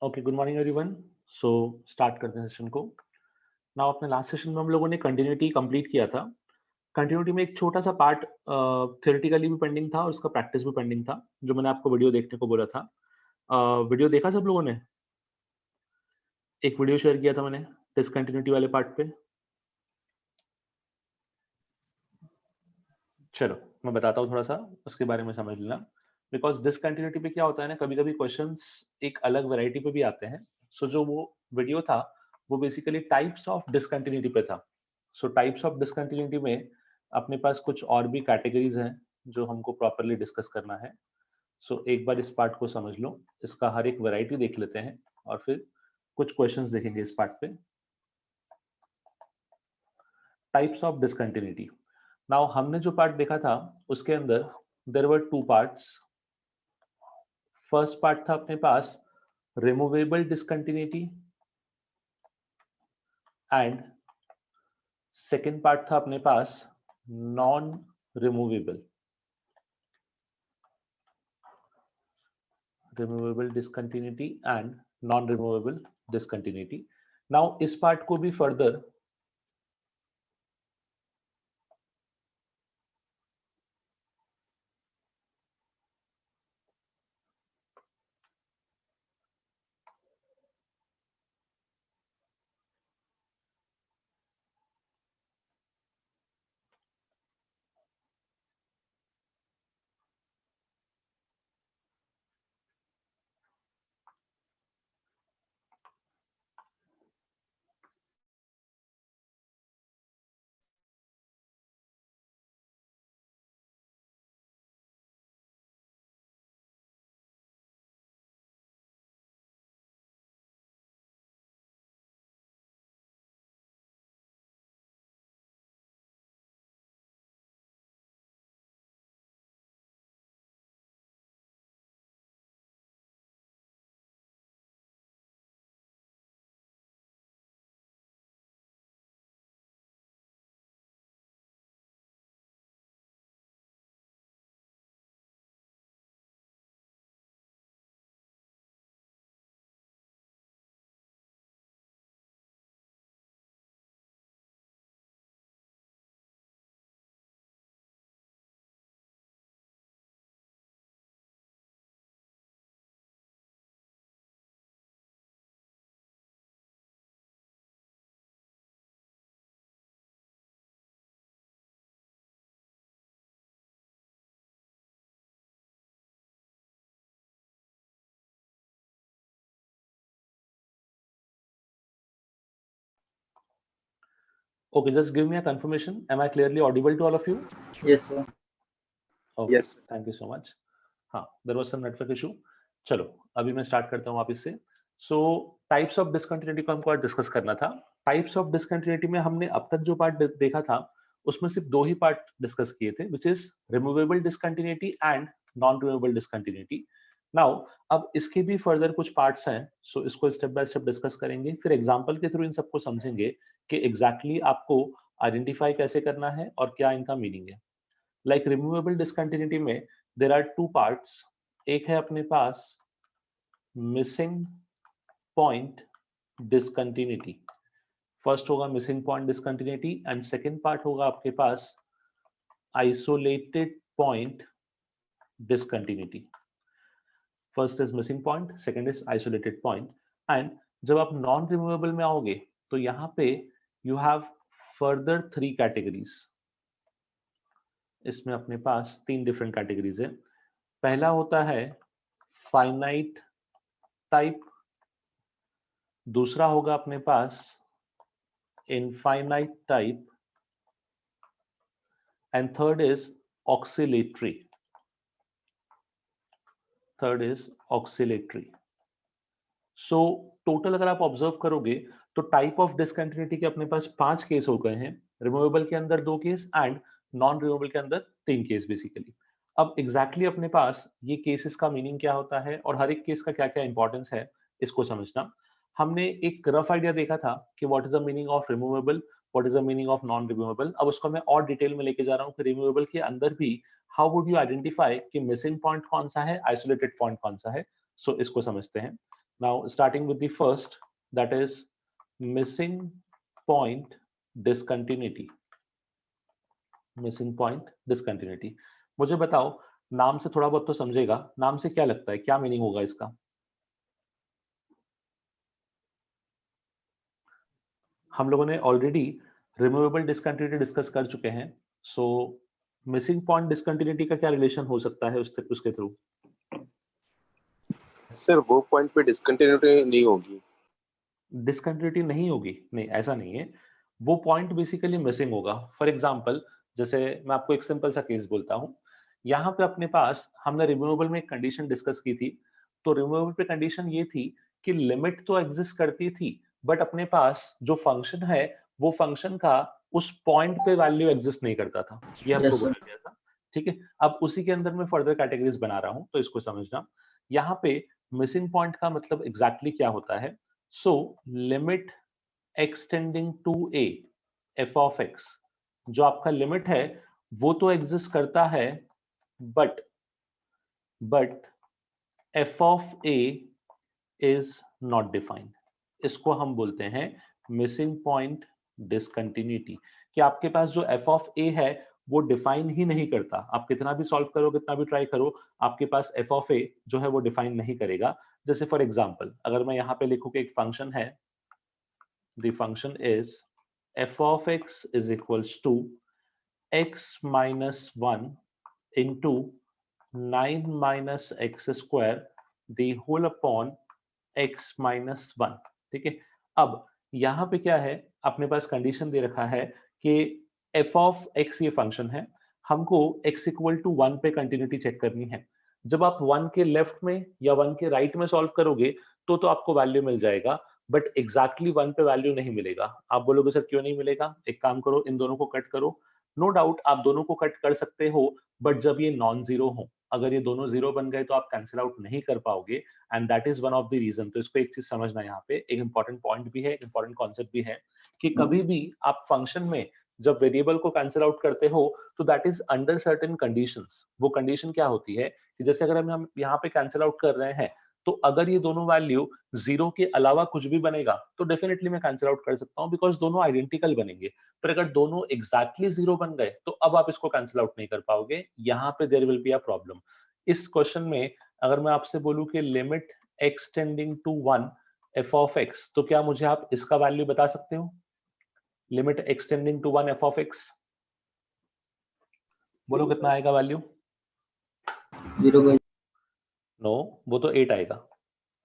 Okay, good morning everyone. So start करते हैं session को। नाउ अपने लास्ट सेशन में हम लोगों ने कंटिन्यूटी कंप्लीट किया था। कंटिन्यूटी में एक छोटा सा पार्ट थ्योरेटिकली भी पेंडिंग था और उसका प्रैक्टिस भी पेंडिंग था, जो मैंने आपको वीडियो देखने को बोला था। वीडियो देखा सब लोगों ने? एक वीडियो शेयर किया था मैंने डिसकंटिन्यूटी वाले पार्ट पे। चलो मैं बताता हूँ थोड़ा सा, उसके बारे में समझ लेना। बिकॉज डिसकंटिन्यूटी पे क्या होता है ना, कभी कभी क्वेश्चंस एक अलग वैरायटी पे भी आते हैं। सो जो वो वीडियो था वो बेसिकली टाइप्स ऑफ डिसकंटिन्यूटी पे था। सो टाइप्स ऑफ डिसकंटिन्यूटी में अपने पास कुछ और भी कैटेगरीज हैं जो हमको प्रॉपरली डिस्कस करना है। सो एक बार इस पार्ट को समझ लो, इसका हर एक वैरायटी देख लेते हैं और फिर कुछ क्वेश्चंस देखेंगे इस पार्ट पे। Types of discontinuity. नाउ हमने जो पार्ट देखा था उसके अंदर there were two parts. First part था अपने पास removable discontinuity and second part था अपने पास non removable discontinuity and non removable discontinuity. Now इस पार्ट को भी further okay, just give me a confirmation, am I clearly audible to all of you? Yes, sir. Okay, Yes. Thank you so much. हाँ, there was some network issue. चलो अभी मैं start करता हूँ वापस से। सो टाइप्स ऑफ डिसकंटिन्यूटी को हमको आज डिस्कस करना था। टाइप्स ऑफ डिसकंटिन्यूटी में हमने अब तक जो पार्ट देखा था उसमें सिर्फ दो ही पार्ट डिस्कस किए थे, which is removable discontinuity and non removable discontinuity. Now अब इसके भी फर्दर कुछ पार्ट्स हैं, सो इसको स्टेप बाय स्टेप डिस्कस करेंगे, फिर एग्जांपल के थ्रू इन सबको समझेंगे कि एग्जैक्टली आपको आइडेंटिफाई कैसे करना है और क्या इनका मीनिंग है। लाइक रिमूवेबल डिसकंटिन्यूटी में देयर आर टू पार्ट्स। एक है अपने पास मिसिंग पॉइंट डिसकंटिन्यूटी। फर्स्ट होगा missing point discontinuity and second part होगा आपके पास isolated point discontinuity. First is missing point, second is isolated point. And जब आप नॉन रिमूवेबल में आओगे तो यहाँ पे you have further three categories. इसमें अपने पास तीन डिफरेंट कैटेगरीज है। पहला होता है फाइनाइट टाइप, दूसरा होगा अपने पास infinite type and third is oscillatory. Third is oscillatory. So total अगर आप ऑब्जर्व करोगे तो टाइप ऑफ डिसकंटिन्यूटी के अपने पास पांच केस हो गए हैं। रिमूवेबल के अंदर दो केस एंड नॉन रिमूवेबल के अंदर तीन केस बेसिकली। अब एग्जैक्टली अपने पास ये केसेस का मीनिंग क्या होता है और हर एक केस का क्या क्या इंपॉर्टेंस है इसको समझना। हमने एक रफ आइडिया देखा था कि what is the meaning of removable, what is the meaning of non removable. अब उसको मैं और डिटेल में लेके जा रहा हूँ कि रिमूवेबल के अंदर भी हाउ वुड यू आइडेंटिफाई कि मिसिंग पॉइंट कौन सा है, आइसोलेटेड पॉइंट कौन सा है। सो इसको समझते हैं। Now starting with the first, that is missing point discontinuity. Missing point discontinuity. मुझे बताओ, नाम से थोड़ा बहुत तो समझेगा, नाम से क्या लगता है, क्या मीनिंग होगा इसका? हम लोगों ने ऑलरेडी रिमूवेबल डिसकंटिन्यूटी डिस्कस कर चुके हैं, सो मिसिंग पॉइंट डिसकंटिन्यूटी का क्या रिलेशन हो सकता है उसके थ्रू? सर वो पॉइंट पे डिसकंटिन्यूटी नहीं होगी। डिसकंटिन्यूटी नहीं होगी? नहीं, ऐसा नहीं है। वो पॉइंट बेसिकली मिसिंग होगा। फॉर एग्जांपल, जैसे मैं आपको एक सिंपल सा केस बोलता हूँ। यहाँ पे अपने पास हमने रिमूवेबल में एक कंडीशन डिस्कस की थी। तो रिमूवेबल पे कंडीशन ये थी कि लिमिट तो एग्जिस्ट करती थी, बट अपने पास जो फंक्शन है, वो फंक्शन का उस पॉइंट पे वैल्यू एग्जिस्ट नहीं करता था। ये हमको यस सर। बोला गया था। ठीक है? अब उसी के अंदर मैं फर्दर कैटेगरीज बना रहा हूँ, तो इसको समझना। यहाँ पे मिसिंग पॉइंट का मतलब एग्जैक्टली क्या होता है? So limit extending to a f of x, जो आपका लिमिट है वो तो एग्जिस्ट करता है, but f of a is not defined. इसको हम बोलते हैं मिसिंग पॉइंट डिसकंटिन्यूटी, कि आपके पास जो f of a है वो डिफाइन ही नहीं करता। आप कितना भी सॉल्व करो, कितना भी ट्राई करो, आपके पास f of a जो है वो डिफाइन नहीं करेगा। जैसे फॉर एग्जांपल, अगर मैं यहाँ पे लिखूं कि एक फंक्शन है, the function is f of x is equals to x minus 1 into 9 minus x square the whole upon x minus 1। ठीक है? अब यहाँ पे क्या है, अपने पास कंडीशन दे रखा है कि f of x ये फंक्शन है, हमको x इक्वल टू 1 पे कंटिन्यूटी चेक करनी है। जब आप 1 के लेफ्ट में या 1 के राइट में सॉल्व करोगे तो आपको वैल्यू मिल जाएगा, बट एग्जैक्टली 1 पे वैल्यू नहीं मिलेगा। आप बोलोगे सर क्यों नहीं मिलेगा? एक काम करो, इन दोनों को कट करो। नो डाउट आप दोनों को कट कर सकते हो, बट जब ये नॉन जीरो हो, अगर ये दोनों जीरो बन गए तो आप कैंसिल आउट नहीं कर पाओगे, and that is one of the reason. तो इसको एक चीज समझना, यहाँ पे एक इंपॉर्टेंट पॉइंट भी है, एक इंपॉर्टेंट कॉन्सेप्ट भी है, कि कभी भी आप फंक्शन में जब वेरिएबल को कैंसिल आउट करते हो तो that is under certain conditions. वो कंडीशन क्या होती है कि जैसे अगर हम यहाँ पे कैंसिल आउट कर रहे हैं, तो अगर ये दोनों वैल्यू जीरो के अलावा कुछ भी बनेगा तो डेफिनेटली मैं कैंसिल आउट कर सकता हूँ, बिकॉज दोनों आइडेंटिकल बनेंगे। पर अगर दोनों एग्जैक्टली जीरो बन गए तो अब आप इसको कैंसिल आउट नहीं कर पाओगे, यहाँ पे there will be a problem. इस क्वेश्चन में अगर मैं आपसे बोलूं कि limit x tending to 1 f of x, तो क्या मुझे आप इसका वैल्यू बता सकते हो? Limit x tending to 1 f of x, बोलो कितना आएगा वैल्यू? 0/0। नो, वो तो 8 आएगा।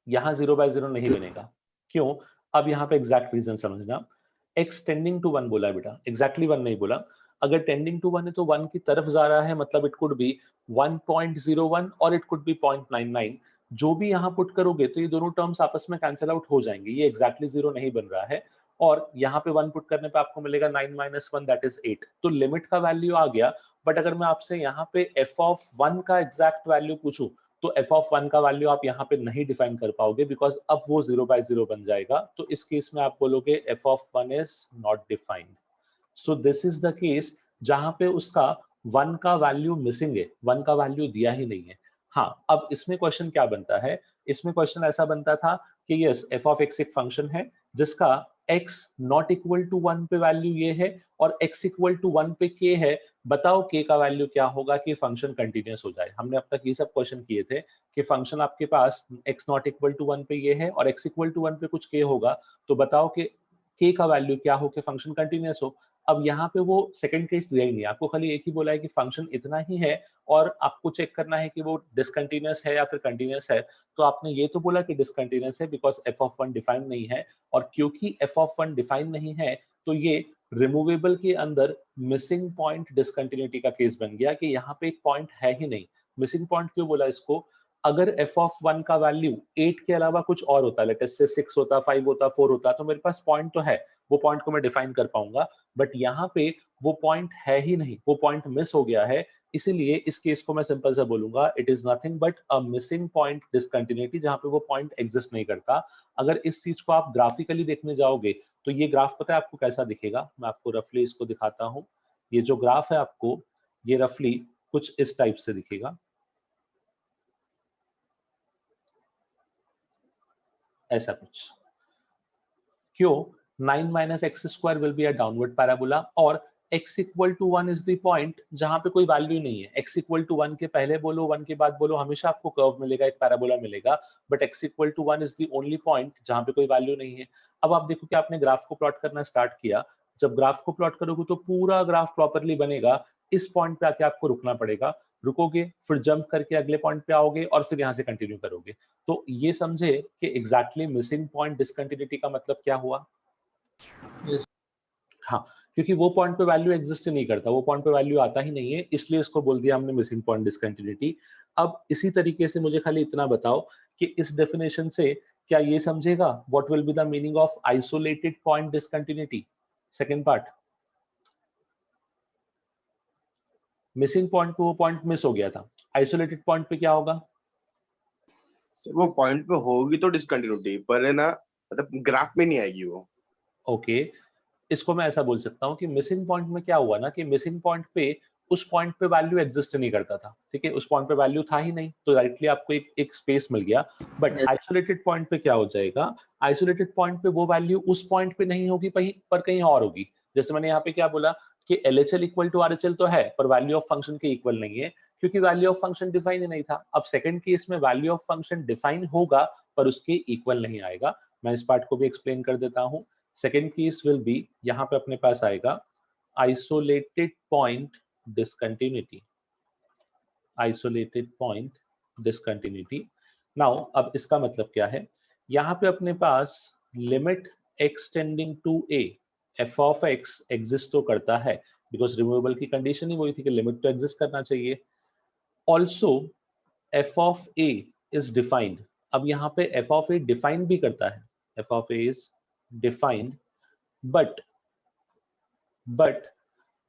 यहाँ 0/0 नहीं बनेगा। क्यों? अब यहाँ पे एग्जैक्ट रीजन समझना। x टेंडिंग टू 1 बोला है बेटा, एग्जैक्टली 1 नहीं बोला। अगर टेंडिंग टू 1 है तो 1 की तरफ जा रहा है, मतलब इट कुड बी 1.01 और इट कुड बी 0.99। जो भी यहाँ पुट करोगे तो ये दोनों टर्म्स आपस में कैंसिल आउट हो जाएंगे, ये एग्जैक्टली जीरो नहीं बन रहा है। और यहाँ पे 1 पुट करने पे आपको मिलेगा 9 - 1 दैट इज 8। तो लिमिट का वैल्यू आ गया, बट अगर मैं आपसे यहाँ पे f of 1 का एग्जैक्ट वैल्यू पूछूं तो f of 1 का वैल्यू आप यहाँ पे नहीं डिफाइन कर पाओगे, बिकॉज अब वो 0/0 बन जाएगा। तो इस केस में आप बोलोगे f of 1 is not defined। So this is the case जहां पे उसका 1 का वैल्यू मिसिंग है, 1 का वैल्यू दिया ही नहीं है। हाँ, अब इसमें क्वेश्चन क्या बनता है? इसमें क्वेश्चन ऐसा बनता था कि यस f of x एक फंक्शन है जिसका x नॉट इक्वल टू 1 पे वैल्यू ये है और x इक्वल टू 1 पे k है। बताओ k का वैल्यू क्या होगा कि फंक्शन कंटिन्यूअस हो जाए। हमने अब तक ये सब क्वेश्चन किए थे कि फंक्शन आपके पास x नॉट इक्वल टू 1 पे ये है और x इक्वल टू 1 पे कुछ k होगा, तो बताओ कि k का वैल्यू क्या हो कि फंक्शन कंटिन्यूअस हो। अब यहाँ पे वो सेकंड केस दिया ही नहीं, आपको खाली एक ही बोला है कि फंक्शन इतना ही है और आपको चेक करना है कि वो डिसकंटिन्यूअस है या फिर कंटिन्यूअस है। तो आपने ये तो बोला कि डिसकंटिन्यूअस है बिकॉज f of 1 डिफाइन नहीं है, और क्योंकि f of 1 डिफाइन नहीं है तो ये रिमूवेबल के अंदर मिसिंग पॉइंट डिसकंटिन्यूटी का केस बन गया कि यहाँ पे एक पॉइंट है ही नहीं। मिसिंग पॉइंट क्यों बोला इसको? अगर f of 1 का वैल्यू 8 के अलावा कुछ और होता, लेट अस से 6 होता, 5 होता, 4 होता, तो मेरे पास पॉइंट तो है, वो पॉइंट को मैं डिफाइन कर पाऊंगा। बट यहाँ पे वो पॉइंट है ही नहीं, वो पॉइंट मिस हो गया है। इसीलिए इस केस को मैं सिंपल सा बोलूंगा, it is nothing but a missing point discontinuity, जहां पे वो पॉइंट एग्जिस्ट नहीं करता। अगर इस चीज को आप ग्राफिकली देखने जाओगे तो ये ग्राफ पता है आपको कैसा दिखेगा? मैं आपको रफली इसको दिखाता हूँ। ये जो ग्राफ है आपको, ये रफली कुछ इस टाइप से दिखेगा। ऐसा कुछ। क्यों? 9 minus x square will be a downward parabola और x equal to 1 is the point जहां पे कोई वैल्यू नहीं है। x equal to 1 के पहले बोलो, 1 के बाद बोलो, हमेशा आपको कर्व मिलेगा, एक पैराबोला मिलेगा, but x equal to 1 is the only point जहां पे कोई वैल्यू नहीं है। अब आप देखो कि आपने ग्राफ को प्लॉट करना स्टार्ट किया, जब ग्राफ को प्लॉट करोगे तो पूरा ग्राफ प्रॉपरली बनेगा, इस पॉइंट पे आके आपको रुकना पड़ेगा, रुकोगे, फिर जंप करके अगले पॉइंट पे आओगे और फिर यहाँ से कंटिन्यू करोगे। तो ये समझे कि एग्जैक्टली मिसिंग पॉइंट डिसकंटिन्यूटी का मतलब क्या हुआ। Yes. हाँ, क्योंकि वो पॉइंट पे वैल्यू एग्जिस्ट नहीं करता, वो पॉइंट पे वैल्यू आता ही नहीं है, इसलिए इसको बोल दिया हमने मिसिंग पॉइंट डिसकंटिन्यूटी। अब इसी तरीके से मुझे खाली इतना बताओ कि इस डेफिनेशन से क्या ये समझेगा what will be the meaning of isolated point discontinuity. Second part, missing point पे वो पॉइंट मिस हो गया था, आइसोलेटेड पॉइंट पे क्या होगा। वो पॉइंट पे होगी तो डिसकंटिन्यूटी, पर है ना, मतलब ग्राफ में नहीं आएगी वो। ओके, इसको मैं ऐसा बोल सकता हूँ कि मिसिंग पॉइंट में क्या हुआ ना कि मिसिंग पॉइंट पे उस पॉइंट पे वैल्यू एग्जिस्ट नहीं करता था, ठीक है, उस पॉइंट पे वैल्यू था ही नहीं, तो राइटली आपको एक स्पेस मिल गया। But Yes. आइसोलेटेड पॉइंट पे क्या हो जाएगा, आइसोलेटेड पॉइंट पे वो वैल्यू उस पॉइंट पे नहीं होगी पर कहीं और होगी। जैसे मैंने यहाँ पे क्या बोला कि LHL इक्वल टू RHL तो है, पर वैल्यू ऑफ फंक्शन के इक्वल नहीं है, क्योंकि वैल्यू ऑफ फंक्शन डिफाइन ही नहीं था। अब सेकंड केस में वैल्यू ऑफ फंक्शन डिफाइन होगा पर उसके इक्वल नहीं आएगा। मैं इस पार्ट को भी एक्सप्लेन कर देता हूँ। सेकेंड केस विल बी, यहाँ पे अपने पास आएगा isolated point discontinuity, isolated point discontinuity. Now अब इसका मतलब क्या है, यहाँ पे अपने पास limit x tending to a f of x exist तो करता है, बिकॉज रिमूवेबल की कंडीशन ही वही थी कि लिमिट तो एग्जिस्ट करना चाहिए। Also f of a is defined, अब यहाँ पे f ऑफ a डिफाइन भी करता है, f of a is defined, but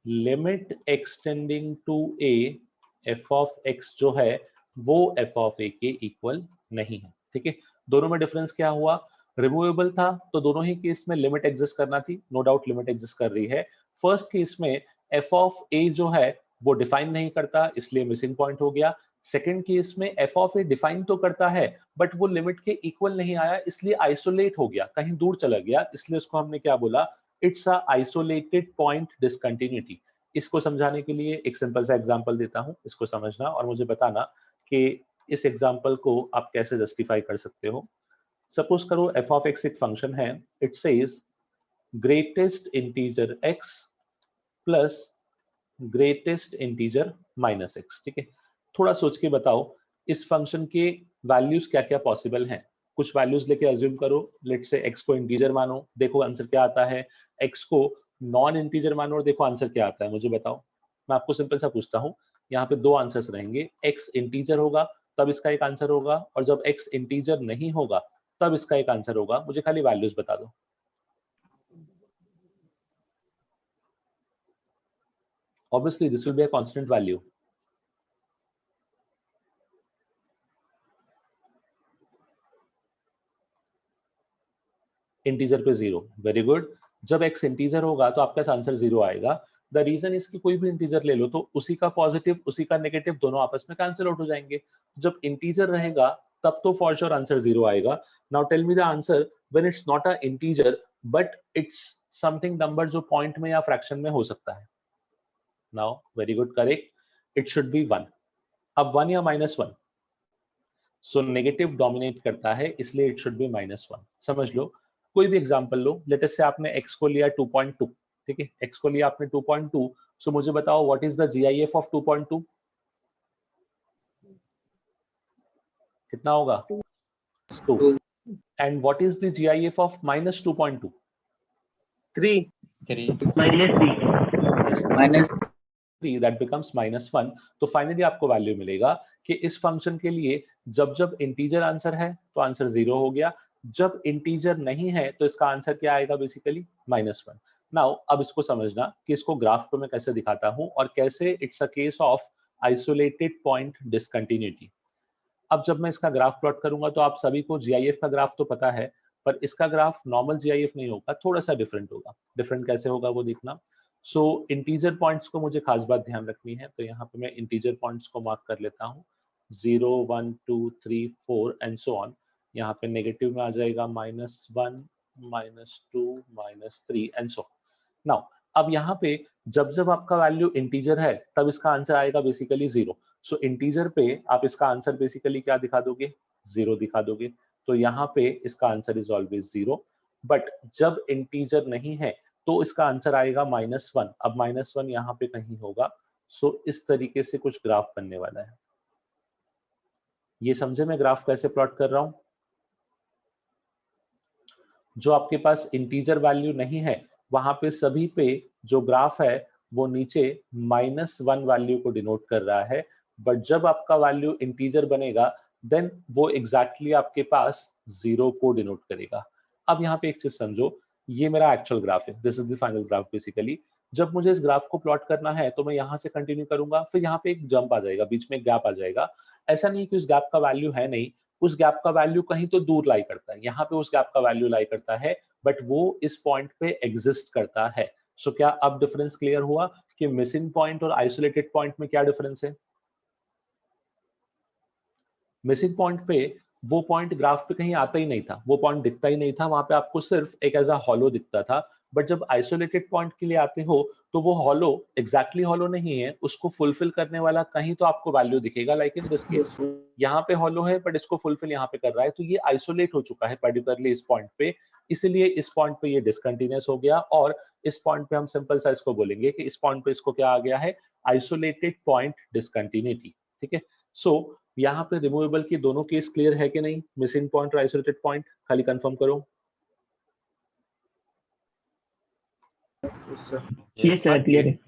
limit extending to a f of x जो है वो f of a के इक्वल नहीं है, ठीक है। दोनों में डिफरेंस क्या हुआ, रिमूवेबल था तो दोनों ही केस में लिमिट एग्जिस्ट करना थी, नो डाउट लिमिट एग्जिस्ट कर रही है। फर्स्ट केस में f of a जो है वो डिफाइन नहीं करता, इसलिए मिसिंग पॉइंट हो गया। सेकेंड केस में f of a डिफाइन तो करता है बट वो लिमिट के इक्वल नहीं आया, इसलिए आइसोलेट हो गया, कहीं दूर चला गया, इसलिए उसको हमने क्या बोला, it's a isolated point discontinuity. इसको समझाने के लिए एक सिंपल सा एग्जांपल देता हूं, इसको समझना और मुझे बताना कि इस एग्जांपल को आप कैसे जस्टिफाई कर सकते हो। सपोज करो f ऑफ x एक फंक्शन है, it says greatest integer x plus greatest integer minus x, ठीक है। थोड़ा सोच के बताओ इस फंक्शन के वैल्यूज क्या क्या पॉसिबल हैं। कुछ वैल्यूज लेके अज्यूम करो, लेट्स से x को इंटीजर मानो, देखो आंसर क्या आता है, x को नॉन इंटीजर मानो और देखो आंसर क्या आता है, मुझे बताओ। मैं आपको सिंपल सा पूछता हूँ, यहाँ पे दो आंसर्स रहेंगे, x इंटीजर होगा तब इसका एक आंसर होगा, और जब x इंटीजर नहीं होगा तब इसका एक आंसर होगा। मुझे खाली वैल्यूज बता दो। Obviously this will be a constant value. Integer पे 0, वेरी गुड। जब x इंटीजर होगा तो आपका आंसर 0 आएगा। द रीजन इज कि कोई भी इंटीजर ले लो तो उसी का पॉजिटिव उसी का नेगेटिव दोनों आपस में कैंसिल आउट हो जाएंगे। जब इंटीजर रहेगा तब तो फॉर श्योर आंसर 0 आएगा। Now tell me the answer when it's not a integer but it's something number जो पॉइंट में या फ्रैक्शन में हो सकता है। Now very good, correct, it should be 1। अब 1 या -1, सो नेगेटिव डोमिनेट करता है, इसलिए इट शुड बी -1। समझ लो, कोई भी एग्जांपल लो, लेट अस से आपने x को लिया 2.2, ठीक है, x को लिया आपने 2.2, सो मुझे बताओ what is the GIF of 2.2, कितना होगा 2, and what is the GIF of -2.2, 3 minus 3, that becomes -1। तो फाइनली आपको वैल्यू मिलेगा कि इस फंक्शन के लिए जब जब इंटीजर आंसर है तो आंसर 0 हो गया, जब इंटीजर नहीं है तो इसका आंसर क्या आएगा, बेसिकली -1। नाउ अब इसको समझना कि इसको ग्राफ पे मैं कैसे दिखाता हूं और कैसे it's a case of isolated point discontinuity. अब जब मैं इसका ग्राफ प्लॉट करूंगा तो आप सभी को GIF का ग्राफ तो पता है, पर इसका ग्राफ नॉर्मल GIF नहीं होगा, थोड़ा सा डिफरेंट होगा। डिफरेंट कैसे होगा वो देखना। सो इंटीजर पॉइंट्स को मुझे खास बात ध्यान रखनी है, तो यहाँ पे मैं इंटीजर पॉइंट्स को मार्क कर लेता हूँ, 0 1 2 3 4 एंड सो ऑन। यहाँ पे नेगेटिव में आ जाएगा -1, -2, -3 एंड सो। नाउ अब यहाँ पे जब जब आपका वैल्यू इंटीजर है तब इसका आंसर आएगा बेसिकली 0। सो इंटीजर पे आप इसका आंसर बेसिकली क्या दिखा दोगे, 0 दिखा दोगे। तो यहाँ पे इसका आंसर इज ऑलवेज 0। बट जब इंटीजर नहीं है तो इसका आंसर आएगा -1। अब -1 यहाँ पे कहीं होगा। सो इस तरीके से कुछ ग्राफ बनने वाला है। ये समझे मैं ग्राफ कैसे प्लॉट कर रहा हूं। जो आपके पास इंटीजर वैल्यू नहीं है वहां पे सभी पे जो ग्राफ है वो नीचे -1 वैल्यू को डिनोट कर रहा है। बट जब आपका वैल्यू इंटीजर बनेगा देन वो एग्जैक्टली आपके पास 0 को डिनोट करेगा। अब यहाँ पे एक चीज समझो, ये मेरा एक्चुअल ग्राफ है, this is the final graph basically. जब मुझे इस ग्राफ को प्लॉट करना है तो मैं यहाँ से कंटिन्यू करूंगा, फिर यहाँ पे एक जंप आ जाएगा, बीच में एक गैप आ जाएगा। ऐसा नहीं कि उस गैप का वैल्यू है नहीं, उस गैप का वैल्यू कहीं तो दूर लाई करता है, यहाँ पे उस गैप का वैल्यू लाई करता है, बट वो इस पॉइंट पे एग्जिस्ट करता है। सो क्या अब डिफरेंस क्लियर हुआ कि मिसिंग पॉइंट और आइसोलेटेड पॉइंट में क्या डिफरेंस है। मिसिंग पॉइंट पे वो पॉइंट ग्राफ पे कहीं आता ही नहीं था, वो पॉइंट दिखता ही नहीं था, वहां पे आपको सिर्फ एक एज अ हॉलो दिखता था। बट जब आइसोलेटेड पॉइंट के लिए आते हो तो वो हॉलो एग्जैक्टली हॉलो नहीं है, उसको फुलफिल करने वाला कहीं तो आपको वैल्यू दिखेगा। लाइक इन दिस केस यहाँ पे हॉलो है बट इसको फुलफिल यहाँ पे कर रहा है, तो ये आइसोलेट हो चुका है पर्टिकुलरली इस पॉइंट पे। इसीलिए इस पॉइंट पे ये डिसकंटिन्यूअस हो गया, और इस पॉइंट पे हम सिंपल सा इसको बोलेंगे कि इस पॉइंट पे इसको क्या आ गया है, आइसोलेटेड पॉइंट डिसकंटिन्यूटी। ठीक है। सो यहाँ पे रिमूवेबल की दोनों केस क्लियर है कि नहीं, मिसिंग पॉइंट और आइसोलेटेड पॉइंट, खाली कंफर्म करो। यस सर, क्लियर है।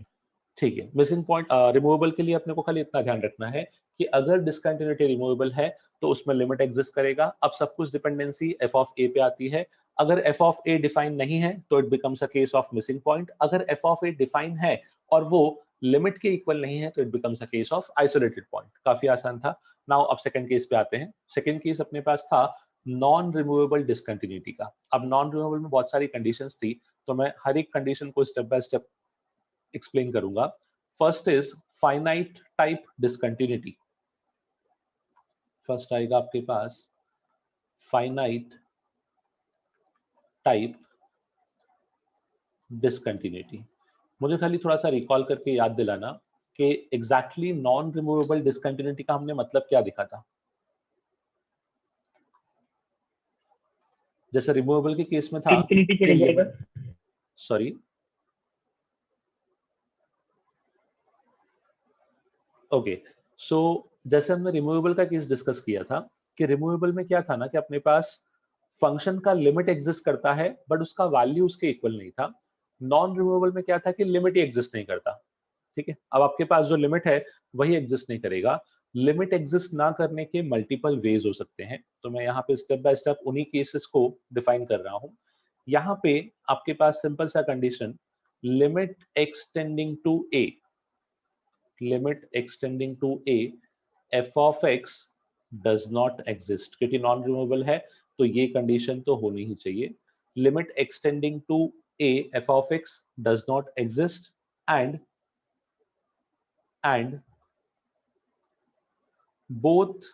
ठीक है। मिसिंग पॉइंट रिमूवेबल के लिए अपने को खाली इतना ध्यान रखना है कि अगर डिसकंटिन्यूटी रिमूवेबल है तो उसमें लिमिट एग्जिस्ट करेगा। अब सब कुछ डिपेंडेंसी f ऑफ a पे आती है। अगर f ऑफ a डिफाइन नहीं है तो it becomes a case of missing point. अगर f ऑफ a डिफाइन है और वो लिमिट के इक्वल नहीं है तो it becomes a case of isolated point. काफी आसान था। नाउ अब सेकंड केस पे आते हैं। सेकंड केस अपने पास था नॉन रिमूवेबल डिसकंटिन्यूटी का। अब नॉन रिमूवेबल में बहुत सारी कंडीशंस थी, तो मैं हर एक कंडीशन को स्टेप बाय स्टेप एक्सप्लेन करूंगा। First is finite type discontinuity. First आएगा आपके पास फाइनाइट टाइप डिसकंटिन्यूटी। मुझे खाली थोड़ा सा रिकॉल करके याद दिलाना कि एग्जैक्टली नॉन रिमूवेबल डिसकंटिन्यूटी का हमने मतलब क्या दिखा था। जैसे रिमूवेबल के केस में था, इंफिनिटी चले जाएगा। Sorry, okay. सो जैसे हमने रिमूवेबल का केस डिस्कस किया था कि रिमूवेबल में क्या था ना कि अपने पास फंक्शन का लिमिट एग्जिस्ट करता है बट उसका वैल्यू उसके इक्वल नहीं था। नॉन रिमूवेबल में क्या था कि लिमिट ही एग्जिस्ट नहीं करता। ठीक है। अब आपके पास जो लिमिट है वही एग्जिस्ट नहीं करेगा। लिमिट एग्जिस्ट ना करने के मल्टीपल वेज हो सकते हैं, तो मैं यहाँ पे स्टेप बाय स्टेप उन्हीं केसेस को डिफाइन कर रहा हूँ। यहाँ पे आपके पास सिंपल सा condition, limit extending to a, limit extending to a f of x does not exist, क्योंकि नॉन रिमूवेबल है तो ये कंडीशन तो होनी ही चाहिए। Limit extending to a f of x does not exist and both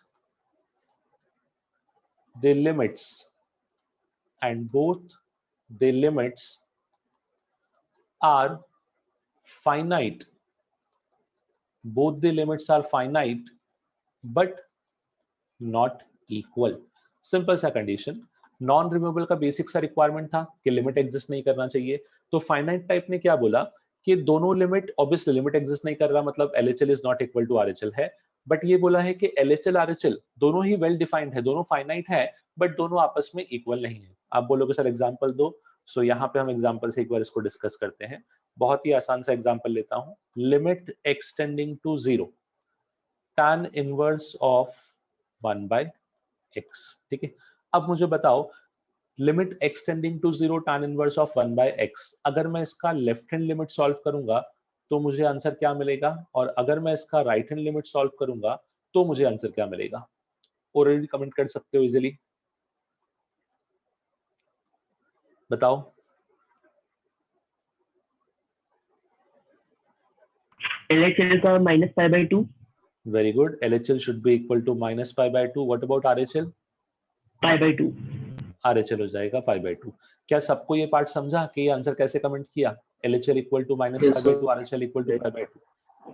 the limits are finite, both the limits are finite but not equal। Simple सा condition. Non removable का basic सा रिक्वायरमेंट था कि limit exist नहीं करना चाहिए, तो finite type ने क्या बोला कि दोनों लिमिट, ऑब्वियसली लिमिट एग्जिस्ट नहीं कर रहा मतलब LHL is not equal to RHL है, बट ये बोला है कि LHL RHL दोनों ही वेल डिफाइंड है, दोनों फाइनाइट है बट दोनों आपस में इक्वल नहीं है। आप बोलोगे सर एग्जांपल दो, सो यहाँ पे हम एग्जांपल से एक बार इसको डिस्कस करते हैं। बहुत ही आसान सा एग्जांपल लेता हूँ। Limit extending to 0 tan inverse of 1 by x। ठीक है। अब मुझे बताओ, limit extending to 0 tan inverse of 1 by x, अगर मैं इसका लेफ्ट हैंड लिमिट सॉल्व करूंगा तो मुझे आंसर क्या मिलेगा, और अगर मैं इसका राइट हैंड लिमिट सॉल्व करूंगा तो मुझे आंसर क्या मिलेगा। ऑलरेडी कमेंट कर सकते हो इजीली, बताओ। LHL का -π/2। Very good, LHL should be equal to -π/2। What about RHL? π/2। RHL हो जाएगा 5/2। क्या सबको ये पार्ट समझा कि ये आंसर कैसे कमेंट किया? LHL equal to minus Yes, sir. 5/2, RHL equal to 5/2।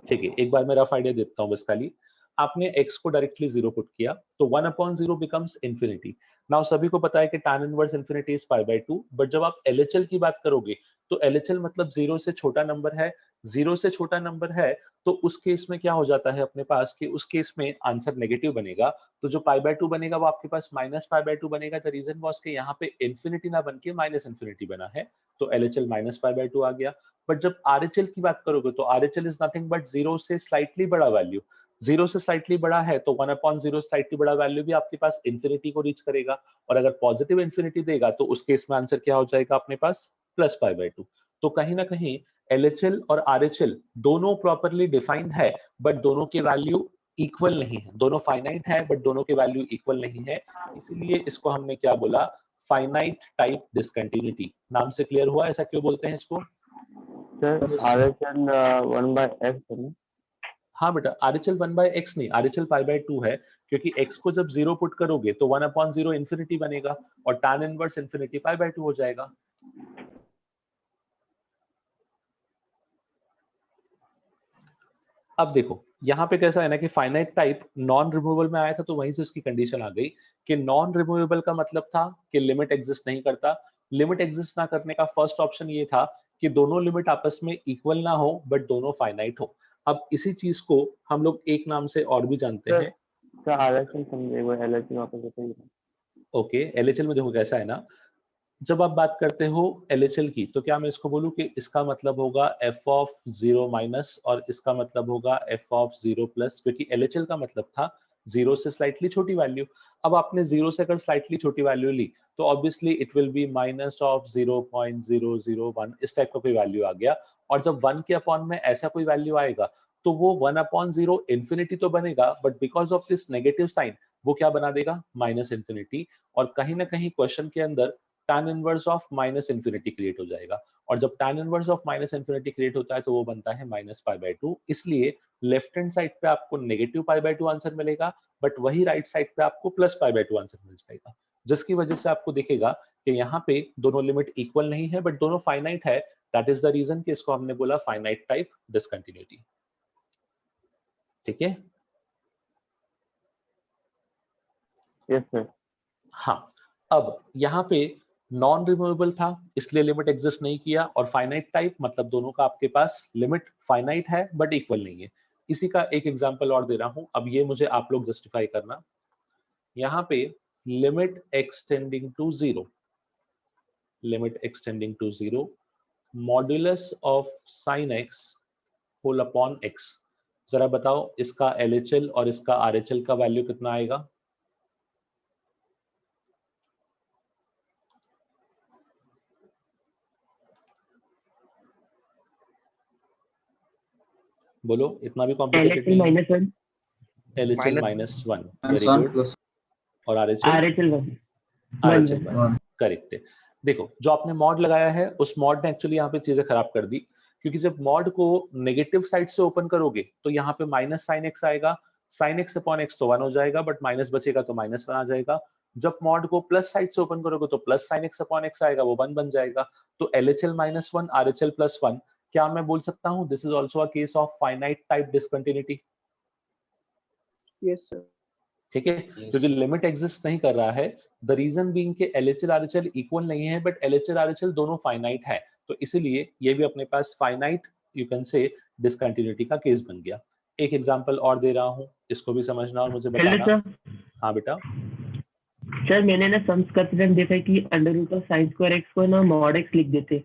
ठीक है, एक बार मैं रफ आइडिया देता हूँ बस खाली। आपने x को डायरेक्टली 0 पुट किया तो 1/0 बिकम्स इंफिनिटी। नाउ सभी को पता है कि tan inverse infinity is 5/2, but जब आप LHL की बात करोगे तो LHL मतलब 0 से छोटा नंबर है। 0 से छोटा नंबर है तो उस केस में क्या हो जाता है अपने पास कि उस केस में आंसर नेगेटिव बनेगा। तो जो π/2 बनेगा वो आपके पास -π/2 बनेगा। द रीजन वाज कि यहाँ पे इंफिनिटी ना बन के माइनस इंफिनिटी बना है, तो LHL -π/2 आ गया। बट जब RHL की बात करोगे तो RHL इज नथिंग बट 0 से स्लाइटली बड़ा वैल्यू। 0 से स्लाइटली बड़ा है तो 1/0 स्लाइटली बड़ा वैल्यू भी आपके पास इंफिनिटी को रीच करेगा, और अगर पॉजिटिव इंफिनिटी देगा तो उस केस में आंसर क्या हो जाएगा अपने पास +π/2। तो कहीं ना कहीं LHL और RHL दोनों प्रॉपरली डिफाइंड है, बट दोनों के वैल्यू इक्वल नहीं है। दोनों फाइनाइट है बट दोनों के वैल्यू इक्वल नहीं है, इसीलिए इसको हमने क्या बोला, फाइनाइट टाइप डिसकंटिन्यूटी। नाम से क्लियर हुआ ऐसा क्यों बोलते हैं इसको? सर RHL 1/x है ना? हाँ बेटा, RHL 1/x नहीं, RHL π/2 है, क्योंकि x को जब 0 पुट करोगे तो 1/0 इंफिनिटी बनेगा और tan इनवर्स इंफिनिटी π/2 हो जाएगा। अब देखो यहाँ पे कैसा है ना कि फाइनाइट टाइप नॉन रिमूवेबल में आया था, तो वहीं से उसकी कंडीशन आ गई कि नॉन रिमूवेबल का मतलब था कि लिमिट एग्जिस्ट नहीं करता। लिमिट एग्जिस्ट ना करने का फर्स्ट ऑप्शन ये था कि दोनों लिमिट आपस में इक्वल ना हो बट दोनों फाइनाइट हो। अब इसी चीज को हम लोग एक नाम से और भी जानते हैं। सर RHL समझे, वो LHL वापस बताइए। ओके, LHL में देखो कैसा है ना, जब आप बात करते हो LHL की तो क्या मैं इसको बोलूं कि इसका मतलब होगा f(0 माइनस) और इसका मतलब होगा f(0 प्लस), क्योंकि LHL का मतलब था 0 से स्लाइटली छोटी वैल्यू। अब आपने 0 से अगर स्लाइटली छोटी वैल्यू ली तो ऑब्वियसली इट विल बी -0.001, इस टाइप का कोई वैल्यू आ गया। और जब 1 के अपॉन में ऐसा कोई वैल्यू आएगा तो वो 1/0 इंफिनिटी तो बनेगा, but because of this negative sign वो क्या बना देगा, माइनस इंफिनिटी। और कहीं ना कहीं क्वेश्चन के अंदर tan inverse of minus infinity create हो जाएगा, और जब tan inverse of minus infinity create होता है तो वो बनता है -π/2। इसलिए लेफ्ट हैंड साइड पे आपको नेगेटिव π/2 आंसर मिलेगा, बट वही राइट साइड पे आपको +π/2 आंसर मिल जाएगा, जिसकी वजह से आपको दिखेगा कि यहाँ पे दोनों लिमिट इक्वल नहीं है बट दोनों फाइनाइट है। दैट इज द रीजन कि इसको हमने बोला फाइनाइट टाइप डिसकंटिन्यूटी। ठीक है? Yes sir. हाँ, अब यहाँ पे नॉन रिमूवेबल था इसलिए लिमिट एग्जिस्ट नहीं किया, और फाइनाइट टाइप मतलब दोनों का आपके पास लिमिट फाइनाइट है बट इक्वल नहीं है। इसी का एक एग्जांपल और दे रहा हूं, अब ये मुझे आप लोग जस्टिफाई करना। यहाँ पे limit extending to 0, limit extending to 0, modulus of sin x whole upon x। जरा बताओ इसका LHL और इसका RHL का वैल्यू कितना आएगा? बोलो, इतना भी कॉम्प्लिकेटेड LHL नहीं है। -1, LHL -1, वेरी -1 गुड। plus और RHL RHL 1, RHL 1। 1, करेक्ट है। देखो जो आपने मॉड लगाया है उस मॉड ने एक्चुअली यहाँ पे चीजें खराब कर दी, क्योंकि जब मॉड को नेगेटिव साइड से ओपन करोगे तो यहाँ पे माइनस साइन एक्स आएगा, साइन एक्स अपॉन एक्स तो 1 हो जाएगा, बट माइनस बचेगा तो -1 आ जाएगा। जब मॉड को प्लस साइड से ओपन करोगे तो plus sine x upon x आएगा, वो 1 बन जाएगा। तो LHL -1, RHL +1, क्या मैं बोल सकता हूँ this is also a case of finite type discontinuity? Yes sir. ठीक है, क्योंकि लिमिट एग्जिस्ट नहीं कर रहा है। द रीजन बीइंग कि LHL RHL इक्वल नहीं है बट LHL RHL दोनों फाइनाइट है, तो इसीलिए ये भी अपने पास finite you can say discontinuity का केस बन गया। एक एग्जांपल और दे रहा हूं, इसको भी समझना और मुझे हेलो बताना। सर। हाँ बेटा, सर मैंने ना सम्स करते टाइम देखा है कि √sin²x को ना mod x लिख देते।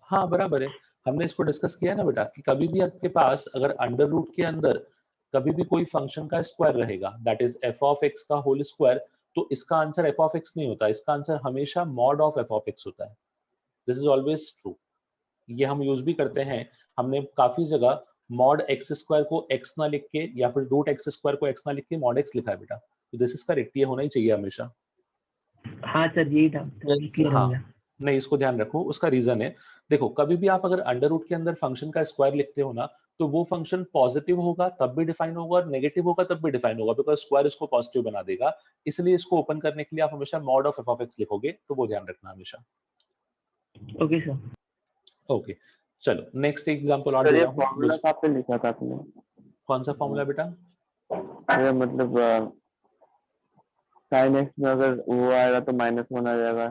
हाँ बराबर है, हमने इसको डिस्कस किया ना बेटा कि कभी भी आपके पास अगर अंडर रूट के अंदर कभी भी कोई फंक्शन का स्क्वायर रहेगा, दैट इज f(x) का होल स्क्वायर, तो इसका आंसर f(x) नहीं होता, इसका आंसर हमेशा mod ऑफ f(x) होता है। दिस इज ऑलवेज ट्रू, ये हम यूज भी करते हैं। हमने काफी जगह mod x² को x ना लिख के या फिर √x² को x ना लिख के mod x लिखा है बेटा, तो दिस इज करेक्ट, ये होना ही चाहिए हमेशा। हाँ सर, यही था, क्लियर हो हाँ गया। नहीं, इसको ध्यान रखो, उसका रीजन है। देखो कभी भी आप अगर अंडर रूट के अंदर फंक्शन का स्क्वायर लिखते हो ना, तो वो फंक्शन पॉजिटिव होगा तब भी डिफाइन होगा और नेगेटिव होगा तब भी डिफाइन होगा, बिकॉज स्क्वायर इसको पॉजिटिव बना देगा। इसलिए इसको ओपन करने के लिए आप हमेशा mod of F of x लिखोगे, तो वो ध्यान रखना हमेशा। Okay sir. ओके चलो नेक्स्ट एग्जांपल और सर दे ये रहा हूँ। फॉर्मूला कहाँ पे लिखा था आपने? कौन सा फॉर्मूला बेटा? ये मतलब साइन एक्स में अगर वो आएगा तो -1 आ जाएगा,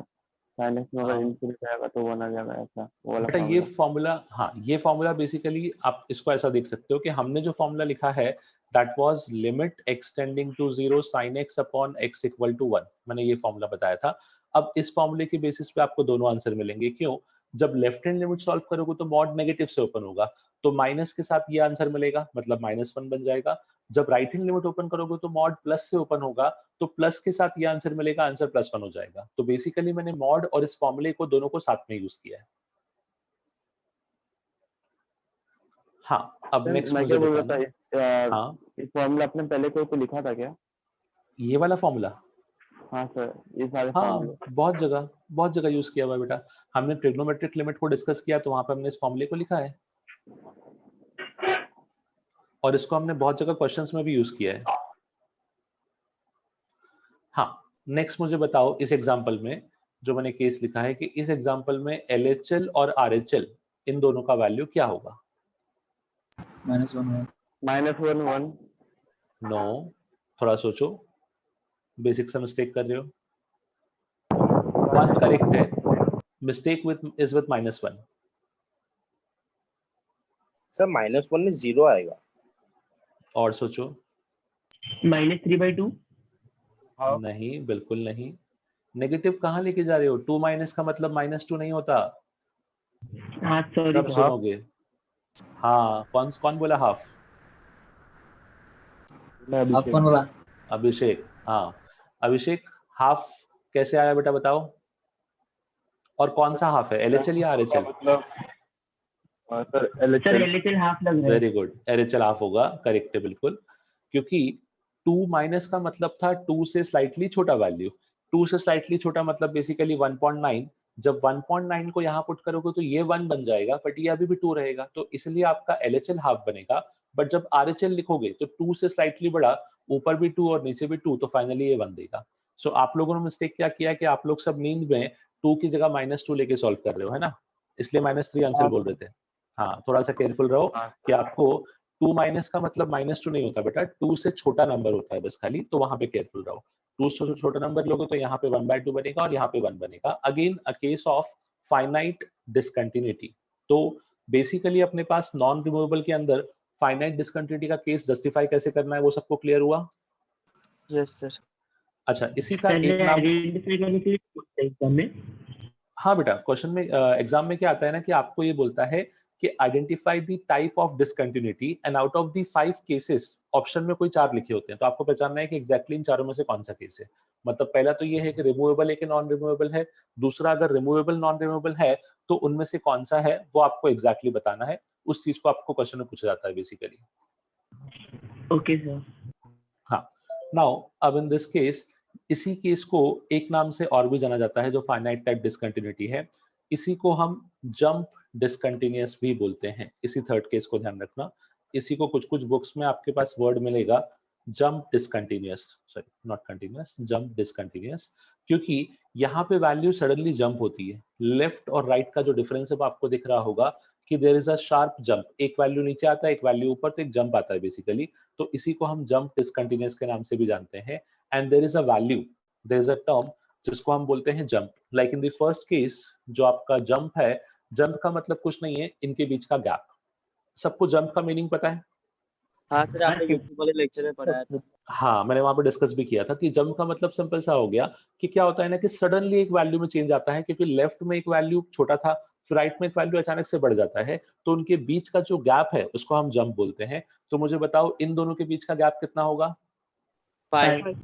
साइन एक्स में अगर हाँ। इनफिनिटी आएगा तो 1 आ जाएगा, ऐसा वो वाला बेटा ये फॉर्मूला। फॉर्मूला, हाँ ये फॉर्मूला बेसिकली आप इसको ऐसा देख सकते हो कि हमने जो फॉर्मूला लिखा है that was limit extending to 0 sin x upon x equal to 1, मैंने ये फॉर्मूला बताया था। अब इस फॉर्मूले के बेसिस पे आपको दोनों आंसर मिलेंगे। क्यों? जब लेफ्ट हैंड लिमिट सॉल्व करोगे तो मॉड नेगेटिव से ओपन होगा, तो माइनस के साथ ये आंसर मिलेगा, मतलब -1 बन जाएगा। जब राइट हैंड लिमिट ओपन करोगे तो मॉड प्लस से ओपन होगा, तो प्लस के साथ ये आंसर मिलेगा, आंसर +1 हो जाएगा। तो बेसिकली मैंने मॉड और इस फॉर्मूले को दोनों को साथ में यूज किया है। हाँ, अब सर नेक्स्ट मैं मुझे क्या बोल रहा था, बताना। हाँ, इस फॉर्मूला आपने पहले कोई पे लिखा था क्या? ये वाला फॉर्मूला, हाँ सर, ये सारे हाँ फॉर्मूले। बहुत जगह यूज किया हुआ है बेटा। हमने ट्रिग्नोमेट्रिक लिमिट को डिस्कस किया तो वहां पे हमने इस फॉर्मूले को लिखा है, और इसको हमने बहुत जगह क्वेश्चंस में भी यूज किया है। हाँ, नेक्स्ट मुझे बताओ इस एग्जांपल में जो मैंने केस लिखा है कि इस एग्जांपल में LHL और RHL इन दोनों का वैल्यू क्या होगा? -1 1। नो, थोड़ा सोचो, बेसिक से मिस्टेक कर रहे हो। 1 करेक्ट है, mistake with is with -1। Sir -1 में 0 आएगा। और सोचो। -3/2। नहीं, बिल्कुल नहीं। नेगेटिव कहाँ लेके जा रहे हो? 2 माइनस का मतलब -2 नहीं होता। हाँ सॉरी सब सुनोगे। हाँ, कौन बोला हाफ? आप कौन बोला? अभिषेक। हाँ, अभिषेक, हाफ कैसे आया बेटा बताओ? और कौन सा हाफ है, LHL या RHL? मतलब sir sir LHL। LHL half लग रहा है। वेरी गुड, LHL हाफ होगा, करेक्ट है बिल्कुल। क्योंकि 2 माइनस का मतलब था 2 से स्लाइटली छोटा वैल्यू। 2 से स्लाइटली छोटा मतलब बेसिकली 1.9। जब 1.9 को यहाँ पुट करोगे तो ये 1 बन जाएगा, बट ये अभी भी 2 रहेगा, तो इसलिए आपका LHL हाफ बनेगा। बट जब RHL लिखोगे तो 2 से स्लाइटली बड़ा, ऊपर भी 2 और नीचे भी 2, तो फाइनली ये 1 देगा। सो आप लोगों ने मिस्टेक क्या किया कि आप लोग सब नींद में 2 की जगह -2 लेके सॉल्व कर रहे हो, है ना? इसलिए -3 आंसर बोल रहे थे। हाँ, थोड़ा सा केयरफुल रहो कि आपको 2 माइनस का मतलब -2 नहीं होता बेटा, 2 से छोटा नंबर होता है बस खाली, तो वहां पे केयरफुल रहो। 2 से छोटा नंबर लोगे तो यहाँ पे 1/2 बनेगा और यहाँ पे 1 बनेगा। Again a case of finite discontinuity. तो बेसिकली अपने पास नॉन रिमूवेबल के अंदर फाइनाइट डिसकंटिन्यूटी का केस जस्टिफाई कैसे करना है वो सबको क्लियर हुआ? Yes sir. अच्छा, इसी का पहले एक नाम। आइडेंटिफाई करने के लिए एग्जाम में। हाँ बेटा, क्वेश्चन में एग्जाम में क्या आता है ना कि आपको ये बोलता है कि identify the type of discontinuity and out of the 5 cases, option में कोई 4 लिखे होते हैं, तो आपको पहचानना है कि एग्जैक्टली इन चारों में से कौन सा केस है। मतलब पहला तो ये है कि रिमूवेबल है कि नॉन रिमूवेबल है। दूसरा, अगर रिमूवेबल नॉन रिमूवेबल है तो उनमें से कौन सा है वो आपको एग्जैक्टली बताना है। उस चीज को आपको क्वेश्चन में पूछा जाता है बेसिकली। Okay sir. हाँ, नाउ अब इन दिस केस, इसी केस को एक नाम से और भी जाना जाता है जो फाइनाइट टाइप डिसकंटिन्यूटी है। इसी को हम जंप डिसकंटिन्यूअस भी बोलते हैं। इसी थर्ड केस को ध्यान रखना। इसी को कुछ कुछ बुक्स में आपके पास वर्ड मिलेगा jump discontinuous, sorry not continuous, jump discontinuous, क्योंकि यहाँ पे वैल्यू सडनली जंप होती है। लेफ्ट और राइट का जो डिफरेंस है वो आपको दिख रहा होगा कि there is a sharp jump, एक वैल्यू नीचे आता है एक वैल्यू ऊपर, तो एक जंप आता है बेसिकली। तो इसी को हम जंप डिसकंटिन्यूअस के नाम से भी जानते हैं। And there is a value, there is a term जिसको हम बोलते हैं jump. Like in the first case जो आपका जंप है, जंप का मतलब कुछ नहीं है इनके बीच का गैप। सबको जंप का मीनिंग पता है? हाँ सर, आपने यूट्यूब वाले लेक्चर में पढ़ाया था। हाँ, मैंने वहां पे डिस्कस भी किया था कि जंप का मतलब सिंपल सा हो गया कि क्या होता है ना कि सडनली एक वैल्यू में चेंज आता है, क्योंकि लेफ्ट में एक वैल्यू छोटा था, फिर राइट में एक वैल्यू अचानक से बढ़ जाता है, तो उनके बीच का जो गैप है उसको हम जंप बोलते हैं। तो मुझे बताओ इन दोनों के बीच का गैप कितना होगा? 5।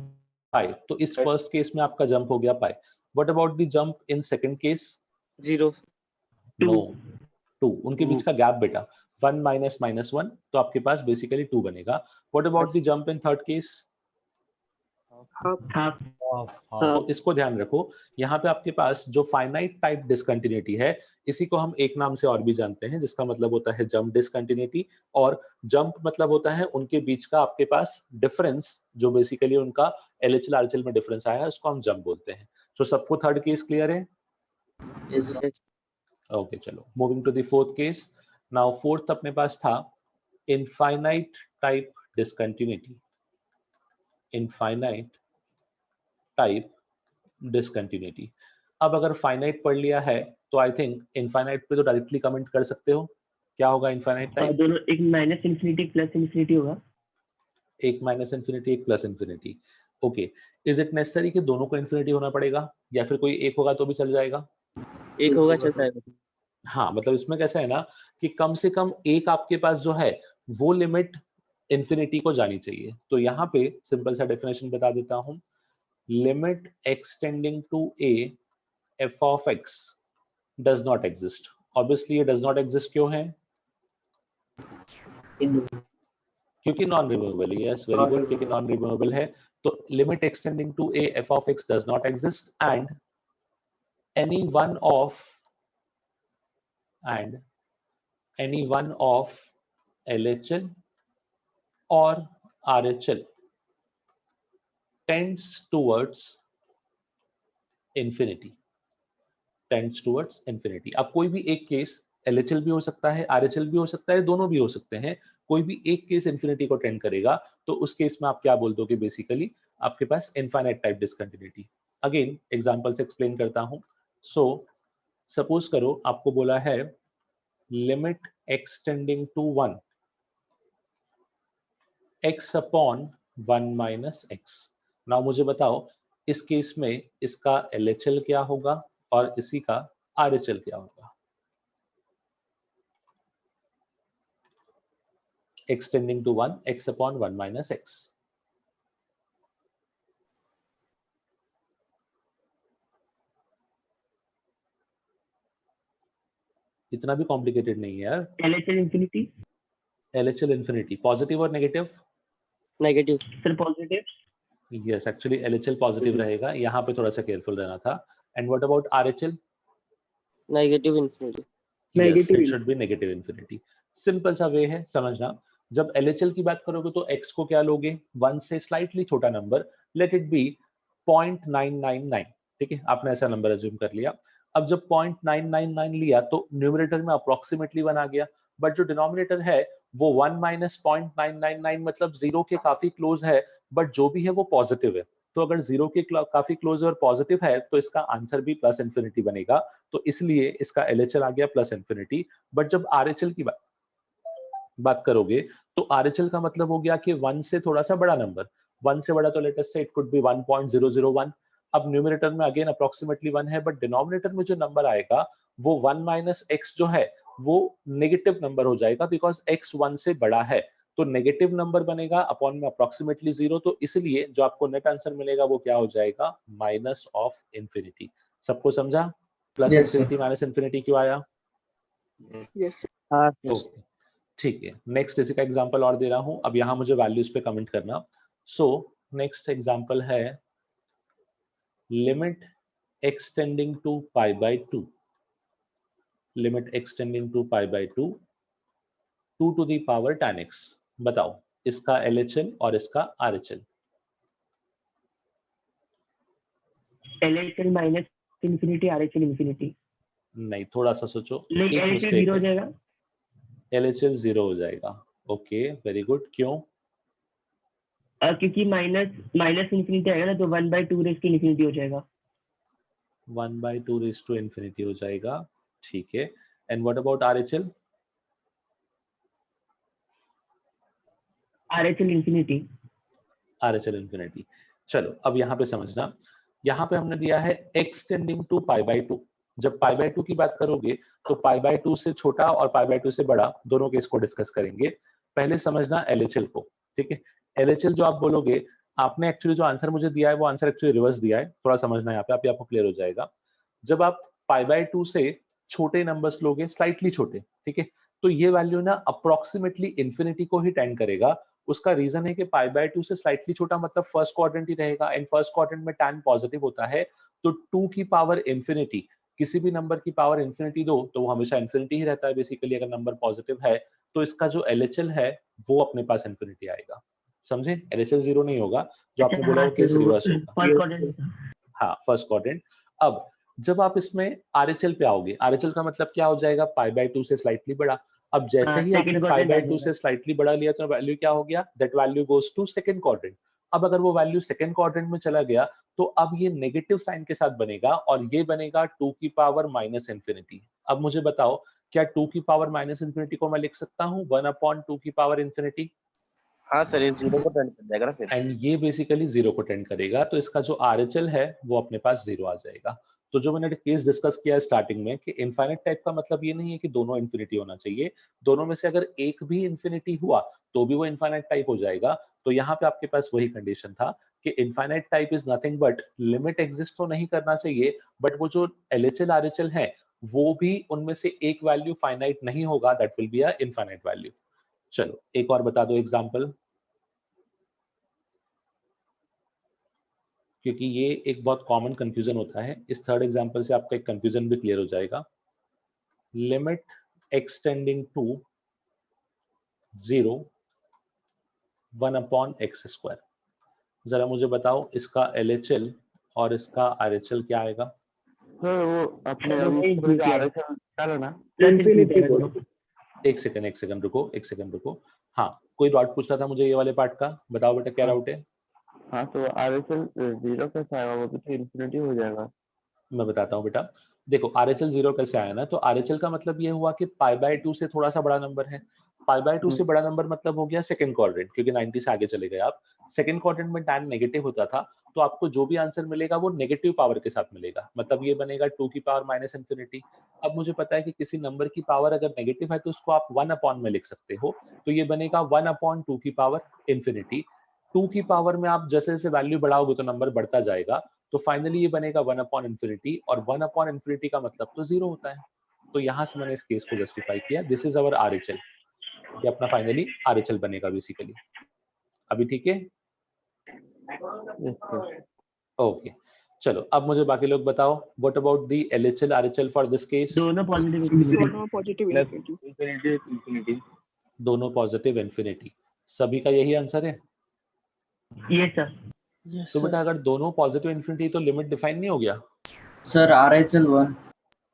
पाई। तो इस फर्स्ट केस में आपका जंप हो गया पाई। What about the jump in second case? 0। No, 2। उनके बीच का गैप बेटा 1 माइनस -1, तो आपके पास बेसिकली 2 बनेगा। What about the jump in third case? Half तो इसको ध्यान रखो, यहाँ पे आपके पास जो फाइनाइट टाइप डिसकंटिन्यूटी है, इसी को हम एक नाम से और भी जानते हैं, जिसका मतलब होता है जंप डिसकंटिन्यूटी। और जंप मतलब होता है उनके बीच का आपके पास डिफरेंस, जो बेसिकली उनका एलएचएल आरएचएल में डिफरेंस आया है, उसको हम जंप बोलते हैं। तो सबको थर्ड केस क्लियर है? Yes. ओके, चलो moving to the fourth case. Now fourth अपने पास था infinite type discontinuity. Infinite type discontinuity. अब अगर फाइनाइट पढ़ लिया है तो आई थिंक इनफाइनाइट पे तो डायरेक्टली कमेंट कर सकते हो। क्या होगा इनफाइनाइट टाइप? दोनों एक माइनस इन्फिनिटी प्लस इन्फिनिटी होगा। एक माइनस इन्फिनिटी, एक plus infinity. Okay, is it necessary कि दोनों को इन्फिनिटी होना पड़ेगा, या फिर कोई एक होगा तो भी चल जाएगा? एक होगा चल जाएगा। हाँ, मतलब इसमें कैसा है ना कि कम से कम एक आपके पास जो है वो लिमिट इन्फिनिटी को जानी चाहिए। तो यहाँ पे सिंपल सा डेफिनेशन बता देता हूँ। Limit extending to a f of x does not exist. Obviously ये डज नॉट एग्जिस्ट क्यों है? क्योंकि नॉन रिमूवेबल है। यस, वेरी गुड, क्योंकि नॉन रिमूवेबल है। तो limit extending to a f of x does not exist and any one of LHL or RHL tends towards infinity. Tends towards infinity. अब कोई भी एक केस LHL भी हो सकता है, RHL भी हो सकता है, दोनों भी हो सकते हैं। कोई भी एक केस इंफिनिटी को टेंड करेगा, तो उस केस में आप क्या बोल दोगे? बेसिकली आपके पास infinite type discontinuity. Again example से एक्सप्लेन करता हूं। सो सपोज करो आपको बोला है limit extending to 1 x upon 1 minus x। Now मुझे बताओ इस केस में इसका LHL क्या होगा और इसी का RHL क्या होगा? X tending to 1 x upon 1 minus x। इतना भी कॉम्प्लिकेटेड नहीं है यार। LHL infinity. LHL infinity positive और negative? Negative sir positive. Yes, actually LHL positive रहेगा, यहाँ पे थोड़ा सा केयरफुल रहना था। And what about RHL? Negative infinity. Yes, it should be negative infinity. Simple सा वे है समझना। जब LHL की बात करोगे तो x को क्या लोगे? 1 से स्लाइटली छोटा नंबर, लेट इट बी 0.999। ठीक है, आपने ऐसा नंबर अज्यूम कर लिया। अब जब 0.999 लिया तो न्यूमरेटर में अप्रोक्सीमेटली 1 आ गया, बट जो डिनोमिनेटर है वो 1 माइनस 0.999 मतलब 0 के काफी क्लोज है, बट जो भी है वो पॉजिटिव है। तो अगर 0 के काफी क्लोज और पॉजिटिव है तो इसका आंसर भी प्लस इन्फिनिटी बनेगा। तो इसलिए इसका LHL आ गया प्लस इन्फिनिटी। बट जब RHL की बात करोगे तो RHL का मतलब हो गया कि 1 से थोड़ा सा बड़ा नंबर। 1 से बड़ा तो लेट अस से इट कुड बी 1.001। अब न्यूमरेटर में अगेन अप्रोक्सीमेटली 1 है, बट डिनोमिनेटर में जो नंबर आएगा वो 1 माइनस x जो है वो नेगेटिव नंबर हो जाएगा, बिकॉज x 1 से बड़ा है। तो नेगेटिव नंबर बनेगा अपॉन में अप्रोक्सीमेटली 0। तो इसलिए जो आपको नेट आंसर मिलेगा वो क्या हो जाएगा? Minus of infinity. सबको समझा? प्लस इन्फिनिटी माइनस इन्फिनिटी क्यों आया? हाँ ओके, ठीक है। नेक्स्ट इसी का एग्जांपल और दे रहा हूं। अब यहाँ मुझे वैल्यूज पे कमेंट करना। सो नेक्स्ट एग्जांपल है limit extending to pi by 2। Limit extending to pi by 2 2 to the power tan x। बताओ इसका LHL और इसका RHL। LHL minus infinity RHL infinity. नहीं, थोड़ा सा सोचो। नहीं, एक LHL मिस्टेक 0 हो है। जाएगा। LHL 0 हो जाएगा। Okay, very good. क्यों? क्योंकि माइनस इन्फिनिटी आएगा ना, तो 1/2 रेज़ की इन्फिनिटी हो जाएगा। 1/2 रेज़ टू इन्फिनिटी हो जाएगा। ठीक है। And what about RHL? RHL infinity. RHL infinity. चलो अब यहाँ पे समझना। यहाँ पे हमने दिया है एक्सटेंडिंग टू पाई बाय 2। जब पाई बाय 2 की बात करोगे तो पाई बाय 2 से छोटा और पाई बाय 2 से बड़ा दोनों केस को डिस्कस करेंगे। पहले समझना LHL को। ठीक है, LHL जो आप बोलोगे, आपने एक्चुअली जो आंसर मुझे दिया है वो आंसर एक्चुअली रिवर्स दिया है। थोड़ा समझना यहाँ पे, आपको क्लियर हो जाएगा। जब आप पाई बाय 2 से छोटे नंबर्स लोगे, स्लाइटली छोटे, ठीक है, तो ये वैल्यू ना अप्रोक्सीमेटली इन्फिनिटी को ही टेंड करेगा। उसका रीजन है कि पाई बाय 2 से स्लाइटली छोटा मतलब फर्स्ट क्वाड्रेंट ही रहेगा, एंड फर्स्ट क्वाड्रेंट में tan पॉजिटिव होता है, तो 2 की पावर इंफिनिटी, किसी भी नंबर की पावर इंफिनिटी दो तो वो हमेशा इंफिनिटी ही रहता है बेसिकली अगर नंबर पॉजिटिव है, तो इसका जो LHL है वो अपने पास इंफिनिटी आएगा। समझे? LHL 0 नहीं होगा, जो आपने बोला वो केस रिवर्स होगा। फर्स्ट क्वाड्रेंट हाँ, फर्स्ट क्वाड्रेंट। अब जब आप इसमें RHL पे आओगे, RHL का मतलब क्या हो जाएगा, पाई बाय 2 से स्लाइटली बड़ा। अब जैसे ही आपने second पाई quadrant बाय आ 2 से स्लाइटली बड़ा लिया तो वैल्यू क्या हो गया, that value goes to second quadrant. अब अगर वो वैल्यू सेकंड क्वाड्रेंट में चला गया तो अब ये नेगेटिव साइन के साथ बनेगा और ये बनेगा 2 की पावर माइनस इंफिनिटी। अब मुझे बताओ, क्या 2 की पावर माइनस इंफिनिटी को मैं लिख सकता हूँ 1/2 की पावर इंफिनिटी? हाँ सर, ये 0 को टर्न कर जाएगा ना फिर। एंड ये बेसिकली 0 को टेंड करेगा, तो इसका जो RHL है वो अपने पास 0 आ जाएगा। तो जो मैंने केस डिस्कस किया है स्टार्टिंग में कि इनफाइनाइट टाइप का मतलब ये नहीं है कि दोनों इंफिनिटी होना चाहिए, दोनों में से अगर एक भी इंफिनिटी हुआ तो भी वो इनफाइनाइट टाइप हो जाएगा। तो यहाँ पे आपके पास वही कंडीशन था कि infinite type is nothing but limit exist तो नहीं करना चाहिए, बट वो जो LHL RHL है वो भी उनमें से एक वैल्यू फाइनाइट नहीं होगा, that will be a infinite value. चलो एक और बता दो एग्जाम्पल, क्योंकि ये एक बहुत कॉमन कंफ्यूजन होता है। इस थर्ड एग्जांपल से आपका एक कंफ्यूजन भी क्लियर हो जाएगा। Limit extending to 0 1/x²। जरा मुझे बताओ इसका LHL और इसका RHL क्या आएगा? सर वो अपने दोनों अभी ही GT है। RHL डालो ना। इंफिनिटी दोनों। एक सेकंड रुको। हाँ, कोई डाउट पूछ रहा था मुझे ये वाले पार्ट का, बताओ बेटा क्या डाउट है? हाँ तो RHL 0 कैसे आएगा, वो भी तो इंफिनिटी हो जाएगा। मैं बताता हूँ बेटा। देखो RHL 0 कैसे आया ना, तो RHL का मतलब ये हुआ कि पाई बाय 2 से थोड़ा सा बड़ा नंबर है। पाई बाय 2 से बड़ा नंबर मतलब हो गया सेकंड क्वाड्रेंट, क्योंकि 90 से आगे चले गए आप। सेकंड क्वाड्रेंट में tan नेगेटिव होता था, तो आपको जो भी आंसर मिलेगा वो नेगेटिव पावर के साथ मिलेगा, मतलब ये बनेगा 2 की पावर माइनस इंफिनिटी। अब मुझे पता है कि किसी नंबर की पावर अगर नेगेटिव है तो उसको आप 1 अपॉन में लिख सकते हो, तो ये बनेगा 1/2 की पावर इंफिनिटी। 2 की पावर में आप जैसे जैसे वैल्यू बढ़ाओगे तो नंबर बढ़ता जाएगा, तो फाइनली ये बनेगा 1/infinity, और 1/infinity का मतलब तो 0 होता है। तो यहाँ से मैंने इस केस को जस्टिफाई किया, दिस इज अवर RHL। ये अपना फाइनली RHL बनेगा बेसिकली। अभी ठीक है? ओके, चलो अब मुझे बाकी लोग बताओ, what about the LHL RHL for this case? दोनों पॉजिटिव दोनों पॉजिटिव इंफिनिटी। दोनों पॉजिटिव इंफिनिटी। सभी का यही आंसर है? Yes sir. तो बेटा अगर दोनों पॉजिटिव इंफिनिटी तो लिमिट डिफाइन नहीं हो गया? Sir RHL 1।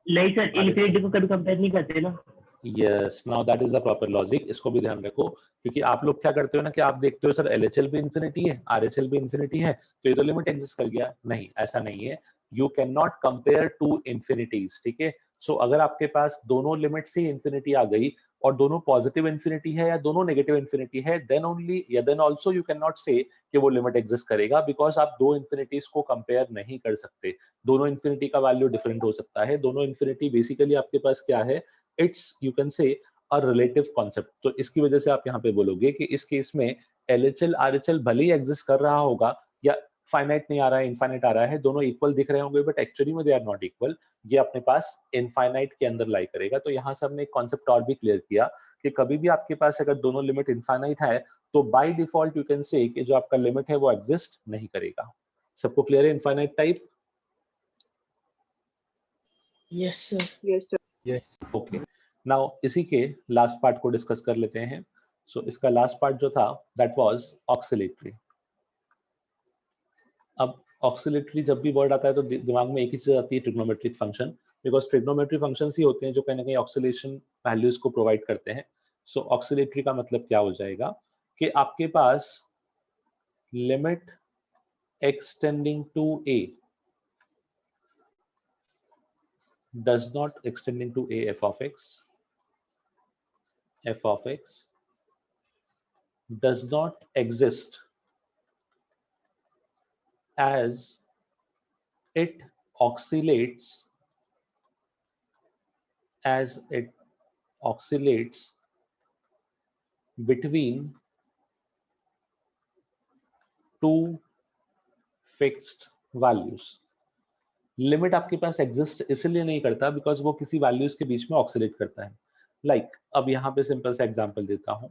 नहीं सर, इंफिनिटी को कभी कंपेयर नहीं करते ना। Yes, now that is the proper logic. इसको भी ध्यान रखो, क्योंकि आप लोग क्या करते हो ना कि आप देखते हो सर LHL भी इंफिनिटी है, RHL भी इंफिनिटी है, तो ये तो लिमिट एग्जिस्ट कर गया। नहीं, ऐसा नहीं है। You can not compare two infinities, ठीक है? सो अगर आपके पास दोनों लिमिट से इंफिनिटी आ गई और दोनों पॉजिटिव इंफिनिटी है या दोनों नेगेटिव इंफिनिटी है, देन ओनली या then also you can not say कि वो लिमिट एग्जिस्ट करेगा, बिकॉज आप दो इंफिनिटीज को कंपेयर नहीं कर सकते। दोनों इंफिनिटी का वैल्यू डिफरेंट हो सकता है। दोनों इंफिनिटी बेसिकली आपके पास क्या है, इट्स यू कैन से अ रिलेटिव कॉन्सेप्ट। तो इसकी वजह से आप यहाँ पे बोलोगे कि इस केस में LHL RHL भले ही एग्जिस्ट कर रहा होगा या फाइनाइट नहीं आ रहा है, इनफाइनाइट आ रहा है, दोनों इक्वल दिख रहे होंगे, बट एक्चुअली में दे आर नॉट इक्वल। ये अपने पास इनफाइनाइट के अंदर लाई करेगा। तो यहाँ से हमने एक कॉन्सेप्ट और भी क्लियर किया कि कभी भी आपके पास अगर दोनों लिमिट इनफाइनाइट है तो बाय डिफॉल्ट यू कैन से कि जो आपका लिमिट है वो एग्जिस्ट नहीं करेगा। सबको क्लियर है infinite type? Yes sir. Okay, now इसी के लास्ट पार्ट को डिस्कस कर लेते हैं। सो इसका लास्ट पार्ट जो था दैट वाज ऑक्सिलेटरी। अब ऑक्सिलेटरी जब भी वर्ड आता है तो दिमाग में एक ही चीज आती है, trigonometric function, because trigonometric functions ही होते हैं जो कहीं ना कहीं ऑक्सिलेशन वैल्यूज को प्रोवाइड करते हैं। सो ऑक्सिलेटरी का मतलब क्या हो जाएगा कि आपके पास limit extending to a does not extending to a f of x does not exist as it oscillates between two fixed values। Limit आपके पास एग्जिस्ट इसलिए नहीं करता बिकॉज वो किसी वैल्यूज के बीच में ऑक्सिलेट करता है। लाइक अब यहाँ पे सिंपल सा एग्जांपल देता हूँ।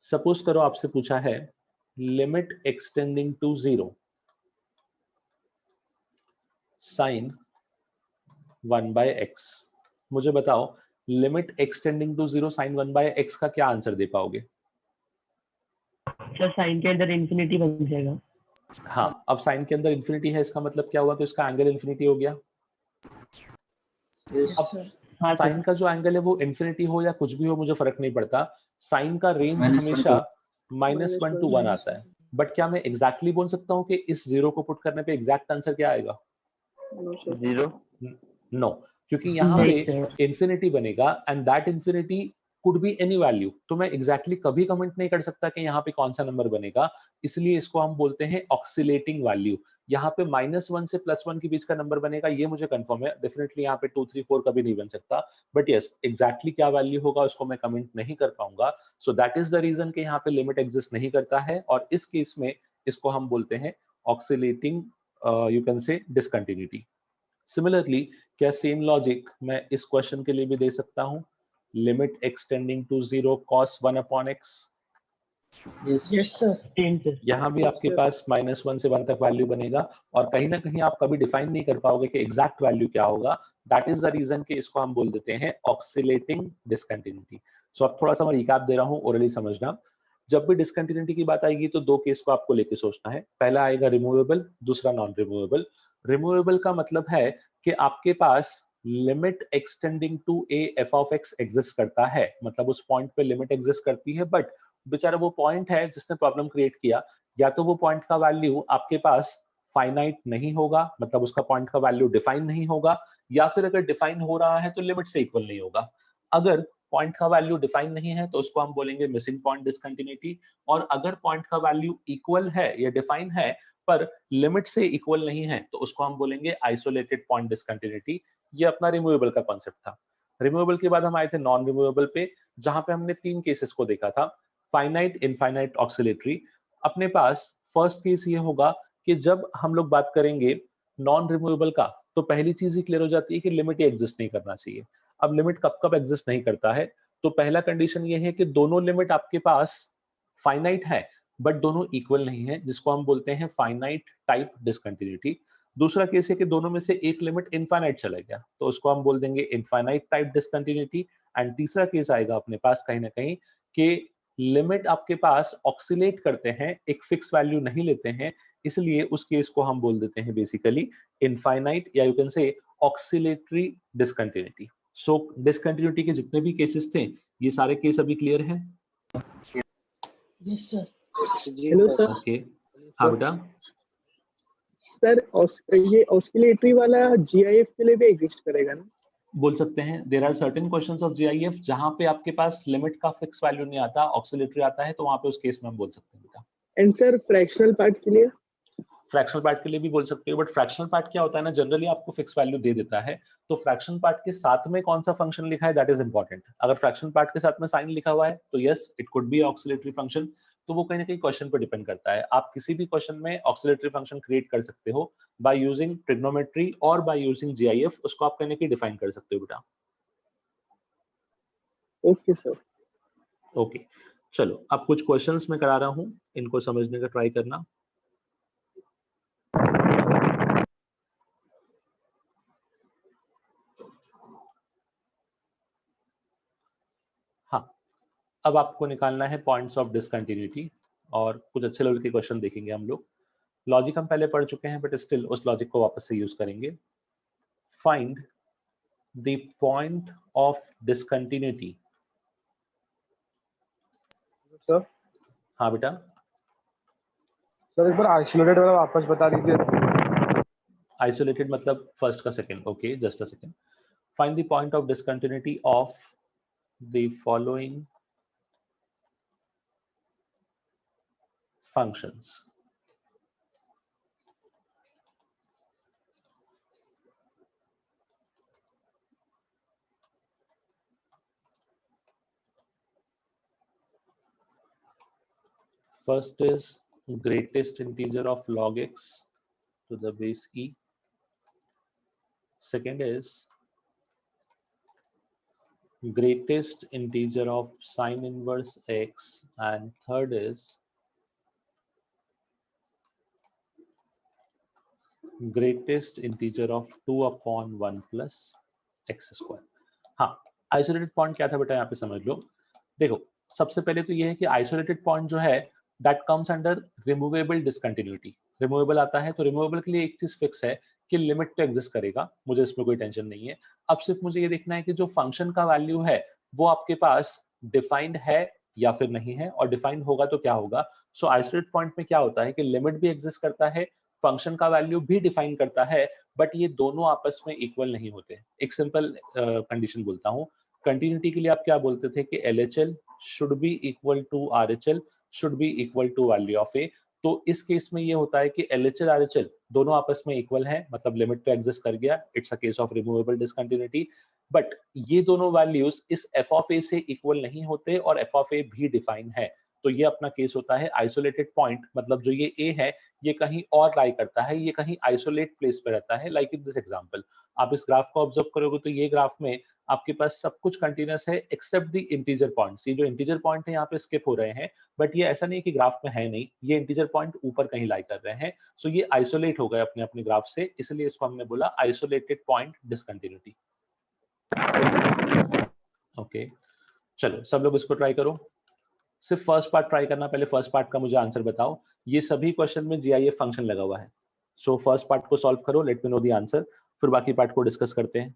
सपोज करो आपसे पूछा है limit extending to 0 sine 1 by x. मुझे बताओ limit extending to 0 sine 1 by x का क्या आंसर दे पाओगे? सर साइन के अंदर इंफिनिटी बन जाएगा। हाँ, अब साइन के अंदर इंफिनिटी है, इसका मतलब क्या हुआ कि उसका एंगल इंफिनिटी हो गया। Yes. अब हाँ सर। साइन का जो एंगल है वो इंफिनिटी हो या कुछ भी हो, मुझे फर्क नहीं पड़ता। साइन का रेंज -1 हमेशा to -1 to 1 आता है। बट क्या मैं एग्जैक्टली बोल सकता हूँ कि इस 0 को पुट करने पे एग्जैक्ट आंसर क्या आएगा? No, sir. 0 नो, क्योंकि यहाँ नहीं पे सर। इंफिनिटी बनेगा and that infinity could be any value. तो मैं एग्जैक्टली कभी कमेंट नहीं कर सकता कि यहाँ पे कौन सा नंबर बनेगा, इसलिए इसको हम बोलते हैं ऑक्सीलेटिंग वैल्यू। यहाँ पे -1 से +1 के बीच का नंबर बनेगा, ये मुझे कंफर्म है। डेफिनेटली यहाँ पे 2, 3, 4 कभी नहीं बन सकता, बट यस एग्जैक्टली क्या वैल्यू होगा उसको मैं कमेंट नहीं कर पाऊंगा। So that is the reason कि यहाँ पे लिमिट एग्जिस्ट नहीं करता है, और इस केस में इसको हम बोलते हैं oscillating you can say discontinuity. Similarly क्या सेम लॉजिक मैं इस क्वेश्चन के लिए भी दे सकता हूं? Limit extending to 0 cos 1 upon x। Yes. Yes, sir. Same sir. यहाँ भी आपके पास -1 से 1 तक वैल्यू बनेगा, और कहीं ना कहीं आप कभी डिफाइन नहीं कर पाओगे कि एग्जैक्ट वैल्यू क्या होगा। दैट इज द रीजन कि इसको हम बोल देते हैं ऑक्सीलेटिंग डिसकंटिन्यूटी। सो अब थोड़ा सा मैं रिकैप दे रहा हूँ, ओरली समझना। जब भी डिसकंटिन्यूटी की बात आएगी तो दो केस को आपको लेके सोचना है। पहला आएगा रिमूवेबल, दूसरा नॉन रिमूवेबल। रिमूवेबल का मतलब है कि आपके पास limit extending to a f of x exist करता है, मतलब उस पॉइंट पे लिमिट एग्जिस्ट करती है, बट बेचारा वो पॉइंट है जिसने प्रॉब्लम क्रिएट किया, या तो वो पॉइंट का वैल्यू आपके पास फाइनाइट नहीं होगा, मतलब उसका पॉइंट का वैल्यू डिफाइन नहीं होगा, या फिर अगर डिफाइन हो रहा है तो लिमिट से इक्वल नहीं होगा। अगर पॉइंट का वैल्यू डिफाइन नहीं है तो उसको हम बोलेंगे मिसिंग पॉइंट डिसकंटिन्यूटी, और अगर पॉइंट का वैल्यू इक्वल है या डिफाइन है पर लिमिट से इक्वल नहीं है तो उसको हम बोलेंगे आइसोलेटेड पॉइंट डिसकंटिन्यूटी। ये अपना रिमूवेबल का कॉन्सेप्ट था। रिमूवेबल के बाद हम आए थे नॉन रिमूवेबल पे, जहां पे हमने 3 केसेस को देखा था, फाइनाइट, इनफाइनाइट, ऑक्सीलेटरी। अपने पास फर्स्ट केस ये होगा कि जब हम लोग बात करेंगे नॉन रिमूवेबल का, तो पहली चीज ही क्लियर हो जाती है कि लिमिट ही एग्जिस्ट नहीं करना चाहिए। अब लिमिट कब कब एग्जिस्ट नहीं करता है? तो पहला कंडीशन ये है कि दोनों लिमिट आपके पास फाइनाइट है बट दोनों इक्वल नहीं है, जिसको हम बोलते हैं फाइनाइट टाइप डिसकंटिन्यूटी। दूसरा केस है कि दोनों में से एक लिमिट इनफाइनाइट चला गया, तो उसको हम बोल देंगे इनफाइनाइट टाइप डिसकंटिन्यूटी। एंड तीसरा केस आएगा अपने पास कहीं ना कहीं कि लिमिट आपके पास ऑक्सीलेट करते हैं, एक फिक्स वैल्यू नहीं लेते हैं, इसलिए उस केस को हम बोल देते हैं बेसिकली इनफाइनाइट, या you can say oscillatory discontinuity. So discontinuity के जितने भी केसेस थे, ये सारे केस अभी क्लियर है? Yes, sir. Hello sir. Okay, हाँ बेटा। सर ये ऑस्किलेटरी वाला जीआईएफ के लिए भी एग्जिस्ट करेगा ना? बोल सकते हैं there are certain questions of GIF जहां पे आपके पास लिमिट का फिक्स वैल्यू नहीं आता, ऑक्सीलेटरी आता है, तो वहां पे उस केस में हम बोल सकते हैं बेटा। एंड सर फ्रैक्शनल पार्ट के लिए? फ्रैक्शनल पार्ट के लिए भी बोल सकते हो, बट फ्रैक्शनल पार्ट क्या होता है ना, जनरली आपको फिक्स वैल्यू दे देता है, तो फ्रैक्शनल पार्ट के साथ में कौन सा फंक्शन लिखा है दैट इज इंपॉर्टेंट। अगर फ्रैक्शनल पार्ट के साथ में साइन लिखा हुआ है तो yes it could be oscillatory function. तो वो कहीं ना कहीं क्वेश्चन पर डिपेंड करता है। आप किसी भी क्वेश्चन में ऑक्सीलेटरी फंक्शन क्रिएट कर सकते हो बाय यूजिंग ट्रिग्नोमेट्री और बाय यूजिंग जीआईएफ, उसको आप कहीं ना कहीं डिफाइन कर सकते हो बेटा। Okay sir. ओके चलो, अब कुछ क्वेश्चंस मैं करा रहा हूं, इनको समझने का ट्राई करना। हाँ, अब आपको निकालना है पॉइंट्स ऑफ डिसकंटिन्यूटी, और कुछ अच्छे लेवल के क्वेश्चन देखेंगे हम लोग। लॉजिक हम पहले पढ़ चुके हैं बट स्टिल उस लॉजिक को वापस से यूज करेंगे। Find the point of discontinuity. Sir हाँ बेटा। सर एक बार आइसोलेटेड वाला वापस बता दीजिए। आइसोलेटेड मतलब फर्स्ट का second. Okay just a second. Find the point of discontinuity of the following functions. First is greatest integer of log x to the base e. Second is greatest integer of sine inverse x, and third is greatest integer of 2 upon 1 plus x square. हाँ, isolated point क्या था बेटा, यहाँ पे समझ लो. देखो, सबसे पहले तो ये है कि आइसोलेटेड पॉइंट जो है that comes under removable discontinuity. Removable आता है तो रिमूवेबल के लिए एक चीज फिक्स है कि लिमिट तो एग्जिस्ट करेगा, मुझे इसमें कोई टेंशन नहीं है. अब सिर्फ मुझे ये देखना है कि जो फंक्शन का वैल्यू है वो आपके पास डिफाइंड है या फिर नहीं है, और डिफाइंड होगा तो क्या होगा. सो आइसोलेटेड पॉइंट में क्या होता है कि लिमिट भी एग्जिस्ट करता है, फंक्शन का वैल्यू भी डिफाइन करता है, बट ये दोनों आपस में इक्वल नहीं होते. एक सिंपल कंडीशन बोलता हूँ. कंटिन्यूटी के लिए आप क्या बोलते थे कि LHL should be equal to RHL should be equal to value of a. तो इस केस में ये होता है कि LHL RHL दोनों आपस में इक्वल हैं, मतलब लिमिट तो एग्जिस्ट कर गया. It's a case of removable discontinuity. But ये दोनों वैल्यूज इस f ऑफ a से इक्वल नहीं होते और f ऑफ a भी डिफाइन है. तो ये अपना केस होता है आइसोलेटेड पॉइंट. मतलब जो ये a है ये कहीं और लाई करता है, ये कहीं आइसोलेट प्लेस पे रहता है. लाइक इन दिस एग्जांपल, आप इस ग्राफ को ऑब्जर्व करोगे तो ये ग्राफ में आपके पास सब कुछ कंटिन्यूअस है एक्सेप्ट द इंटीजर पॉइंट्स. ये जो इंटीजर पॉइंट है यहाँ पे स्किप हो रहे हैं, बट ये ऐसा नहीं कि ग्राफ में है नहीं, ये इंटीजर पॉइंट ऊपर कहीं लाई कर रहे हैं. सो ये आइसोलेट हो गए अपने अपने ग्राफ से, इसलिए इसको हमने बोला आइसोलेटेड पॉइंट डिसकंटिन्यूटी. ओके, चलो सब लोग इसको ट्राई करो. सिर्फ फर्स्ट पार्ट ट्राई करना. पहले फर्स्ट पार्ट का मुझे आंसर बताओ. ये सभी क्वेश्चन में GIF फंक्शन लगा हुआ है. सो फर्स्ट पार्ट को सॉल्व करो, let me know the answer, फिर बाकी पार्ट को डिस्कस करते हैं.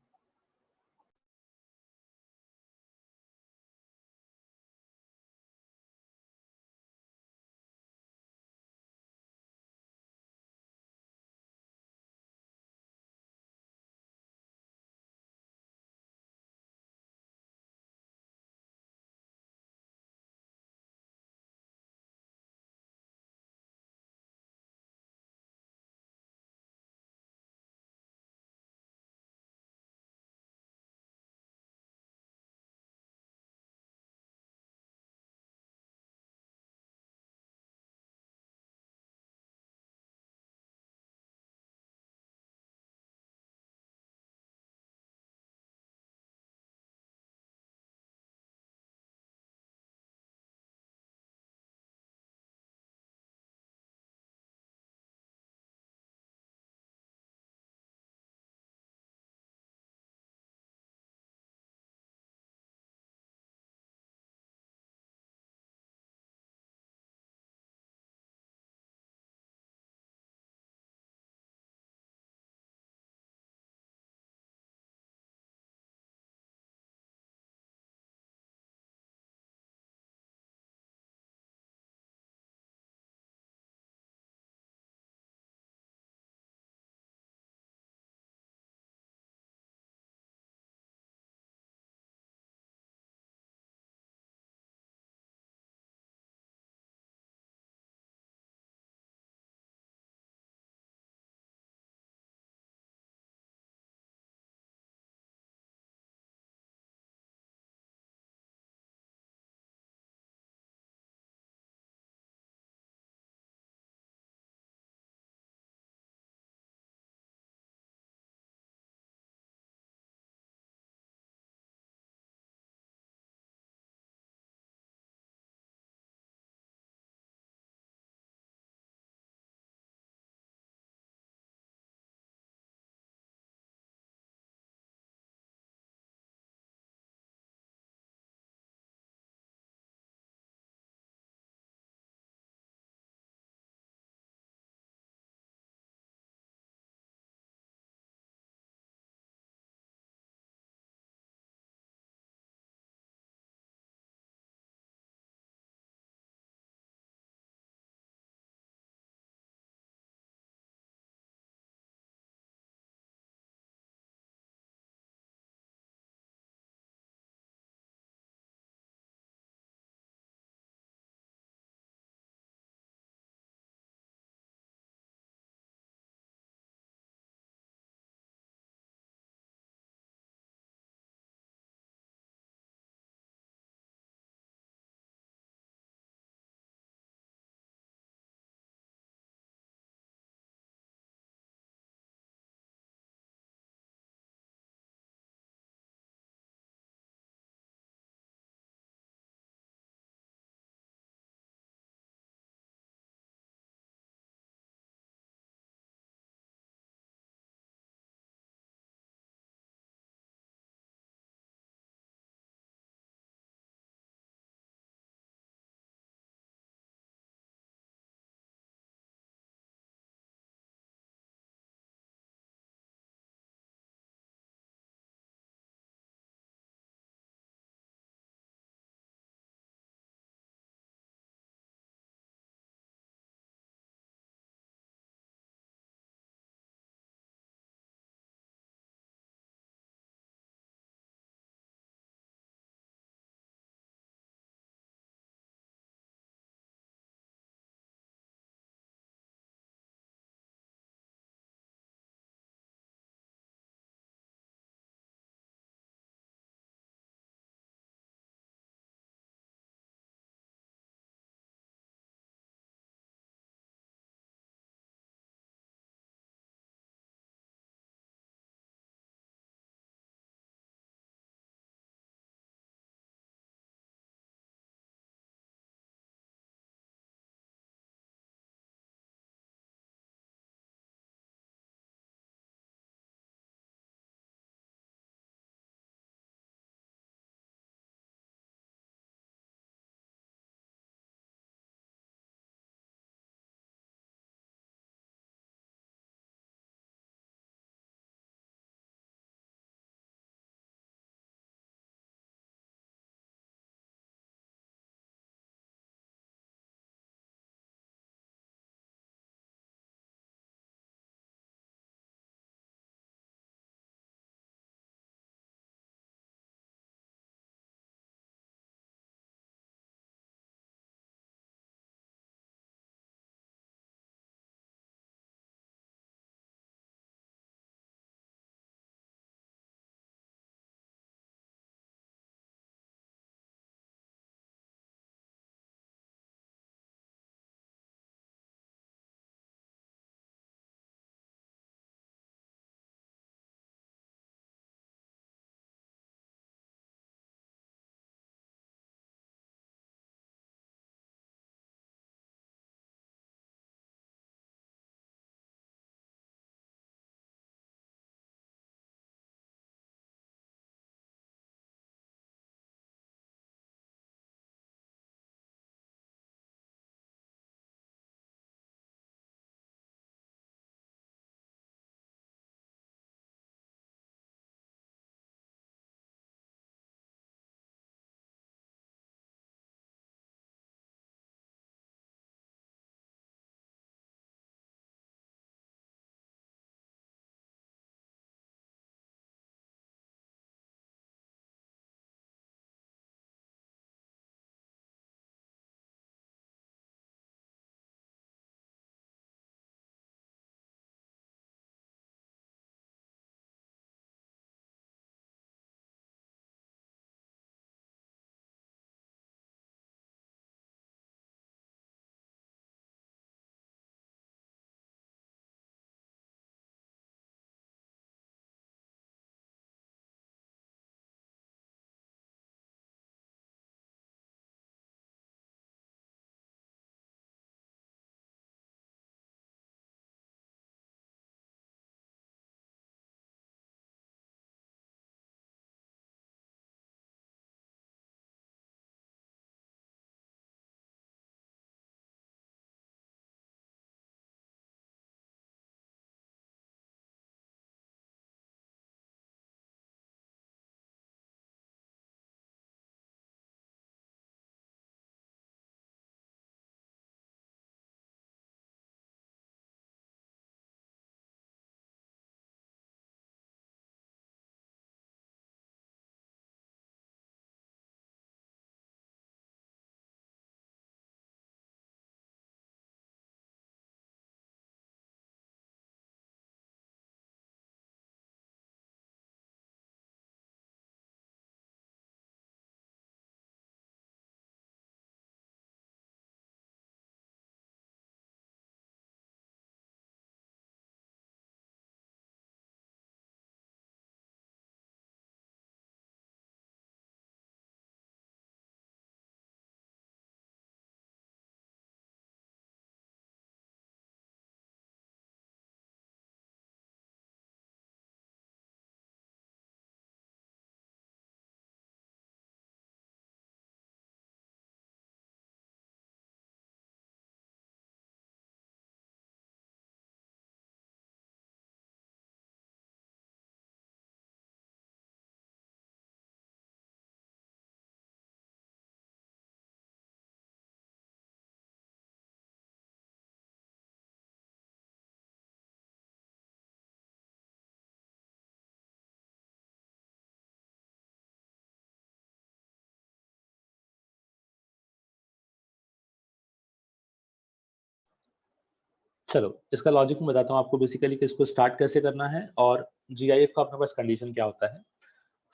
चलो इसका लॉजिक मैं बताता हूँ आपको बेसिकली कि इसको स्टार्ट कैसे करना है और जीआईएफ का अपने पास कंडीशन क्या होता है।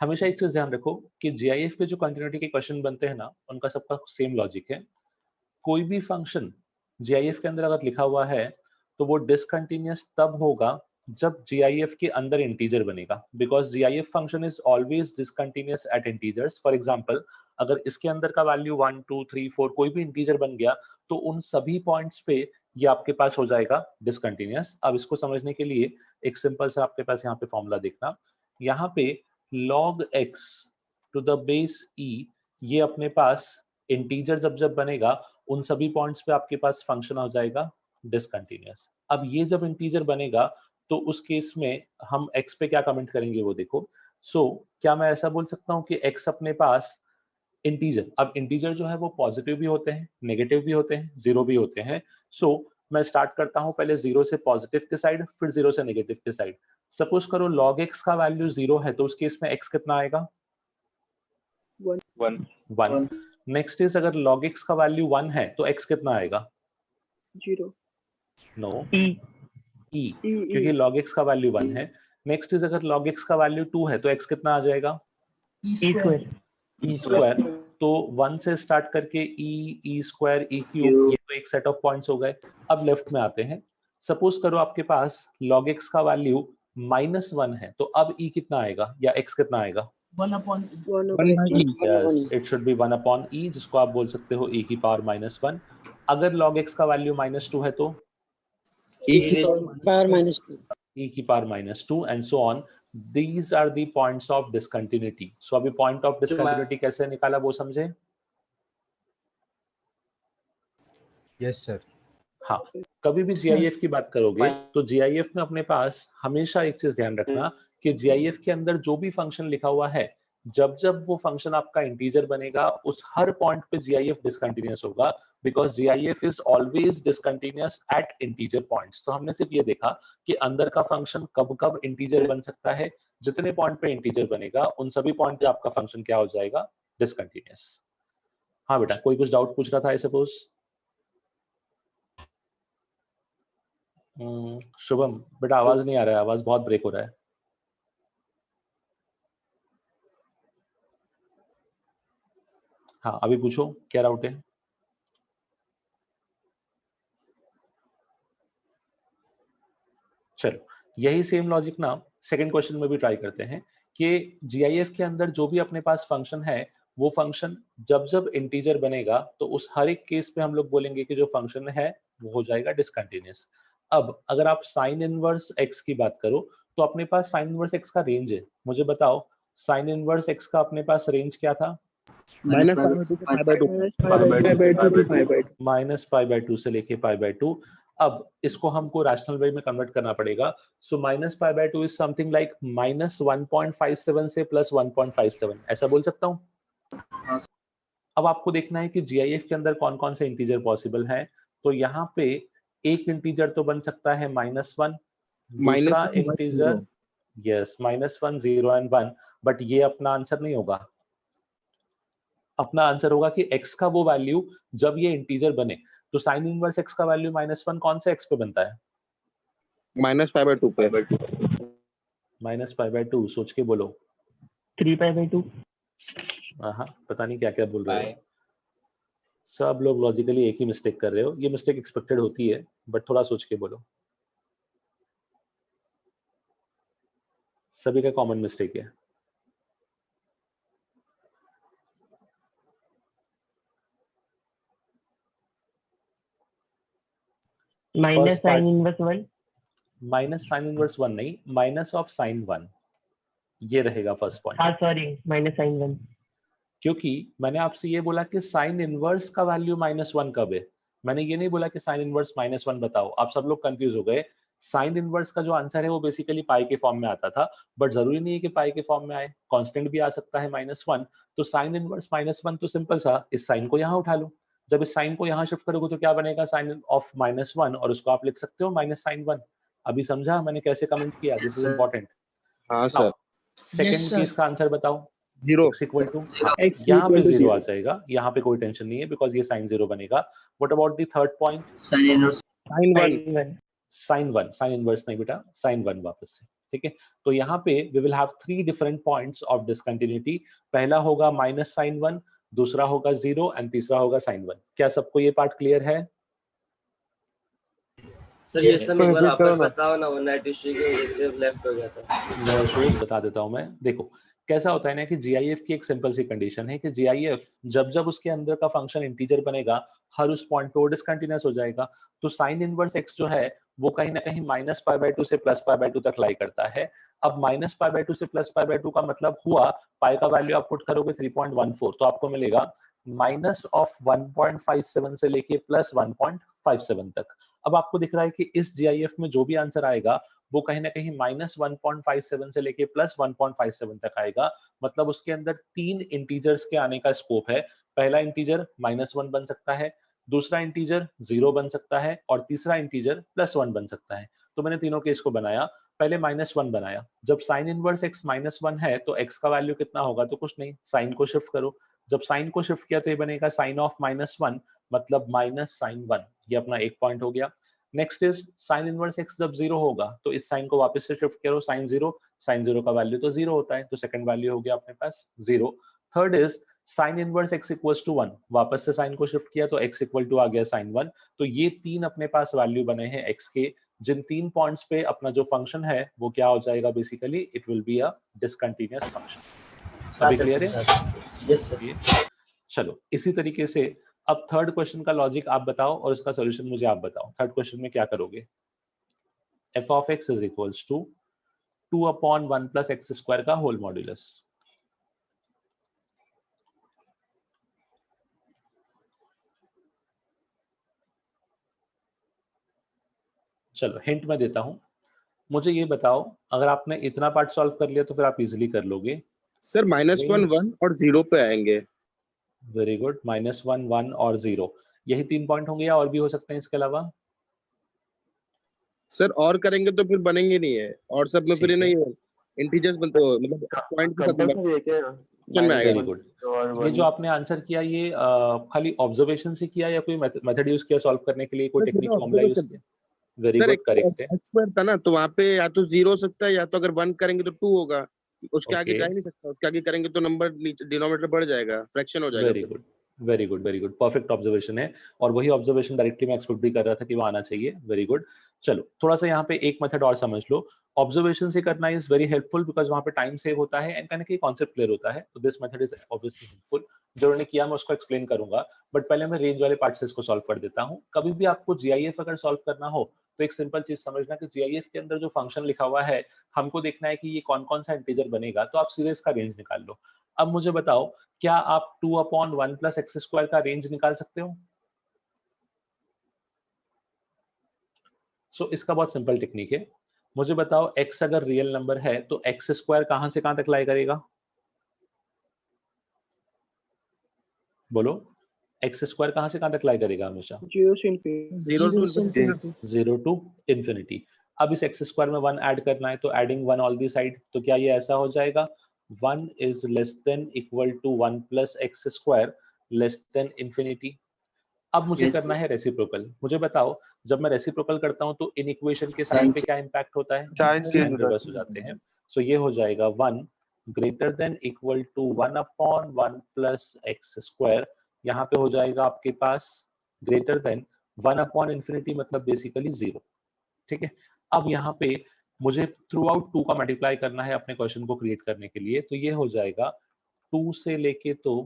हमेशा एक चीज ध्यान रखो कि जीआईएफ के जो कंटिन्यूटी के क्वेश्चन बनते हैं ना, उनका सबका सेम लॉजिक है। कोई भी फंक्शन जीआईएफ के अंदर अगर लिखा हुआ है तो वो डिसकंटिन्यूअस तब होगा जब जीआईएफ के अंदर इंटीजर बनेगा, because GIF function is always discontinuous at integers. For example अगर इसके अंदर का वैल्यू 1 2 3 4 कोई भी इंटीजर बन गया तो उन सभी पॉइंट्स पे ये आपके पास हो जाएगा डिसकंटिन्यूअस। अब इसको समझने के लिए एक सिंपल सा आपके पास यहाँ पे फॉर्मूला देखना, यहाँ पे log x to the base e, ये अपने पास इंटीजर जब जब बनेगा उन सभी पॉइंट्स पे आपके पास फंक्शन हो जाएगा डिसकंटिन्यूअस। अब ये जब इंटीजर बनेगा तो उस केस में हम x पे क्या कमेंट करेंगे वो देखो। क्या मैं ऐसा बोल सकता हूँ कि x अपने पास इंटीजर, अब इंटीजर जो है वो पॉजिटिव भी होते हैं, नेगेटिव भी होते हैं, जीरो भी होते हैं। मैं स्टार्ट करता हूँ पहले जीरो से पॉजिटिव के साइड, फिर जीरो से नेगेटिव के साइड। सपोज करो log x का वैल्यू 0 है तो उस केस में x कितना आएगा? 1। नेक्स्ट इज अगर log x का वैल्यू 1 है तो x कितना आएगा? 0 नो, e, क्योंकि log x का वैल्यू 1 है। नेक्स्ट इज अगर log x का वैल्यू 2 है तो x कितना आ जाएगा? e square. तो 1 से स्टार्ट करके e स्क्वायर, e क्यूब, ये तो एक सेट ऑफ पॉइंट्स हो गए। अब लेफ्ट में आते हैं। सपोज करो आपके पास log x का वैल्यू -1 है तो अब e कितना आएगा या x कितना आएगा? 1/e। Yes, it should be 1/e, जिसको आप बोल सकते हो e की पावर -1। अगर log x का वैल्यू -2 है तो e की पावर -2 e की power -2 and so on. These are the points of discontinuity. So अभी point of discontinuity कैसे निकाला वो समझे? Yes sir. हाँ, कभी भी GIF की बात करोगे तो GIF में अपने पास हमेशा एक चीज ध्यान रखना कि GIF के अंदर जो भी फंक्शन लिखा हुआ है, जब जब वो फंक्शन आपका इंटीजर बनेगा उस हर पॉइंट पे GIF डिसकंटिन्यूअस होगा, because GIF is always discontinuous at integer points. तो हमने सिर्फ ये देखा कि अंदर का फंक्शन कब कब इंटीजर बन सकता है, जितने पॉइंट पे इंटीजर बनेगा उन सभी पॉइंट पे आपका फंक्शन क्या हो जाएगा? डिसकंटिन्यूअस। हाँ बेटा, कोई कुछ डाउट पूछ रहा था आई सपोज? शुभम बेटा आवाज नहीं आ रहा है, आवाज बहुत ब्रेक हो रहा है। हाँ अभी पूछो क्या डाउट है? चलो यही सेम लॉजिक ना सेकंड क्वेश्चन में भी ट्राई करते हैं कि जीआईएफ के अंदर जो भी अपने पास फंक्शन है वो फंक्शन जब जब इंटीजर बनेगा तो उस हर एक केस पे हम लोग बोलेंगे कि जो फंक्शन है वो हो जाएगा डिसकंटिन्यूअस। अब अगर आप साइन इनवर्स एक्स की बात करो तो अपने पास साइन इनवर्स एक्स का रेंज है। मुझे बताओ साइन इनवर्स एक्स का अपने पास रेंज क्या था? -π/2 से लेके π/2। अब इसको हमको रैशनल वे में कन्वर्ट करना पड़ेगा। सो -π/2 इज समथिंग लाइक -1.57 से +1.57, ऐसा बोल सकता हूँ। अब आपको देखना है कि जीआईएफ के अंदर कौन कौन से इंटीजर पॉसिबल हैं। तो यहाँ पे एक इंटीजर तो बन सकता है -1, दूसरा इंटीजर यस -1 0 एंड 1, बट ये अपना आंसर नहीं होगा। अपना आंसर होगा कि x का वो वैल्यू जब ये इंटीजर बने तो साइन इनवर्स x का वैल्यू -1 कौन से x पे बनता है? -π/2 पे। -π/2 सोच के बोलो। 3π/2। हाँ पता नहीं क्या क्या बोल रहे हो सब लोग, लॉजिकली एक ही मिस्टेक कर रहे हो। ये मिस्टेक एक्सपेक्टेड होती है बट थोड़ा सोच के बोलो। सभी का कॉमन मिस्टेक है। Minus sine inverse 1। Minus sine inverse 1 नहीं, माइनस ऑफ साइन 1, ये रहेगा फर्स्ट पॉइंट। हाँ सॉरी, -sin1। क्योंकि मैंने आपसे ये बोला कि साइन इनवर्स का वैल्यू -1 कब है, मैंने ये नहीं बोला कि साइन इनवर्स -1 बताओ। आप सब लोग कंफ्यूज हो गए। साइन इनवर्स का जो आंसर है वो बेसिकली पाई के फॉर्म में आता था, बट जरूरी नहीं है कि पाई के फॉर्म में आए, कांस्टेंट भी आ सकता है -1। तो साइन इनवर्स -1 तो सिंपल सा, इस साइन को यहाँ उठा लो। जब इस साइन को यहाँ शिफ्ट करोगे तो क्या बनेगा? साइन ऑफ -1, और उसको आप लिख सकते हो -sin1। अभी समझा मैंने कैसे कमेंट किया? This is important. हाँ सर। सेकंड चीज का आंसर बताओ। 0 x इक्वल टू, यहाँ पे 0 आ जाएगा, यहाँ पे कोई टेंशन नहीं है बिकॉज ये साइन 0 बनेगा। What about the third point? sin inverse sin 1 sine 1, sine inverse नहीं बेटा, साइन 1 वापस से, ठीक है। तो यहाँ पे we will have 3 different points of discontinuity. पहला होगा माइनस साइन 1, दूसरा होगा 0 एंड तीसरा होगा साइन 1। क्या सबको ये पार्ट क्लियर है? सर ये इसका एक बार repeat करो वापस ना। बताओ ना, 193 की वजह से लेफ्ट हो गया था। नो इश्यूज, बता देता हूं मैं। देखो कैसा होता है ना कि जीआईएफ की एक सिंपल सी कंडीशन है कि जीआईएफ जब जब उसके अंदर का फंक्शन इंटीजर बनेगा, हर उस पॉइंट पे वो डिसकंटिन्यूअस हो जाएगा। तो साइन इनवर्स एक्स जो है वो कहीं ना कहीं माइनस पाई बाय 2 से प्लस पाई बाय 2 तक लाई करता है। अब माइनस पाई बाय 2 से प्लस पाई बाय 2 का मतलब हुआ पाई का वैल्यू आप पुट करोगे 3.14, तो आपको मिलेगा माइनस ऑफ 1.57 से लेके प्लस 1.57 तक। अब आपको दिख रहा है कि इस जीआईएफ में जो भी आंसर आएगा वो कहीं ना कहीं माइनस 1.57 से लेके प्लस 1.57 तक आएगा। मतलब उसके अंदर 3 इंटीजर्स के आने का स्कोप है। पहला इंटीजर -1 बन सकता है, दूसरा इंटीजर 0 बन सकता है और तीसरा इंटीजर +1 बन सकता है। तो मैंने तीनों केस को बनाया। पहले -1 बनाया। जब साइन इनवर्स x -1 है तो x का वैल्यू कितना होगा? तो कुछ नहीं, साइन को शिफ्ट करो। जब साइन को शिफ्ट किया तो ये बनेगा साइन ऑफ -1, मतलब माइनस साइन 1। ये अपना एक पॉइंट हो गया। Next is sine inverse x जब 0 होगा तो इस साइन को वापस से शिफ्ट करो, साइन 0। साइन 0 का वैल्यू तो 0 होता है, तो सेकंड वैल्यू हो गया अपने पास 0। Third is sine inverse x equals to 1, वापस से साइन को शिफ्ट किया तो x इक्वल टू आ गया साइन 1। तो ये 3 अपने पास वैल्यू बने हैं x के, जिन 3 पॉइंट्स पे अपना जो फंक्शन है वो क्या हो जाएगा? Basically it will be a discontinuous function. अभी क्लियर है? Yes sir. चलो इसी तरीके से अब थर्ड क्वेश्चन का लॉजिक आप बताओ और इसका सॉल्यूशन मुझे आप बताओ। थर्ड क्वेश्चन में क्या करोगे? f of x is equals to 2 upon 1 plus x square का होल मॉड्यूलस। चलो हिंट मैं देता हूं, मुझे ये बताओ अगर आपने इतना पार्ट सॉल्व कर लिया तो फिर आप इजीली कर लोगे। सर -1 1 और 0 पे आएंगे। वेरी गुड, -1 1 और 0, यही 3 पॉइंट होंगे या और भी हो सकते हैं इसके अलावा? सर और करेंगे तो फिर बनेंगे नहीं है, और सब में फिर ठीक है, नहीं इंटीजर्स बनते हो, मतलब पॉइंट के साथ कंपल्सरी है क्या? में आएगा। Very good. ये जो आपने आंसर किया ये खाली ऑब्जर्वेशन से किया या कोई मेथड यूज किया सॉल्व करने के लिए, कोई टेक्निक फॉर्मूला यूज किया? वेरी सर गुड, करेक्ट है। x स्क्वायर था ना, तो वहाँ पे या तो 0 हो सकता है, या तो अगर 1 करेंगे तो 2 होगा। उसके आगे Okay. जा ही नहीं सकता, उसके आगे करेंगे तो नंबर डिनोमिनेटर बढ़ जाएगा, फ्रैक्शन हो जाएगा। Very good, very good, very good, perfect observation है और वही ऑब्जर्वेशन डायरेक्टली मैं एक्सपेक्ट भी कर रहा था कि वो आना चाहिए। Very good. चलो थोड़ा सा यहाँ पे एक मेथड और समझ लो। ऑब्जर्वेशन से करना इज वेरी हेल्पफुल बिकॉज वहाँ पे टाइम सेव होता है एंड कहीं कॉन्सेप्ट क्लियर होता है। तो this method is obviously helpful. जो उन्होंने किया मैं उसको एक्सप्लेन करूंगा, बट पहले मैं रेंज वाले पार्ट से इसको सॉल्व कर देता हूँ। कभी भी आपको जीआईएफ अगर सॉल्व करना हो तो एक सिंपल चीज समझना कि जीआईएफ के अंदर जो फंक्शन लिखा हुआ है हमको देखना है कि ये कौन कौन सा इंटीजर बनेगा, तो आप सीधे इसका रेंज निकाल लो। अब मुझे बताओ क्या आप 2 अपॉन 1 प्लस एक्स स्क्वायर का रेंज निकाल सकते हो? सो इसका बहुत सिंपल टेक्निक है। मुझे बताओ x अगर रियल नंबर है तो एक्स स्क्वायर कहां से कहां तक लाई करेगा? बोलो, एक्स स्क्वायर कहां से कहां तक लाई करेगा हमेशा? 0 से infinity। 0 to infinity. अब इस एक्स स्क्वायर में 1 ऐड करना है तो एडिंग 1 ऑल दी साइड, तो क्या ये ऐसा हो जाएगा 1 is less than equal to 1 plus x square less than infinity. अब मुझे करना है रेसिप्रोकल। मुझे बताओ जब मैं रेसिप्रोकल करता हूं तो इन इक्वेशन के साइन पे क्या इंपैक्ट होता है? साइन चेंज रिवर्स हो जाते हैं। सो ये हो जाएगा 1 greater than equal to 1 upon 1 plus x square. यहाँ पे हो जाएगा आपके पास ग्रेटर देन 1 अपॉन इंफिनिटी, मतलब बेसिकली 0। ठीक है, अब यहाँ पे मुझे थ्रू आउट 2 का मल्टीप्लाई करना है अपने क्वेश्चन को क्रिएट करने के लिए, तो ये हो जाएगा 2 से लेके तो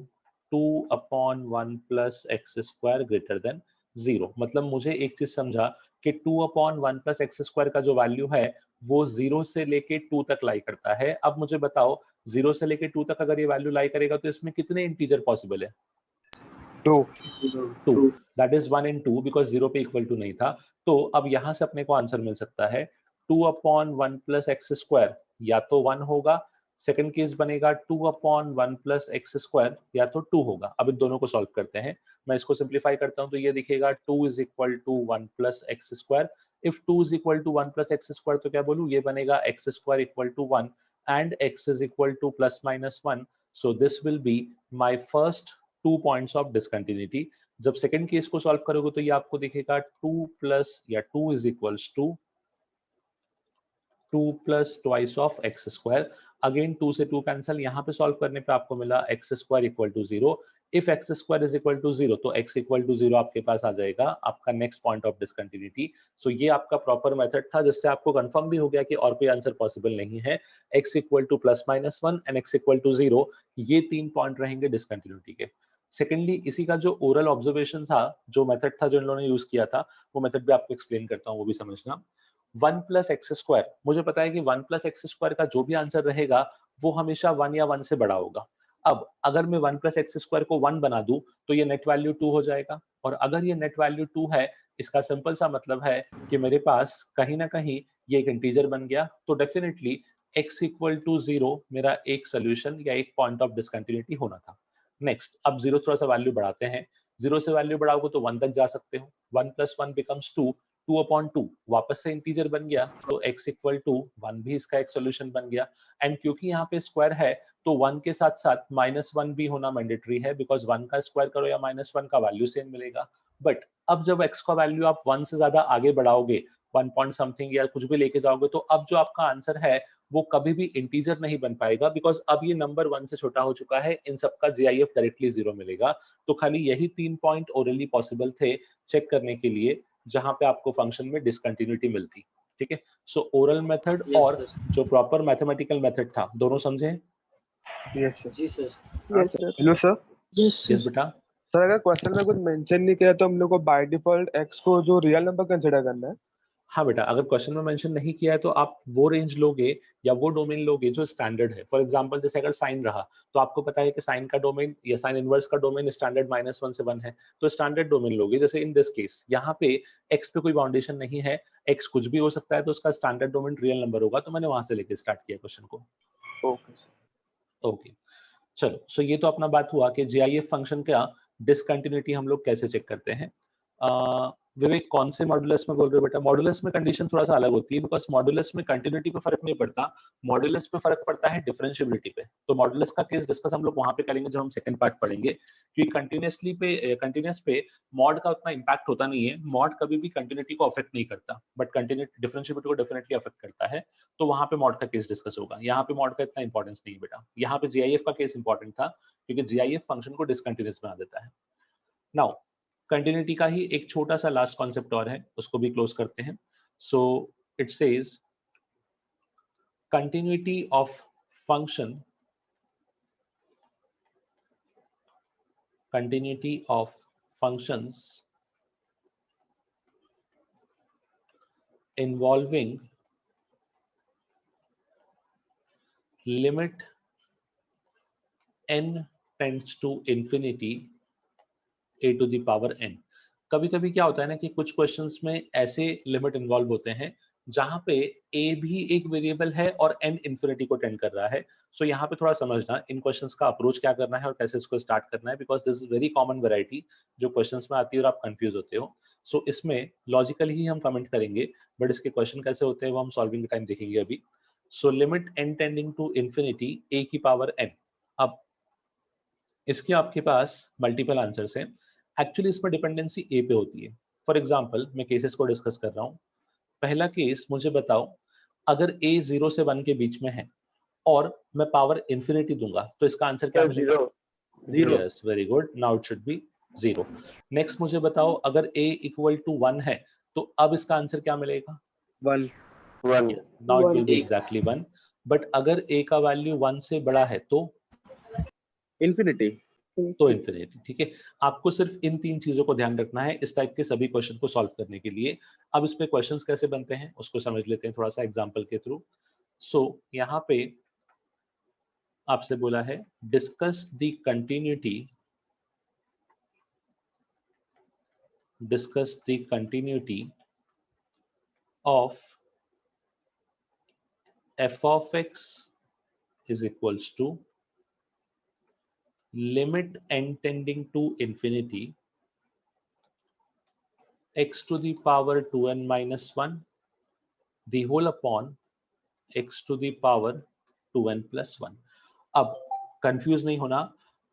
2 upon 1 plus x square greater than 0। मतलब मुझे एक चीज समझा कि 2 अपॉन 1 प्लस एक्स स्क्वायर का जो वैल्यू है वो 0 से लेके 2 तक लाई करता है। अब मुझे बताओ 0 से लेके 2 तक अगर ये वैल्यू लाई करेगा तो इसमें कितने इंटीजर पॉसिबल है? 2। दैट इज 1 and 2 बिकॉज 0 पे इक्वल टू नहीं था। तो अब यहां से अपने को आंसर मिल सकता है 2 अपॉन 1 प्लस एक्स स्क्वायर या तो 1 होगा, सेकंड केस बनेगा 2 अपॉन 1 प्लस एक्स स्क्वायर या तो 2 होगा। अब इन दोनों को सॉल्व करते हैं। मैं इसको सिंप्लीफाई करता हूं तो ये दिखेगा 2 is equal to 1 plus x square. If 2 is equal to 1 plus x square तो क्या बोलूं, ये बनेगा x square equal to 1 and x is equal to plus minus 1। So this will be my first 2 points of discontinuity. जब second case को solve करोगे तो ये आपको दिखेगा 2 प्लस या 2 is equals to 2 plus twice of x square. Again 2 से 2 cancel, यहाँ पे सॉल्व करने पे आपको मिला x square equal to 0। If x square is equal to 0 तो एक्स इक्वल टू 0 आपके पास आ जाएगा, आपका नेक्स्ट पॉइंट ऑफ डिसकंटिन्यूटी। सो ये आपका प्रॉपर मेथड था, जिससे आपको कंफर्म भी हो गया कि और कोई आंसर पॉसिबल नहीं है। X equal to plus minus 1 and x equal to 0, ये 3 पॉइंट रहेंगे डिसकंटिन्यूटी के। सेकेंडली, इसी का जो ओरल ऑब्जर्वेशन था, जो मेथड था जो इन लोगों ने यूज किया था, वो मेथड भी आपको एक्सप्लेन करता हूँ, वो भी समझना। 1 प्लस एक्स स्क्वायर, मुझे पता है कि 1 प्लस एक्स स्क्वायर का जो भी आंसर रहेगा वो हमेशा 1 या 1 से बड़ा होगा। अब अगर मैं 1 प्लस एक्स स्क्वायर को 1 बना दूं तो ये नेट वैल्यू 2 हो जाएगा, और अगर ये नेट वैल्यू 2 है, इसका सिंपल सा मतलब है कि मेरे पास कहीं ना कहीं ये एक इंटीजर बन गया। तो डेफिनेटली x इक्वल टू 0 मेरा एक सोल्यूशन या एक पॉइंट ऑफ डिसकंटिन्यूटी होना था। नेक्स्ट, अब 0 थोड़ा सा वैल्यू बढ़ाते हैं। 0 से वैल्यू बढ़ाओगे तो 1 तक जा सकते हो। 1 प्लस 1 बिकम्स 2, 2 अपॉन 2 वापस से इंटीजर बन गया, तो x इक्वल टू 1 भी इसका एक सोल्यूशन बन गया। एंड क्योंकि यहाँ पे स्क्वायर है तो 1 के साथ साथ -1 भी होना मैंडेटरी है, बिकॉज 1 का स्क्वायर करो या -1 का वैल्यू सेम मिलेगा। बट अब जब x का वैल्यू आप 1 से ज्यादा आगे बढ़ाओगे, 1 पॉइंट समथिंग या कुछ भी लेके जाओगे, तो अब जो आपका आंसर है वो कभी भी इंटीजर नहीं बन पाएगा, बिकॉज अब ये नंबर 1 से छोटा हो चुका है। इन सबका GIF डायरेक्टली 0 मिलेगा। तो खाली यही 3 पॉइंट ओरली पॉसिबल थे चेक करने के लिए, जहां पे आपको फंक्शन में डिसकंटिन्यूटी मिलती। ठीक है, सो ओरल मेथड Yes, और sir. जो प्रॉपर मैथमेटिकल मेथड था, दोनों समझे? Yes sir. जी sir. Yes sir. Hello sir. Yes yes बेटा। सर अगर क्वेश्चन में कुछ मेंशन नहीं किया तो हम लोग को बाय डिफॉल्ट एक्स को जो रियल नंबर कंसिडर करना है। हाँ बेटा, अगर क्वेश्चन में मेंशन नहीं किया है तो आप वो रेंज लोगे या वो डोमेन लोगे जो स्टैंडर्ड है। फॉर एग्जांपल, जैसे अगर साइन रहा तो आपको पता है कि साइन का डोमेन या साइन इनवर्स का डोमेन स्टैंडर्ड -1 से 1 है, तो स्टैंडर्ड डोमेन लोगे। जैसे इन दिस केस यहाँ पे एक्स पे कोई बाउंडेशन नहीं है, एक्स कुछ भी हो सकता है, तो उसका स्टैंडर्ड डोमेन रियल नंबर होगा। तो मैंने वहां से लेके स्टार्ट किया क्वेश्चन को। Okay sir. ओके, चलो, सो ये तो अपना बात हुआ कि GIF फंक्शन का डिसकंटिन्यूटी हम लोग कैसे चेक करते हैं। विवेक, कौन से मॉडुलस में बोल रहे हो बेटा? मॉडुलस में कंडीशन थोड़ा सा अलग होती है, बिकॉज मॉडुलस में कंटिन्यूटी पे फर्क नहीं पड़ता, मॉडुलस पे फर्क पड़ता है डिफरेंशिएबिलिटी पे। तो मॉडुलस का केस डिस्कस हम लोग वहां पे करेंगे जब हम सेकंड पार्ट पढ़ेंगे, क्योंकि कंटिन्यूस पे मॉड का उतना इंपैक्ट होता नहीं है। मॉड कभी भी कंटिन्यूटी को अफेक्ट नहीं करता, बट कंटिन्यूटी डिफरेंशिएबिलिटी को डेफिनेटली अफेक्ट करता है। तो वहां पे मॉड का केस डिस्कस होगा। यहाँ पे मॉड का इतना इंपॉर्टेंस नहीं है बेटा। यहाँ पे GIF का केस इंपॉर्टेंट था, क्योंकि GIF फंक्शन को डिसकंटिन्यूस बना देता है। नाउ, कंटिन्यूटी का ही एक छोटा सा लास्ट कॉन्सेप्ट और है, उसको भी क्लोज करते हैं। So it says continuity of function continuity of functions involving limit n tends to infinity a to the power n। कभी कभी क्या होता है ना कि कुछ क्वेश्चंस में ऐसे लिमिट इन्वॉल्व होते हैं जहां पे a भी एक वेरिएबल है और n इंफिनिटी को टेंड कर रहा है। सो यहाँ पे थोड़ा समझना इन क्वेश्चंस का अप्रोच क्या करना है और कैसे इसको स्टार्ट करना है, because this is very common variety जो क्वेश्चंस में आती है और आप कंफ्यूज होते हो। सो इसमें लॉजिकली ही हम कमेंट करेंगे, बट इसके क्वेश्चन कैसे होते हैं वो हम सॉल्विंग टाइम देखेंगे अभी। So limit n tending to infinity a की पावर n। अब इसके आपके पास मल्टीपल आंसर्स हैं। एक्चुअली इसमें डिपेंडेंसी a पे होती है। फॉर एग्जांपल, मैं केसेस को डिस्कस कर रहा हूँ। पहला केस, मुझे बताओ, अगर a 0 से 1 के बीच में है और मैं पावर इंफिनिटी दूंगा तो इसका आंसर क्या मिलेगा? 0। Yes, very good, now it should B 0। Next मुझे बताओ, अगर a इक्वल टू 1 है तो अब इसका आंसर क्या मिलेगा? 1। Now it will be exactly 1। But अगर a का वैल्यू 1 से बड़ा है तो इंफिनिटी। तो इंफिनिटी। ठीक है, आपको सिर्फ इन 3 चीजों को ध्यान रखना है इस टाइप के सभी क्वेश्चन को सॉल्व करने के लिए। अब इस पे क्वेश्चंस कैसे बनते हैं उसको समझ लेते हैं थोड़ा सा एग्जांपल के थ्रू। सो यहाँ पे आपसे बोला है discuss the continuity of f of x is equals to limit n tending to infinity x to the power 2n minus 1 the whole upon x to the power 2n plus 1। अब confuse नहीं होना,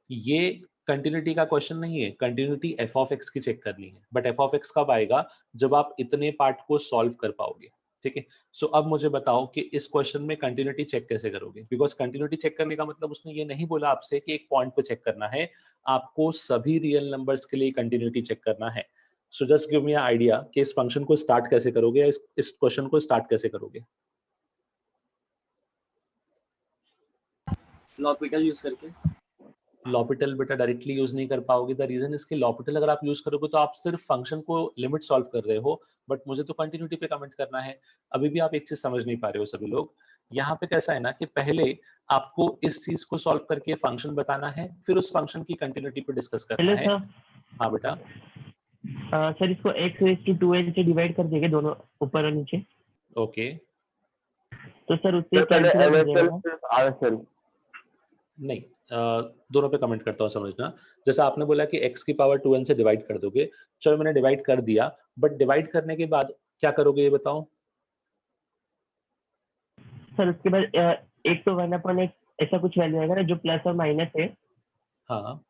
ये continuity का question नहीं है, continuity F of x की check करनी है, बट एफ ऑफ एक्स कब आएगा, जब आप इतने पार्ट को सॉल्व कर पाओगे, ठीक है। सो अब मुझे बताओ कि इस क्वेश्चन में कंटिन्यूटी चेक कैसे करोगे, बिकॉज कंटिन्यूटी चेक करने का मतलब उसने ये नहीं बोला आपसे कि एक पॉइंट पे चेक करना है, आपको सभी रियल नंबर्स के लिए कंटिन्यूटी चेक करना है। So just give me a idea कि इस फंक्शन को स्टार्ट कैसे करोगे, या इस क्वेश्चन को स्टार्ट कैसे करोगे। लॉपिटल यूज करके। लॉपिटल बेटा डायरेक्टली यूज नहीं कर पाओगे। द रीजन इसके लॉपिटल अगर आप यूज करोगे तो आप सिर्फ फंक्शन को लिमिट सॉल्व कर रहे हो, बट मुझे तो कंटिन्यूटी पे कमेंट करना है। अभी भी आप एक चीज समझ नहीं पा रहे हो सभी लोग। यहाँ पे कैसा है ना कि पहले आपको इस चीज को सॉल्व करके फंक्शन बताना है, फिर उस फंक्शन की कंटिन्यूटी पे डिस्कस करना है। हाँ बेटा। सर इसको x⁻² से डिवाइड कर देंगे दोनों ऊपर और नीचे। ओके। तो सर उससे पहले कैंसिल हो LHL जाएगा। फिर RSL। नहीं, दोनों पे कमेंट करता हूँ, समझना। जैसा आपने बोला कि x की पावर 2n से डिवाइड कर दोगे, चलो मैंने डिवाइड कर दिया, बट डिवाइड करने के बाद क्या करोगे ये बताओ। सर उसके बाद एक तो 1/x ऐसा कुछ वैल्यू आएगा ना जो प्लस और माइनस है। हाँ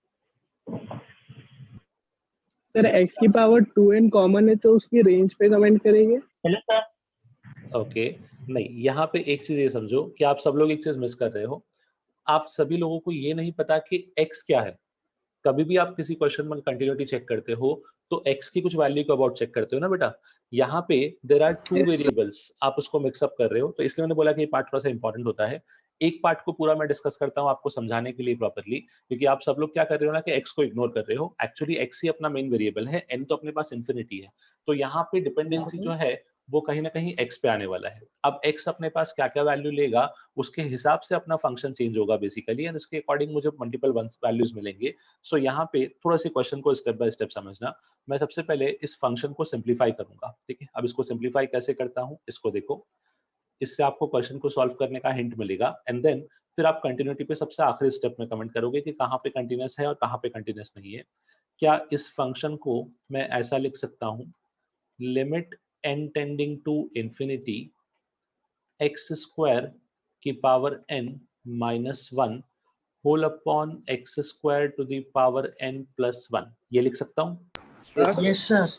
सर x की पावर 2n कॉमन है तो उसकी रेंज पे कमेंट करेंगे। Hello sir. ओके। नहीं, यहाँ पे एक चीज ये समझो कि आप सब लोग एक चीज मिस कर रहे हो। आप सभी लोगों को ये नहीं पता कि x क्या है। कभी भी आप किसी क्वेश्चन में कंटिन्यूटी चेक करते हो तो x की कुछ वैल्यू को अबाउट चेक करते हो ना बेटा। यहाँ पे देयर आर 2 वेरिएबल्स, आप उसको मिक्सअप कर रहे हो, तो इसलिए मैंने बोला कि ये पार्ट थोड़ा सा इंपॉर्टेंट होता है। एक पार्ट को पूरा मैं डिस्कस करता हूँ आपको समझाने के लिए प्रॉपर्ली, क्योंकि आप सब लोग क्या कर रहे हो ना कि x को इग्नोर कर रहे हो। एक्चुअली x ही अपना मेन वेरिएबल है, n तो अपने पास इंफिनिटी है, तो यहाँ पे डिपेंडेंसी जो है वो कहीं ना कहीं x पे आने वाला है। अब x अपने पास क्या क्या वैल्यू लेगा उसके हिसाब से अपना फंक्शन चेंज होगा बेसिकली, एंड उसके अकॉर्डिंग मुझे मल्टीपल वैल्यूज मिलेंगे। सो यहाँ पे थोड़ा सी क्वेश्चन को स्टेप बाय स्टेप समझना। मैं सबसे पहले इस फंक्शन को सिंप्लीफाई करूंगा, ठीक है। अब इसको सिंप्लीफाई कैसे करता हूँ इसको देखो, इससे आपको क्वेश्चन को सॉल्व करने का हिंट मिलेगा, एंड देन फिर आप कंटिन्यूटी पे सबसे आखिरी स्टेप में कमेंट करोगे कि कहाँ पे कंटिन्यूस है और कहाँ पे कंटिन्यूस नहीं है। क्या इस फंक्शन को मैं ऐसा लिख सकता हूँ, limit n tending to infinity x² की power n -1 whole upon x² to the power n + 1, ये लिख सकता हूँ। Yes sir.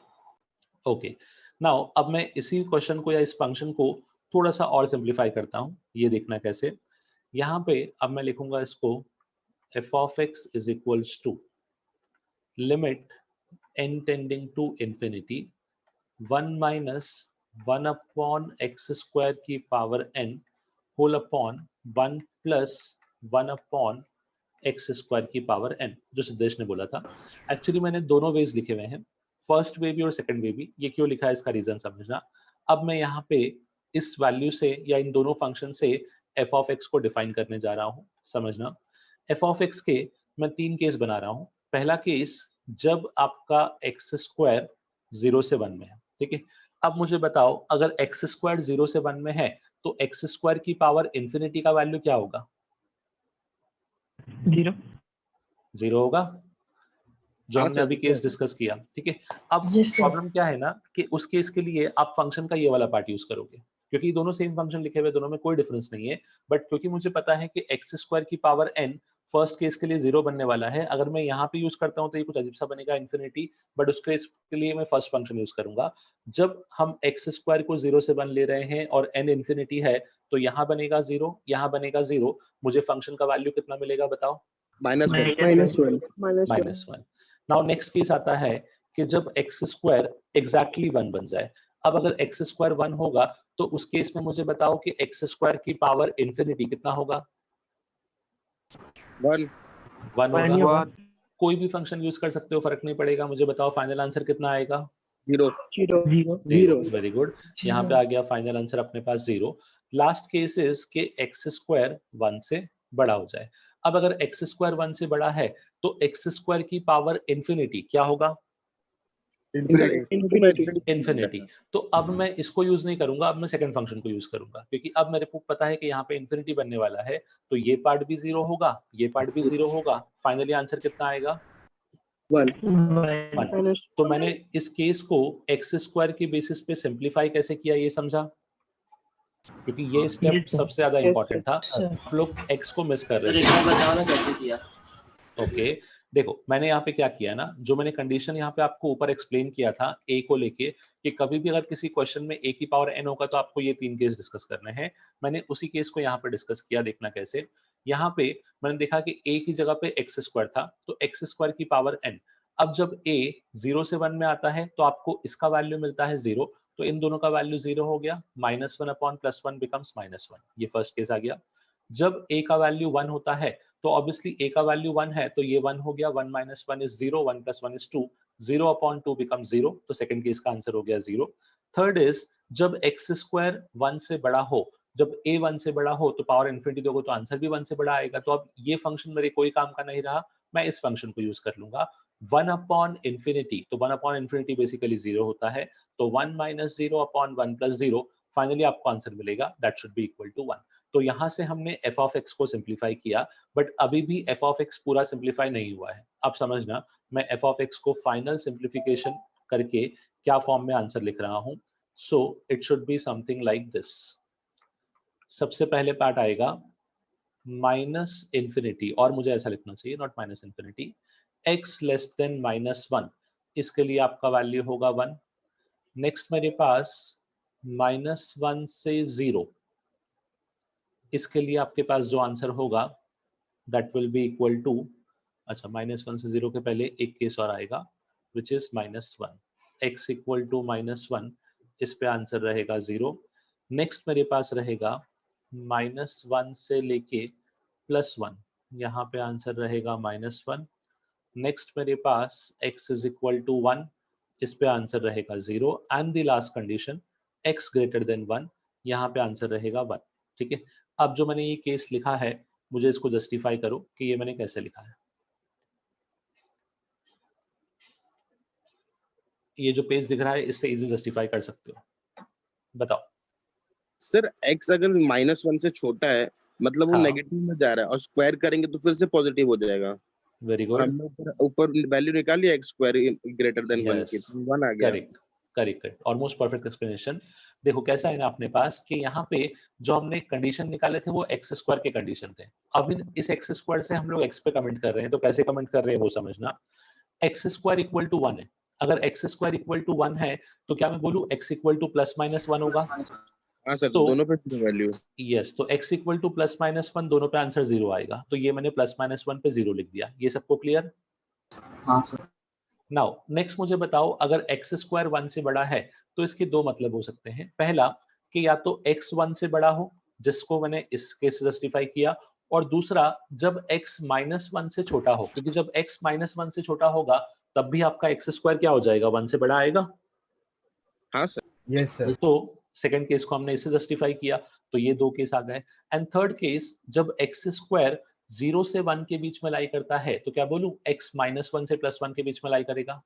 ओके। नाउ अब मैं इसी क्वेश्चन को या इस फंक्शन को थोड़ा सा और सिंप्लीफाई करता हूँ, ये देखना कैसे। यहाँ पे अब मैं लिखूंगा इसको f of x is equals to limit n tending to infinity 1 minus 1 upon x² की power n whole upon 1 plus 1 upon x² की पावर n, जो सिद्धेश ने बोला था। एक्चुअली मैंने दोनों वेज लिखे हुए हैं, फर्स्ट वे भी और सेकंड वे भी। ये क्यों लिखा है इसका रीजन समझना। अब मैं यहाँ पे इस वैल्यू से या इन दोनों फंक्शन से f of x को डिफाइन करने जा रहा हूँ, समझना। f of x के मैं 3 केस बना रहा हूँ। पहला केस जब आपका x² 0 से 1 में है, ठीक है। अब मुझे बताओ अगर x² 0 से 1 में है तो x² की पावर इंफिनिटी का वैल्यू क्या होगा? 0 होगा, जो हमने अभी केस डिस्कस किया, ठीक है। अब प्रॉब्लम क्या है ना कि उस केस के लिए आप फंक्शन का ये वाला पार्ट यूज करोगे, क्योंकि दोनों सेम फंक्शन लिखे हुए, दोनों में कोई डिफरेंस नहीं है। बट क्योंकि मुझे पता है कि x² की पावर n फर्स्ट केस के लिए 0 बनने वाला है, अगर मैं यहाँ पे यूज करता हूँ तो ये कुछ अजीब सा बनेगा इंफिनिटी, बट उस केस के लिए मैं फर्स्ट फंक्शन यूज करूंगा। जब हम x² को 0 से 1 ले रहे हैं और n इंफिनिटी है तो यहाँ बनेगा 0, यहाँ बनेगा 0। मुझे फंक्शन का वैल्यू कितना मिलेगा बताओ? -1। नाउ नेक्स्ट केस आता है कि जब x² एग्जैक्टली 1 बन जाए। अब अगर x² 1 होगा तो उस केस में मुझे बताओ कि x² की पावर इंफिनिटी कितना होगा? 1 होगा। कोई भी फंक्शन यूज कर सकते हो, फर्क नहीं पड़ेगा। मुझे बताओ फाइनल आंसर कितना आएगा? 0। वेरी गुड, यहाँ पे आ गया फाइनल आंसर अपने पास 0। लास्ट केस इज के x² 1 से बड़ा हो जाए। अब अगर x² 1 से बड़ा है तो x² की पावर इंफिनिटी क्या होगा? इंफिनिटी। तो अब मैं इसको यूज नहीं करूंगा, अब मैं सेकंड फंक्शन को यूज करूंगा, क्योंकि अब मेरे को पता है कि यहाँ पे इंफिनिटी बनने वाला है, तो ये पार्ट भी 0 होगा, ये पार्ट भी 0 होगा। फाइनली आंसर कितना आएगा? 1। तो मैंने इस केस को x² के बेसिस पे सिंप्लीफाई कैसे किया ये समझा, क्योंकि ये स्टेप सबसे ज्यादा इंपॉर्टेंट था। आप लोग x को मिस कर रहे सर एक बार बताओ ना कैसे किया। ओके। देखो मैंने यहाँ पे क्या किया ना, जो मैंने कंडीशन यहाँ पे आपको ऊपर एक्सप्लेन किया था ए को लेके कि कभी भी अगर किसी क्वेश्चन में ए की पावर एन होगा तो आपको ये 3 केस डिस्कस करने हैं, मैंने उसी केस को यहाँ पे डिस्कस किया। देखना कैसे, यहाँ पे मैंने देखा कि ए की जगह पे एक्स स्क्वायर था, तो एक्स स्क्वायर की पावर एन। अब जब ए 0 से 1 में आता है तो आपको इसका वैल्यू मिलता है 0, तो इन दोनों का वैल्यू 0 हो गया, -1 अपॉन +1 बिकम्स -1। ये फर्स्ट केस आ गया। जब a का वैल्यू 1 होता है तो ऑब्वियसली a का वैल्यू 1 है, तो ये 1 हो गया, 1 - 1 इज 0, 1 + 1 इज 2, 0 अपॉन 2 बिकम 0, तो सेकंड केस का आंसर हो गया 0। थर्ड इज जब x स्क्वायर 1 से बड़ा हो, जब a 1 से बड़ा हो तो पावर इन्फिनिटी दोगे तो आंसर भी 1 से बड़ा आएगा, तो अब ये फंक्शन मेरे कोई काम का नहीं रहा, मैं इस फंक्शन को यूज कर लूंगा 1 अपॉन इन्फिनिटी। तो 1 अपॉन इन्फिनिटी बेसिकली 0 होता है, तो 1 - 0 अपॉन 1 + 0, फाइनली आपको आंसर मिलेगा that should be equal to 1। तो यहाँ से हमने f ऑफ x को सिंप्लीफाई किया, बट अभी भी f ऑफ x पूरा सिंप्लीफाई नहीं हुआ है। अब समझना, मैं f ऑफ x को फाइनल सिंप्लीफिकेशन करके क्या फॉर्म में आंसर लिख रहा हूँ। So it should be something like this. सबसे पहले पार्ट आएगा माइनस इन्फिनिटी, और मुझे ऐसा लिखना चाहिए, not minus infinity, x less than -1, इसके लिए आपका वैल्यू होगा 1। नेक्स्ट मेरे पास -1 से 0, इसके लिए आपके पास जो आंसर होगा that will be equal to, अच्छा -1 से 0 के पहले एक केस और आएगा which is -1, x equal to -1, इस पे आंसर रहेगा 0। नेक्स्ट मेरे पास रहेगा -1 से लेके +1, यहाँ पे आंसर रहेगा -1। नेक्स्ट मेरे पास x इज इक्वल टू 1, इस पे आंसर रहेगा 0, and the last condition x greater than 1, यहाँ पे आंसर रहेगा 1। ठीक है, अब जो मैंने ये केस लिखा है, मुझे इसको जस्टिफाई करो कि ये मैंने कैसे लिखा है। ये जो पेज दिख रहा है इससे इजी जस्टिफाई कर सकते हो, बताओ। सर x अगर -1 से छोटा है मतलब वो हाँ। नेगेटिव में जा रहा है, और स्क्वायर करेंगे तो फिर से पॉजिटिव हो जाएगा। वेरी और गुड, हमने ऊपर वैल्यू निकाल लिया x स्क्वायर ग्रेटर देन 1 की, 1 आ गया। Correct correct correct, almost perfect explanation. देखो कैसा है ना अपने पास कि यहाँ पे जो हमने कंडीशन निकाले थे वो एक्स स्क्वायर के कंडीशन थे। अब इस एक्स स्क्वायर से हम लोग एक्स पे कमेंट कर रहे हैं, तो कैसे कमेंट कर रहे हैं वो समझना। एक्स स्क्वायर इक्वल टू 1 है, अगर एक्स स्क्वायर इक्वल टू 1 है तो क्या मैं बोलूँ एक्स इक्वल टू ±1 होगा। हाँ सर, तो दोनों पे वैल्यू। यस, तो x इक्वल टू ±1 दोनों पे आंसर 0 आएगा, तो ये मैंने ±1 पे 0 लिख दिया। ये सबको क्लियर? हाँ सर। नाउ नेक्स्ट मुझे बताओ, अगर एक्स स्क्वायर 1 से बड़ा है तो इसके दो मतलब हो सकते हैं। पहला कि या तो x 1 से बड़ा हो, जिसको मैंने इस केस से जस्टिफाई किया, और दूसरा जब x -1 से छोटा हो, क्योंकि जब x -1 से छोटा होगा तब भी आपका एक्स स्क्वायर क्या हो जाएगा, 1 से बड़ा आएगा। हाँ सर। Yes sir. तो सेकंड केस को हमने इससे जस्टिफाई किया, तो ये दो केस आ गए। एंड थर्ड केस, जब एक्स स्क्वायर 0 से 1 के बीच में लाई करता है तो क्या बोलूं, x -1 से +1 के बीच में लाई करेगा।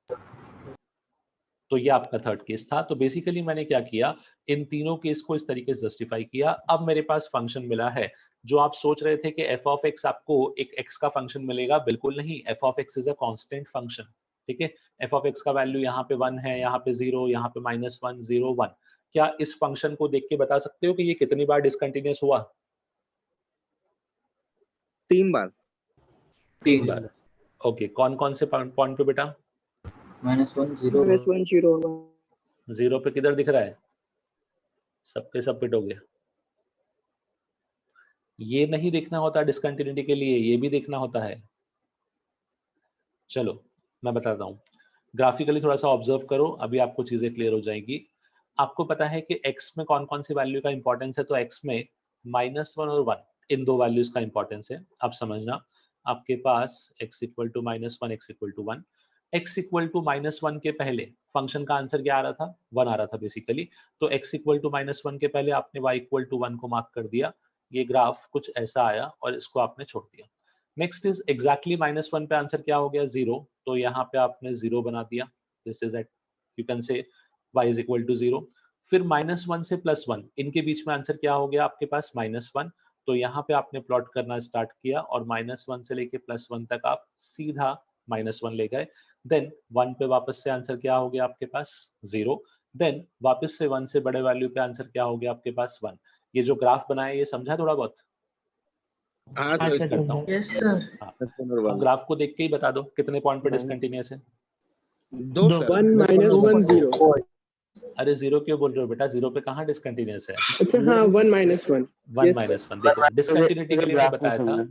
तो ये आपका थर्ड केस था। तो बेसिकली मैंने क्या किया, इन तीनों केस को इस तरीके से जस्टिफाई किया। अब मेरे पास फंक्शन मिला है। जो आप सोच रहे थे कि f ऑफ x आपको एक x का फंक्शन मिलेगा, बिल्कुल नहीं, f of x is a constant function. ठीक है, f ऑफ x का वैल्यू यहाँ पे 1 है, यहाँ पे 0, यहाँ पे -1, 0, 1। क्या इस फंक्शन को देख के बता सकते हो कि ये कितनी बार डिसकंटिन्यूअस हुआ? 3 बार। 3 बार। ओके, कौन कौन से पॉइंट पे बेटा? -1 0 -1 0 0 पे किधर दिख रहा है? सबके सब पिट हो गया। ये नहीं देखना होता डिसकंटिन्यूटी के लिए, ये भी देखना होता है। चलो मैं बताता हूँ, ग्राफिकली थोड़ा सा ऑब्जर्व करो, अभी आपको चीजें क्लियर हो जाएगी। आपको पता है कि x में कौन कौन सी वैल्यू का इंपॉर्टेंस है, तो x में -1 और 1, इन दो वैल्यूज का इंपॉर्टेंस है। अब समझना, आपके पास x equal to -1, x equal to 1, x equal to -1 के पहले फंक्शन का आंसर क्या आ रहा था, 1 आ रहा था बेसिकली। तो x इक्वल टू -1 के पहले आपने y इक्वल टू 1 को मार्क कर दिया, ये ग्राफ कुछ ऐसा आया और इसको आपने छोड़ दिया। नेक्स्ट इज एग्जैक्टली -1 पे आंसर क्या हो गया, 0, तो यहाँ पे आपने 0 बना दिया। This is at, you can say y is equal to 0। फिर -1 से +1, इनके बीच में आंसर क्या हो गया आपके पास, -1, तो यहाँ पे आपने प्लॉट करना स्टार्ट किया और -1 से लेके +1 तक आप सीधा -1 ले गए। देन 1 पे वापस से आंसर क्या हो गया आपके पास, 0। देन वापस से 1 से बड़े वैल्यू पे आंसर क्या हो गया आपके पास, 1। ये जो ग्राफ बनाया ये समझा थोड़ा बहुत? हाँ हाँ सर सर करता हूँ। यस सर अब ग्राफ को देख के ही बता दो कितने पॉइंट पे डिसकंटिन्यूअस है। दो सर 1 minus 1 0। अरे जीरो क्यों बोल रहे हो बेटा, जीरो पे कहाँ डिसकंटिन्यूअस है। अच्छा हाँ 1 minus 1। 1 माइनस 1 देखो डिसकंटिन्यूटी के लिए मैंने बताया था।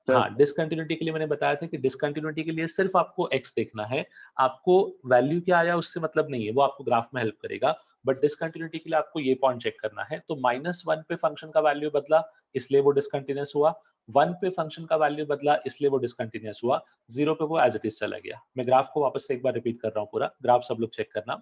सर। हाँ डिसकंटिन्यूटी के लिए मैंने बताया था कि डिसकंटिन्यूटी के लिए सिर्फ आपको x देखना है, आपको वैल्यू क्या आया उससे मतलब नहीं है, वो आपको ग्राफ में हेल्प करेगा। बट डिसकंटिन्यूटी के लिए आपको ये पॉइंट चेक करना है। तो -1 पे फंक्शन का वैल्यू बदला इसलिए वो डिसकंटिन्यूअस हुआ, 1 पे फंक्शन का वैल्यू बदला इसलिए वो डिसकंटिन्यूअस हुआ, 0 पे वो एज इट इज चला गया। मैं ग्राफ को वापस से एक बार रिपीट कर रहा हूँ पूरा, ग्राफ सब लोग चेक करना।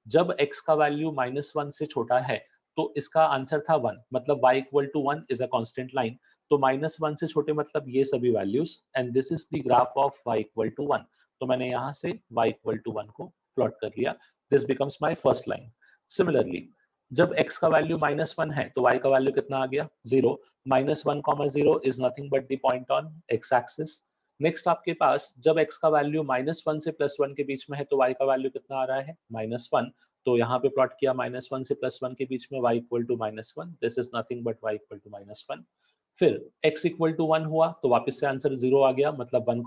जब x का वैल्यू -1 से छोटा है तो इसका आंसर था 1, मतलब y equal to 1 is a constant line. तो -1 से छोटे मतलब ये सभी values, and this is the graph of y equal to 1। तो मैंने यहाँ से y इक्वल टू 1 को प्लॉट कर लिया। This becomes my first line. Similarly जब x का वैल्यू -1 है तो y का वैल्यू कितना आ गया 0। -1, 0 is nothing but the point on x axis. Next आपके पास जब x का वैल्यू -1 से +1 के बीच में है तो y का वैल्यू कितना आ रहा है -1। तो यहाँ पे प्लॉट किया -1 से +1 के बीच में y equal to -1, this is nothing but y equal to -1। फिर x इक्वल टू 1 हुआ तो वापस से आंसर 0 आ गया, मतलब 1,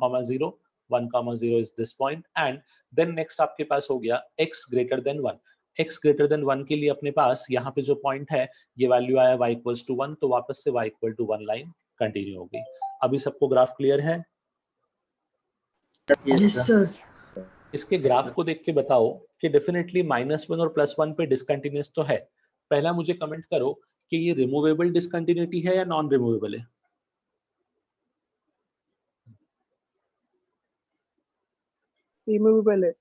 0 is this point. And then next आपके पास हो गया x greater than 1। x greater than 1 के लिए अपने पास यहाँ पे जो पॉइंट है ये वैल्यू आया y इक्वल्स टू 1, तो वापस से y equal to 1 line continue हो गई। अभी सबको ग्राफ क्लियर है? यस सर इसके ग्राफ को देख के बताओ कि डेफिनेटली -1 और +1 पे डिसकंटिन्यूअस तो है। पहला मुझे कमेंट करो कि ये रिमूवेबल डिसकंटिन्यूटी है या नॉन रिमूवेबल है। रिमूवेबल है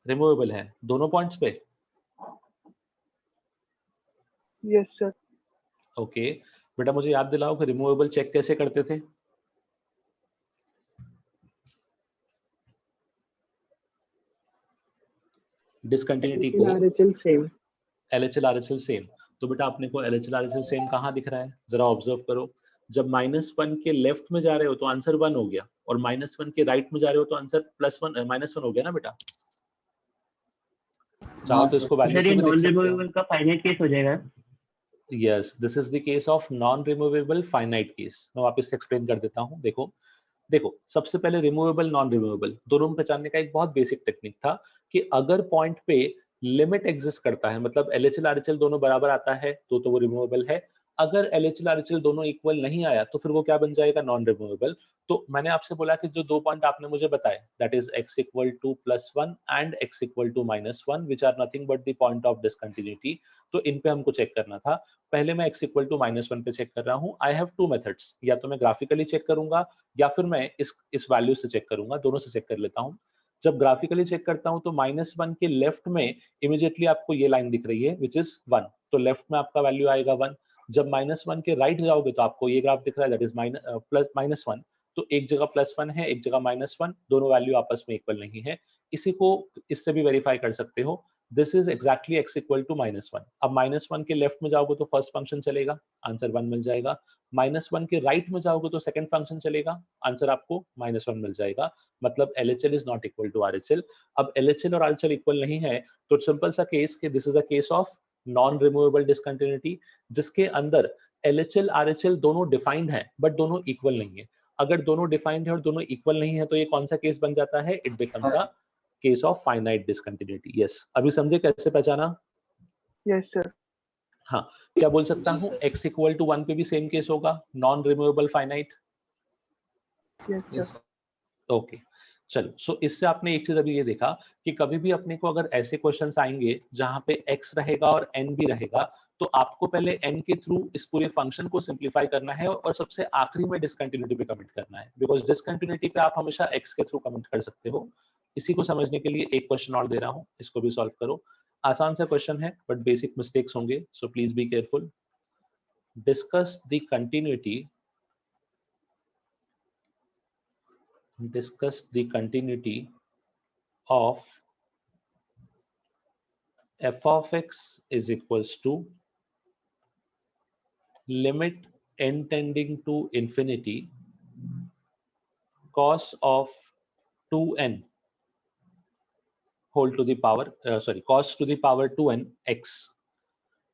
रिमूवेबल है दोनों पॉइंट्स पे। यस सर ओके बेटा मुझे याद दिलाओ कि रिमूवेबल चेक कैसे करते थे। डिसकंटिन्यूटी को RHL same. LHL RHL same. तो बेटा अपने को LHL RHL सेम कहाँ दिख रहा है, जरा ऑब्जर्व करो। जब -1 के लेफ्ट में जा रहे हो तो आंसर 1 हो गया, और -1 के राइट में जा रहे हो तो आंसर -1 हो गया ना बेटा। चाहो तो इसको वैल्यू सर से ये भी देख नॉन सकते हो। रिमूवेबल का फाइनाइट केस हो जाएगा। Yes this is the case of non removable finite case. मैं वापस से एक्सप्लेन कर देता हूँ। देखो सबसे पहले रिमूवेबल नॉन रिमूवेबल दोनों में पहचानने का एक बहुत बेसिक टेक्निक था कि अगर पॉइंट पे लिमिट एग्जिस्ट करता है, मतलब LHL RHL दोनों बराबर आता है तो वो रिमूवेबल है। अगर LHL RHL दोनों इक्वल नहीं आया तो फिर वो क्या बन जाएगा, नॉन रिमूवेबल। तो मैंने आपसे बोला कि जो दो पॉइंट आपने मुझे बताए that is x equal to +1 and x equal to -1 which are nothing but the point of discontinuity. तो इन पे हमको चेक करना था। पहले मैं x इक्वल टू -1 पे चेक कर रहा हूँ। आई हैव टू मेथड्स, या तो मैं ग्राफिकली चेक करूंगा या फिर मैं इस वैल्यू से चेक करूंगा, दोनों से चेक कर लेता हूँ। जब ग्राफिकली चेक करता हूँ तो -1 के लेफ्ट में इमीडिएटली आपको ये लाइन दिख रही है विच इज 1, तो लेफ्ट में आपका वैल्यू आएगा 1। जब -1 के राइट जाओगे तो आपको ये ग्राफ दिख रहा है दैट इज -1, तो एक जगह +1 है एक जगह -1, दोनों वैल्यू आपस में इक्वल नहीं है। इसी को इससे भी वेरीफाई कर सकते हो। This is exactly x equal to -1। अब -1 के लेफ्ट में जाओगे तो फर्स्ट फंक्शन चलेगा, आंसर 1 मिल जाएगा। -1 के राइट में जाओगे तो सेकंड फंक्शन चलेगा, आंसर आपको -1 मिल जाएगा। मतलब LHL is not equal to RHL। अब LHL और RHL इक्वल नहीं है तो सिंपल सा केस कि this is a case of non removable discontinuity, जिसके अंदर LHL RHL दोनों डिफाइंड है बट दोनों इक्वल नहीं है। अगर दोनों डिफाइंड है और दोनों इक्वल नहीं है तो ये कौन सा केस बन जाता है, it becomes a case of finite discontinuity. Yes अभी समझे कैसे पहचाना। यस सर हाँ क्या बोल सकता हूँ, x इक्वल टू 1 पे भी सेम केस होगा, non removable finite. Yes sir okay चलो सो इससे आपने एक चीज अभी ये देखा कि कभी भी अपने को अगर ऐसे क्वेश्चंस आएंगे जहां पे x रहेगा और n भी रहेगा तो आपको पहले n के थ्रू इस पूरे फंक्शन को सिंप्लीफाई करना है और सबसे आखिरी में डिसकंटिन्यूटी पे कमेंट करना है, बिकॉज डिसकंटिन्यूटी पे आप हमेशा x के थ्रू कमेंट कर सकते हो। इसी को समझने के लिए एक क्वेश्चन और दे रहा हूँ, इसको भी सॉल्व करो। आसान सा क्वेश्चन है बट बेसिक मिस्टेक्स होंगे, so please be careful. Discuss the continuity of f of x is equals to limit n tending to infinity cos of 2n whole to the power cos to the power 2n x.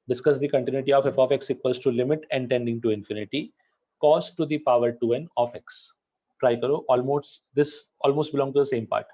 Discuss the continuity of f of x equals to limit n tending to infinity cos to the power 2n of x. Try करो, almost this almost belong to the same part.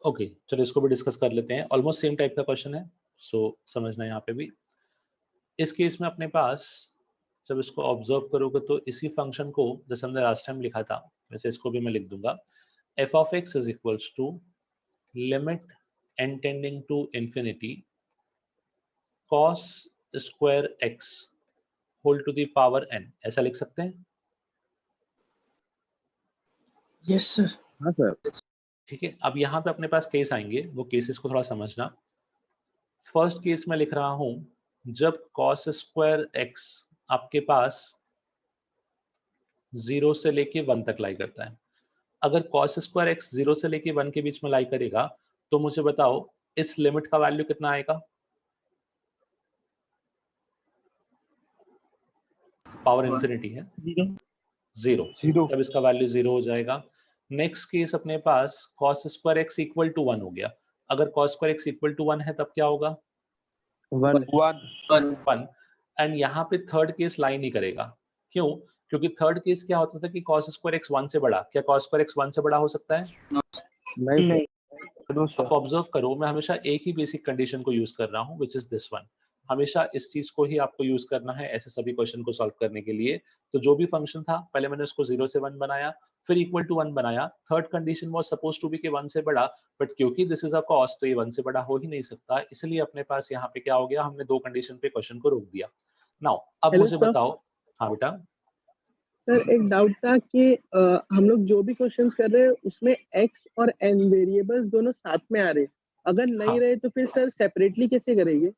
Okay चलो इसको भी discuss कर लेते हैं। Almost same type का question है, सो समझना यहाँ पे भी। इस केस में अपने पास जब इसको ऑब्जर्व करोगे तो इसी फंक्शन को जैसे हमने लास्ट टाइम लिखा था वैसे इसको भी मैं लिख दूंगा। f of x is equals to limit n tending to infinity cos square x whole to the power n, ऐसा लिख सकते हैं। Yes sir. हाँ सर। ठीक है, अब यहाँ पे अपने पास केस आएंगे, वो केसेस को थोड़ा समझना। फर्स्ट केस में लिख रहा हूं जब cos स्क्वायर x आपके पास 0 से लेके 1 तक लाई करता है। अगर cos स्क्वायर x 0 से लेके 1 के बीच में लाई करेगा तो मुझे बताओ इस लिमिट का वैल्यू कितना आएगा? पावर इंफिनिटी है, जीरो, तब इसका वैल्यू 0 हो जाएगा। नेक्स्ट केस अपने पास cos square x equal to 1 हो गया। अगर cos square x equal to 1 है तब क्या होगा? 1। एंड यहाँ पे थर्ड केस लाई नहीं करेगा। क्यों? क्योंकि थर्ड केस क्या होता था कि cos स्क्वायर x 1 से बड़ा। क्या cos स्क्वायर x 1 से बड़ा हो सकता है? नहीं। आप ऑब्जर्व करो, मैं हमेशा एक ही बेसिक कंडीशन को यूज कर रहा हूँ विच इज दिस वन। हमेशा इस चीज को ही आपको यूज करना है ऐसे सभी क्वेश्चन को सॉल्व करने के लिए। तो जो भी फंक्शन था पहले मैंने उसको 0 से 1 बनाया, फिर इक्वल टू 1 बनाया। Third condition was suppose to be के 1 से बड़ा, बट क्योंकि दिस इज अ कॉस तो ये 1 से बड़ा हो ही नहीं सकता, इसलिए अपने पास यहाँ पे क्या हो गया, हमने दो कंडीशन पे क्वेश्चन को रोक दिया। नाउ अब Hello, मुझे sir. बताओ। हाँ बेटा। सर एक डाउट था कि हम लोग जो भी क्वेश्चंस कर रहे हैं उसमें एक्स और एन वेरिएबल्स दोनों साथ में आ रहे हैं, अगर नहीं हाँ। रहे तो फिर सर सेपरेटली कैसे करेंगे?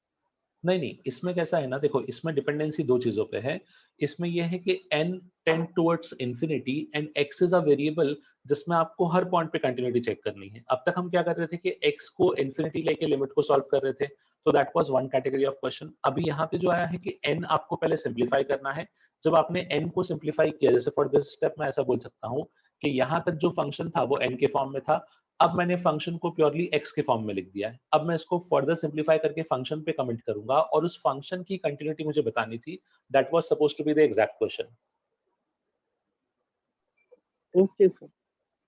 नहीं, इसमें कैसा है ना, देखो इसमें डिपेंडेंसी दो चीजों पे है। इसमें यह है कि n tend towards infinity and x is a variable जिसमें आपको हर पॉइंट पे कंटिन्यूटी चेक करनी है। अब तक हम क्या कर रहे थे कि x को इंफिनिटी लेके लिमिट को सॉल्व कर रहे थे, तो that was one category of question. अभी यहाँ पे जो आया है कि n आपको पहले सिंप्लीफाई करना है। जब आपने n को सिंप्लीफाई किया, जैसे फॉर दिस स्टेप मैं ऐसा बोल सकता हूँ कि यहाँ तक जो फंक्शन था वो n के फॉर्म में था, अब मैंने फंक्शन को प्योरली x के फॉर्म में लिख दिया है। अब मैं इसको फर्दर सिंप्लीफाई करके फंक्शन पे कमेंट करूंगा और उस फंक्शन की कंटिन्यूटी मुझे बतानी थी। That was supposed to be the exact question. Okay sir.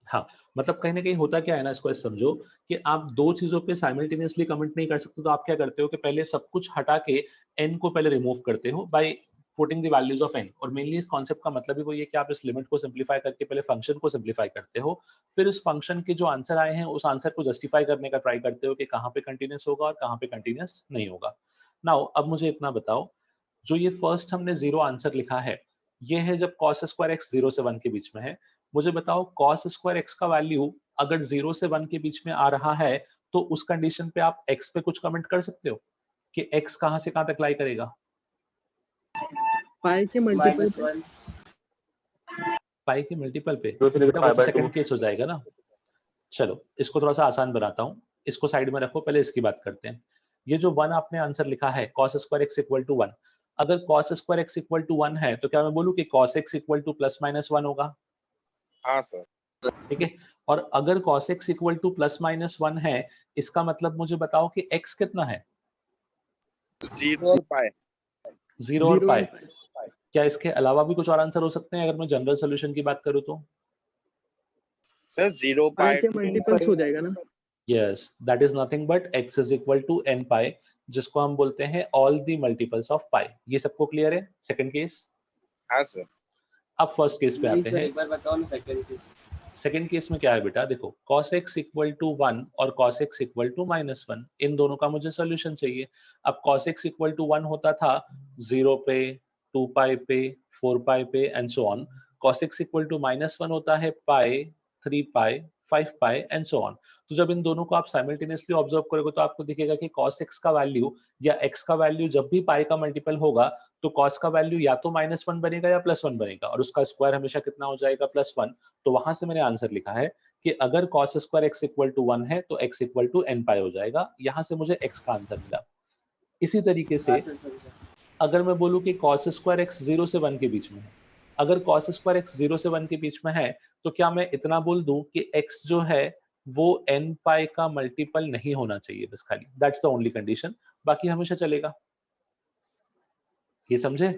हाँ, मतलब कहीं ना कहीं होता क्या है ना, इसको समझो कि आप दो चीजों पे साइमल्टेनियसली कमेंट नहीं कर सकते, तो आप क्या करते हो कि पहले सब कुछ हटा के n को पहले रिमूव करते हो by putting the values of n। और मेनली इस कॉन्सेप्ट का मतलब ही वो ये कि आप इस लिमिट को सिंप्लीफाई करके पहले फंक्शन को सिंप्लीफाई करते हो, फिर उस फंक्शन के जो आंसर आए हैं उस आंसर को जस्टिफाई करने का ट्राई करते हो कि कहाँ पे कंटिन्यूस होगा और कहाँ पे कंटिन्यूस नहीं होगा। नाउ अब मुझे इतना बताओ, जो ये फर्स्ट हमने 0 आंसर लिखा है, ये है जब cos स्क्वायर x 0 से 1 के बीच में है। मुझे बताओ cos स्क्वायर x का वैल्यू अगर 0 से 1 के बीच में आ रहा है तो उस कंडीशन पे आप x पे कुछ कमेंट कर सकते हो कि x कहां से कहां तक लाई करेगा? पाई के मल्टीपल पे। पाई के मल्टीपल पे बेटा वो तो सेकंड केस हो जाएगा ना। चलो इसको थोड़ा सा आसान बनाता हूँ, इसको साइड में रखो, पहले इसकी बात करते हैं। ये जो 1 आपने आंसर लिखा है cos square x equal to 1, अगर cos square x equal to 1 है तो क्या मैं बोलूँ कि cos x equal to plus minus 1 होगा? हाँ सर। ठीक है, और अगर cos x equal to plus minus 1 है, इसका मतलब मुझे बताओ कि x कितना है? 0 और पाई। 0 और पाई। क्या इसके अलावा भी कुछ और आंसर हो सकते हैं अगर मैं जनरल सॉल्यूशन की बात करूं तो? सर 0 पाई पाई के मल्टीपल्स हो जाएगा ना? Yes, that is nothing but x is equal to n pi, जिसको हम बोलते हैं all the multiples of pi. ये सबको क्लियर है? Second case. हाँ सर। अब फर्स्ट केस पे आते हैं। एक बार बताओ ना सेकंड केस। सेकंड केस में क्या है बेटा, देखो cos x इक्वल टू 1 और cos x equal to minus 1, इन दोनों का मुझे सोल्यूशन चाहिए। अब cos x इक्वल टू 1 होता था 0 पे, 2 पाई पे, 4 पाई पे and so on. cos x equal to minus 1 होता है पाई, 3 पाई, 5 पाई एंड सो ऑन। तो जब इन दोनों को आप साइमल्टेनियसली ऑब्जर्व करोगे तो आपको दिखेगा कि cos x का वैल्यू या x का वैल्यू जब भी पाई का मल्टीपल होगा तो cos का वैल्यू या तो -1 बनेगा या +1 बनेगा, और उसका स्क्वायर हमेशा कितना हो जाएगा? +1। तो वहां से मैंने आंसर लिखा है कि अगर cos square x equal to 1 है तो x equal to n pi हो जाएगा। यहाँ से मुझे x का आंसर मिला। इसी तरीके से अगर मैं बोलूँ कि cos स्क्वायर x 0 से 1 के बीच में है, अगर cos स्क्वायर x 0 से 1 के बीच में है तो क्या मैं इतना बोल दूं कि x जो है वो n पाई का मल्टीपल नहीं होना चाहिए, बस खाली दैट्स द ओनली कंडीशन, बाकी हमेशा चलेगा। ये समझे?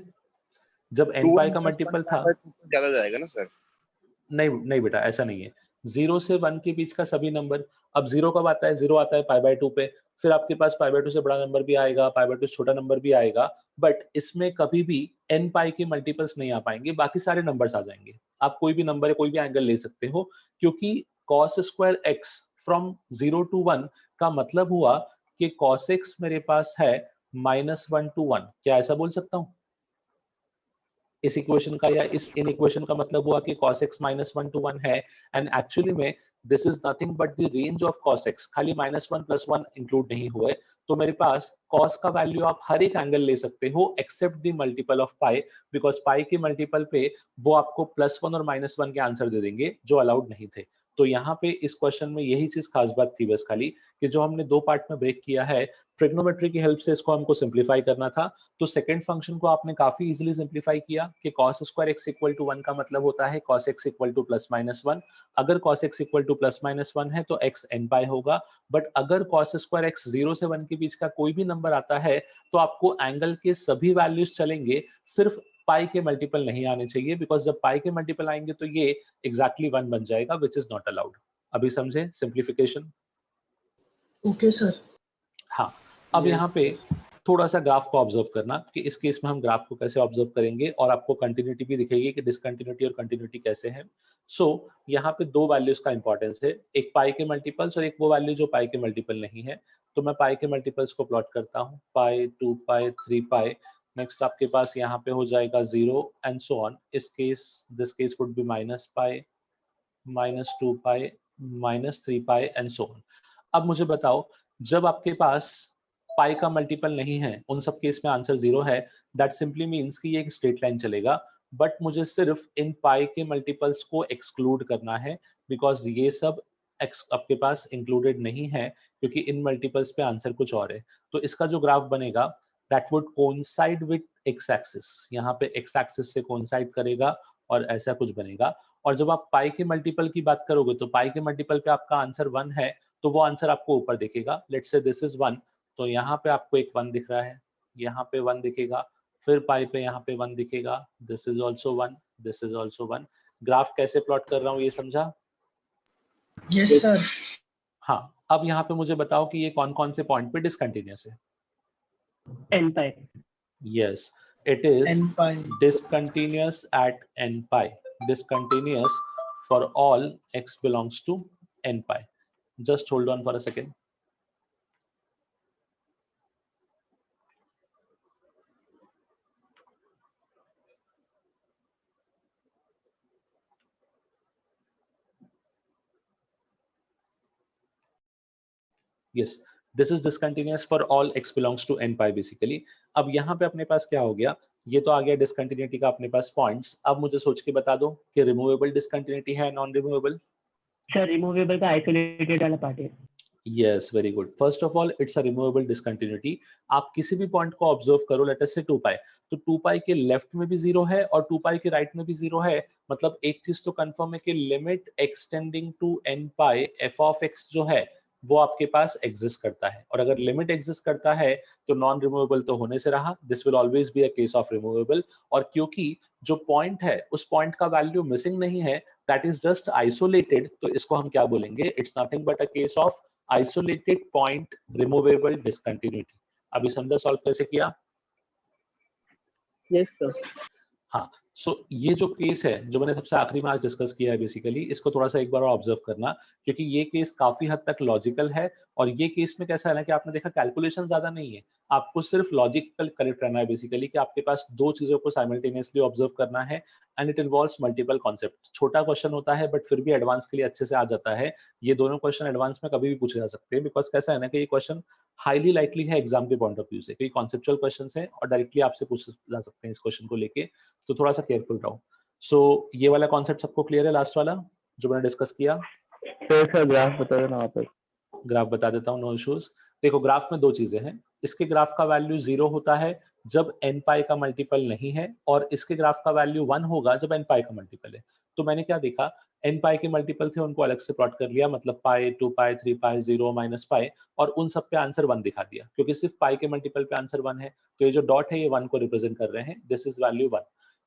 जब n पाई का मल्टीपल था, ज्यादा जाएगा ना सर? नहीं नहीं बेटा ऐसा नहीं है। 0 से 1 के बीच का सभी नंबर। अब 0 कब आता है? 0 आता है π/2 पे, फिर आपके पास π/2 से बड़ा नंबर भी आएगा, π/2 से छोटा नंबर भी आएगा, बट इसमें कभी भी n पाई के मल्टीपल्स नहीं आ पाएंगे, बाकी सारे नंबर्स आ जाएंगे। आप कोई भी नंबर है, कोई भी एंगल ले सकते हो, क्योंकि cos square x from 0 to 1 का मतलब हुआ कि cos x मेरे पास है -1 to 1। क्या ऐसा बोल सकता हूँ इस इक्वेशन का, या इस इन इक्वेशन का मतलब हुआ कि cos x -1 to 1 है, एंड एक्चुअली में this is nothing but the range of cos x, खाली -1 + 1 इंक्लूड नहीं हुए। तो मेरे पास cos का वैल्यू आप हर एक एंगल ले सकते हो except the multiple of pi, because pi के मल्टीपल पे वो आपको +1 और -1 के आंसर दे देंगे जो अलाउड नहीं थे। तो यहाँ पे इस क्वेश्चन में यही चीज खास बात थी बस खाली, कि जो हमने दो पार्ट में ब्रेक किया है, ट्रिग्नोमेट्री की हेल्प से इसको हमको सिंप्लीफाई करना था। तो सेकंड फंक्शन को आपने काफी इजीली सिंप्लीफाई किया कि cos square x equal to 1 का मतलब होता है cos x इक्वल टू +-1। अगर cos x इक्वल टू +-1 है तो x n पाई होगा, बट अगर cos स्क्वायर x 0 से 1 के बीच का कोई भी नंबर आता है तो आपको एंगल के सभी वैल्यूज चलेंगे, सिर्फ पाई के मल्टीपल नहीं आने चाहिए, बिकॉज जब पाई के मल्टीपल आएंगे तो ये एग्जैक्टली 1 बन जाएगा, विच इज नॉट अलाउड। अभी समझे सिंप्लीफिकेशन? Okay sir. हाँ, अब यहाँ पे थोड़ा सा ग्राफ को ऑब्जर्व करना कि इस केस में हम ग्राफ को कैसे ऑब्जर्व करेंगे, और आपको कंटिन्यूटी भी दिखेगी कि डिसकंटिन्यूटी और कंटिन्यूटी कैसे है। सो यहाँ पे दो वैल्यूज का इंपॉर्टेंस है, एक पाई के मल्टीपल्स और एक वो वैल्यू जो पाई के मल्टीपल नहीं है। तो मैं पाई के मल्टीपल्स को प्लॉट करता हूँ, पाई, 2 पाई, 3 पाई। नेक्स्ट आपके पास यहाँ पे हो जाएगा 0 एंड सो ऑन। इस case this case would be -pi, -2 pi, -3 pi and so on. अब मुझे बताओ, जब आपके पास पाई का मल्टीपल नहीं है, उन सब केस में आंसर 0 है, दैट सिंपली मींस कि ये एक स्ट्रेट लाइन चलेगा, बट मुझे सिर्फ इन पाई के मल्टीपल्स को एक्सक्लूड करना है, बिकॉज ये सब आपके पास इंक्लूडेड नहीं है, क्योंकि इन मल्टीपल्स पे आंसर कुछ और है। तो इसका जो ग्राफ बनेगा that would coincide with x axis, यहाँ पे एक्स एक्सिस से कोइंसाइड करेगा और ऐसा कुछ बनेगा। और जब आप पाई के मल्टीपल की बात करोगे तो पाई के मल्टीपल पे आपका आंसर 1 है, तो वो आंसर आपको ऊपर दिखेगा। लेट्स से दिस इज 1, तो यहाँ पे आपको एक 1 दिख रहा है, यहाँ पे 1 दिखेगा, फिर पाई पे यहाँ पे 1 दिखेगा, this is also 1, this is also 1। Graph कैसे प्लॉट कर रहा हूँ ये समझा? Yes sir. हाँ, अब यहाँ पे मुझे बताओ कि ये कौन कौन से पॉइंट पे डिसकंटिन्यूअस है? n pi. Yes, it is n pi. discontinuous at n pi. Discontinuous for all x belongs to n pi. Just hold on for a second. Yes, this is discontinuous for all x belongs to n pi basically. अब यहाँ पे अपने पास क्या हो गया, ये तो आ गया डिसकंटिन्यूटी का अपने पास पॉइंट्स। अब मुझे सोच के बता दो कि रिमूवेबल डिसकंटिन्यूटी है, नॉन रिमूवेबल? सर रिमूवेबल का आइसोलेटेड वाला पार्ट है। Yes, very good. First of all, it's a removable discontinuity. आप किसी भी पॉइंट को ऑब्जर्व करो, लेट अस से 2 पाई, तो 2 पाई के लेफ्ट में भी 0 है और 2 पाई के राइट में भी 0 है। मतलब एक चीज तो कंफर्म है कि limit extending to n pi f of x जो है वो आपके पास एग्जिस्ट करता है, और अगर लिमिट एग्जिस्ट करता है तो नॉन रिमूवेबल तो होने से रहा, this will always be a case of removable. और क्योंकि जो पॉइंट है उस पॉइंट का वैल्यू मिसिंग नहीं है, दैट इज जस्ट आइसोलेटेड, तो इसको हम क्या बोलेंगे? It's nothing but a case of isolated point removable discontinuity. अभी समझा सॉल्व कैसे किया? Yes sir. हाँ, सो ये जो केस है जो मैंने सबसे आखिरी में आज डिस्कस किया है बेसिकली, इसको थोड़ा सा एक बार ऑब्जर्व करना, क्योंकि ये केस काफी हद तक लॉजिकल है। और ये केस में कैसा है ना कि आपने देखा कैलकुलेशन ज्यादा नहीं है, आपको सिर्फ लॉजिकल करेक्ट रहना है बेसिकली, कि आपके पास दो चीजों को साइमल्टेनियसली ऑब्जर्व करना है, and it involves multiple concept. छोटा क्वेश्चन होता है बट फिर भी एडवांस के लिए अच्छे से आ जाता है। ये दोनों क्वेश्चन एडवांस में कभी भी पूछे जा सकते हैं, बिकॉज कैसा है ना कि ये क्वेश्चन हाईली लाइकली है एग्जाम के पॉइंट ऑफ व्यू से, क्योंकि कॉन्सेप्चुअल क्वेश्चन है और डायरेक्टली आपसे पूछे जा सकते हैं इस क्वेश्चन को लेके, तो थोड़ा सा केयरफुल रहो। सो ये वाला कॉन्सेप्ट सबको क्लियर है? लास्ट वाला जो मैंने डिस्कस किया, तो सर ग्राफ बता देना वापस। ग्राफ बता देता हूँ, नो इश्यूज। देखो ग्राफ में दो चीजें हैं, इसके ग्राफ का वैल्यू 0 होता है जब n पाई का मल्टीपल नहीं है, और इसके ग्राफ का वैल्यू 1 होगा जब n पाई का मल्टीपल है। तो मैंने क्या देखा, n पाई के मल्टीपल थे उनको अलग से प्लॉट कर लिया, मतलब पाई, 2 पाई, 3 पाई, 0, -पाई, और उन सब पे आंसर 1 दिखा दिया, क्योंकि सिर्फ पाई के मल्टीपल पे आंसर 1 है, तो ये जो डॉट है ये 1 को रिप्रेजेंट कर रहे हैं, दिस इज वैल्यू 1।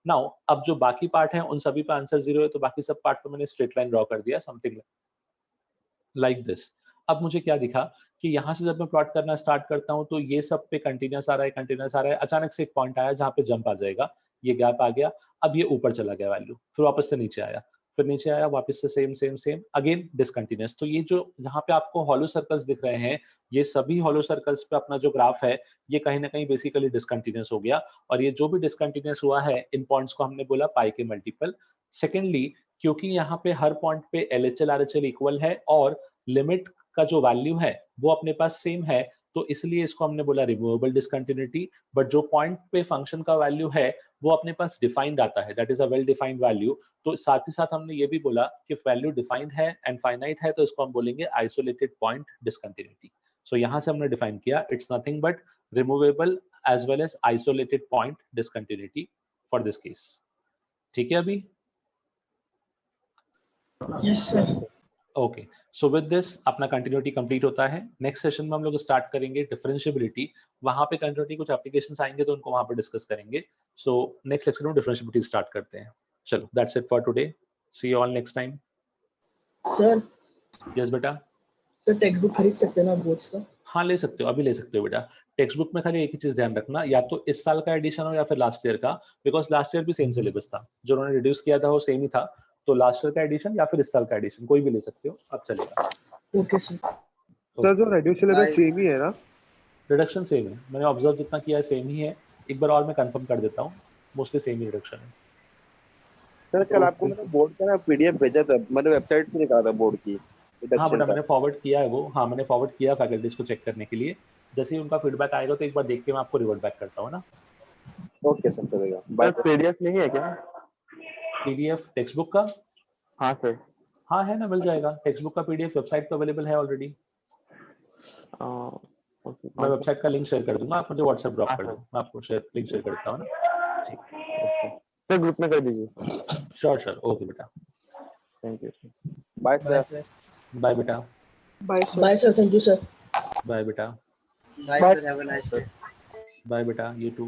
नाउ अब जो बाकी पार्ट है उन सभी पे आंसर 0 है, तो बाकी सब पार्ट पे मैंने स्ट्रेट लाइन ड्रॉ कर दिया, समथिंग लाइक दिस। अब मुझे क्या दिखा कि यहाँ से जब मैं प्लॉट करना स्टार्ट करता हूँ तो ये सब पे कंटिन्यूस आ रहा है, कंटिन्यूस आ रहा है, अचानक से एक पॉइंट आया जहाँ पे जंप आ जाएगा, ये गैप आ गया, अब ये ऊपर चला गया वैल्यू, फिर वापस से नीचे आया, फिर नीचे आया, वापस से same same same, again discontinuous. तो ये जो जहाँ पे आपको हॉलो सर्कल्स दिख रहे हैं, ये सभी हॉलो सर्कल्स पे अपना जो ग्राफ है ये कहीं ना कहीं बेसिकली डिसकंटिन्यूस हो गया, और ये जो भी डिसकंटिन्यूस हुआ है इन पॉइंट्स को हमने बोला पाई के मल्टीपल। सेकेंडली, क्योंकि यहाँ पे हर पॉइंट पे LHL RHL इक्वल है और लिमिट का जो वैल्यू है वो अपने पास सेम है, तो इसलिए इसको हमने बोला रिमूवेबल डिसकंटिन्यूटी। बट जो पॉइंट पे फंक्शन का वैल्यू है वो अपने पास डिफाइंड आता है, that is a well defined value. तो साथ ही साथ हमने ये भी बोला कि वैल्यू डिफाइंड है एंड फाइनाइट है, तो इसको हम बोलेंगे आइसोलेटेड पॉइंट डिसकंटिन्यूटी। सो यहाँ से हमने डिफाइन किया, it's nothing but removable as well as isolated point discontinuity for this case. ठीक है अभी? Yes, sir. Okay, so with this अपना कंटिन्यूटी कंप्लीट होता है। नेक्स्ट सेशन में हम लोग स्टार्ट करेंगे डिफरेंशिएबिलिटी, वहां पे कंटिन्यूटी कुछ एप्लीकेशंस आएंगे तो उनको वहां पे डिस्कस करेंगे। सो नेक्स्ट लेक्चर में डिफरेंशिएबिलिटी स्टार्ट करते हैं। चलो, that's it for today, see you all next time. Sir, yes बेटा? सर टेक्स्ट बुक खरीद सकते हैं ना बोर्ड्स का? हाँ ले सकते हो, अभी ले सकते हो बेटा। टेक्स्ट बुक में खाली एक ही चीज ध्यान रखना, या तो इस साल का एडिशन हो या फिर लास्ट ईयर का, बिकॉज लास्ट ईयर भी सेम सिलेबस था, जो उन्होंने रिड्यूस किया था वो सेम ही था, तो लास्ट ईयर का एडिशन या फिर इस साल का एडिशन कोई भी ले सकते हो, अब चलेगा। Okay sir. सर जो रेड्यूस सिलेबस सेम ही है ना? रिडक्शन सेम है, मैंने ऑब्जर्व जितना किया है सेम ही है, एक बार और मैं कंफर्म कर देता हूँ, मोस्टली सेम ही रिडक्शन है। सर कल आपको मैंने बोर्ड का ना PDF भेजा था, मैंने वेबसाइट से निकाला था बोर्ड की हाँ reduction बेटा, का। मैंने फॉरवर्ड किया है वो, हाँ मैंने फॉरवर्ड किया फैकल्टीज को चेक करने के लिए, जैसे ही उनका फीडबैक आएगा तो एक बार देख के मैं आपको रिवर्ट बैक करता हूँ ना। ओके सर, चलेगा, बाय सर PDF नहीं है क्या? PDF टेक्स्ट बुक का? हाँ सर। हाँ है ना, मिल जाएगा, टेक्स्ट बुक का PDF वेबसाइट पे अवेलेबल है ऑलरेडी। मैं वेबसाइट का लिंक शेयर कर दूंगा, आप मुझे व्हाट्सएप ड्रॉप कर दो, मैं आपको लिंक शेयर करता हूँ ना। ठीक, सर ग्रुप में कर दीजिए। श्योर श्योर, ओके बेटा, thank you. Bye sir. Bye बेटा। Bye sir, thank you sir. Bye बेटा। Bye, sir. Have a nice day. Bye बेटा, you too।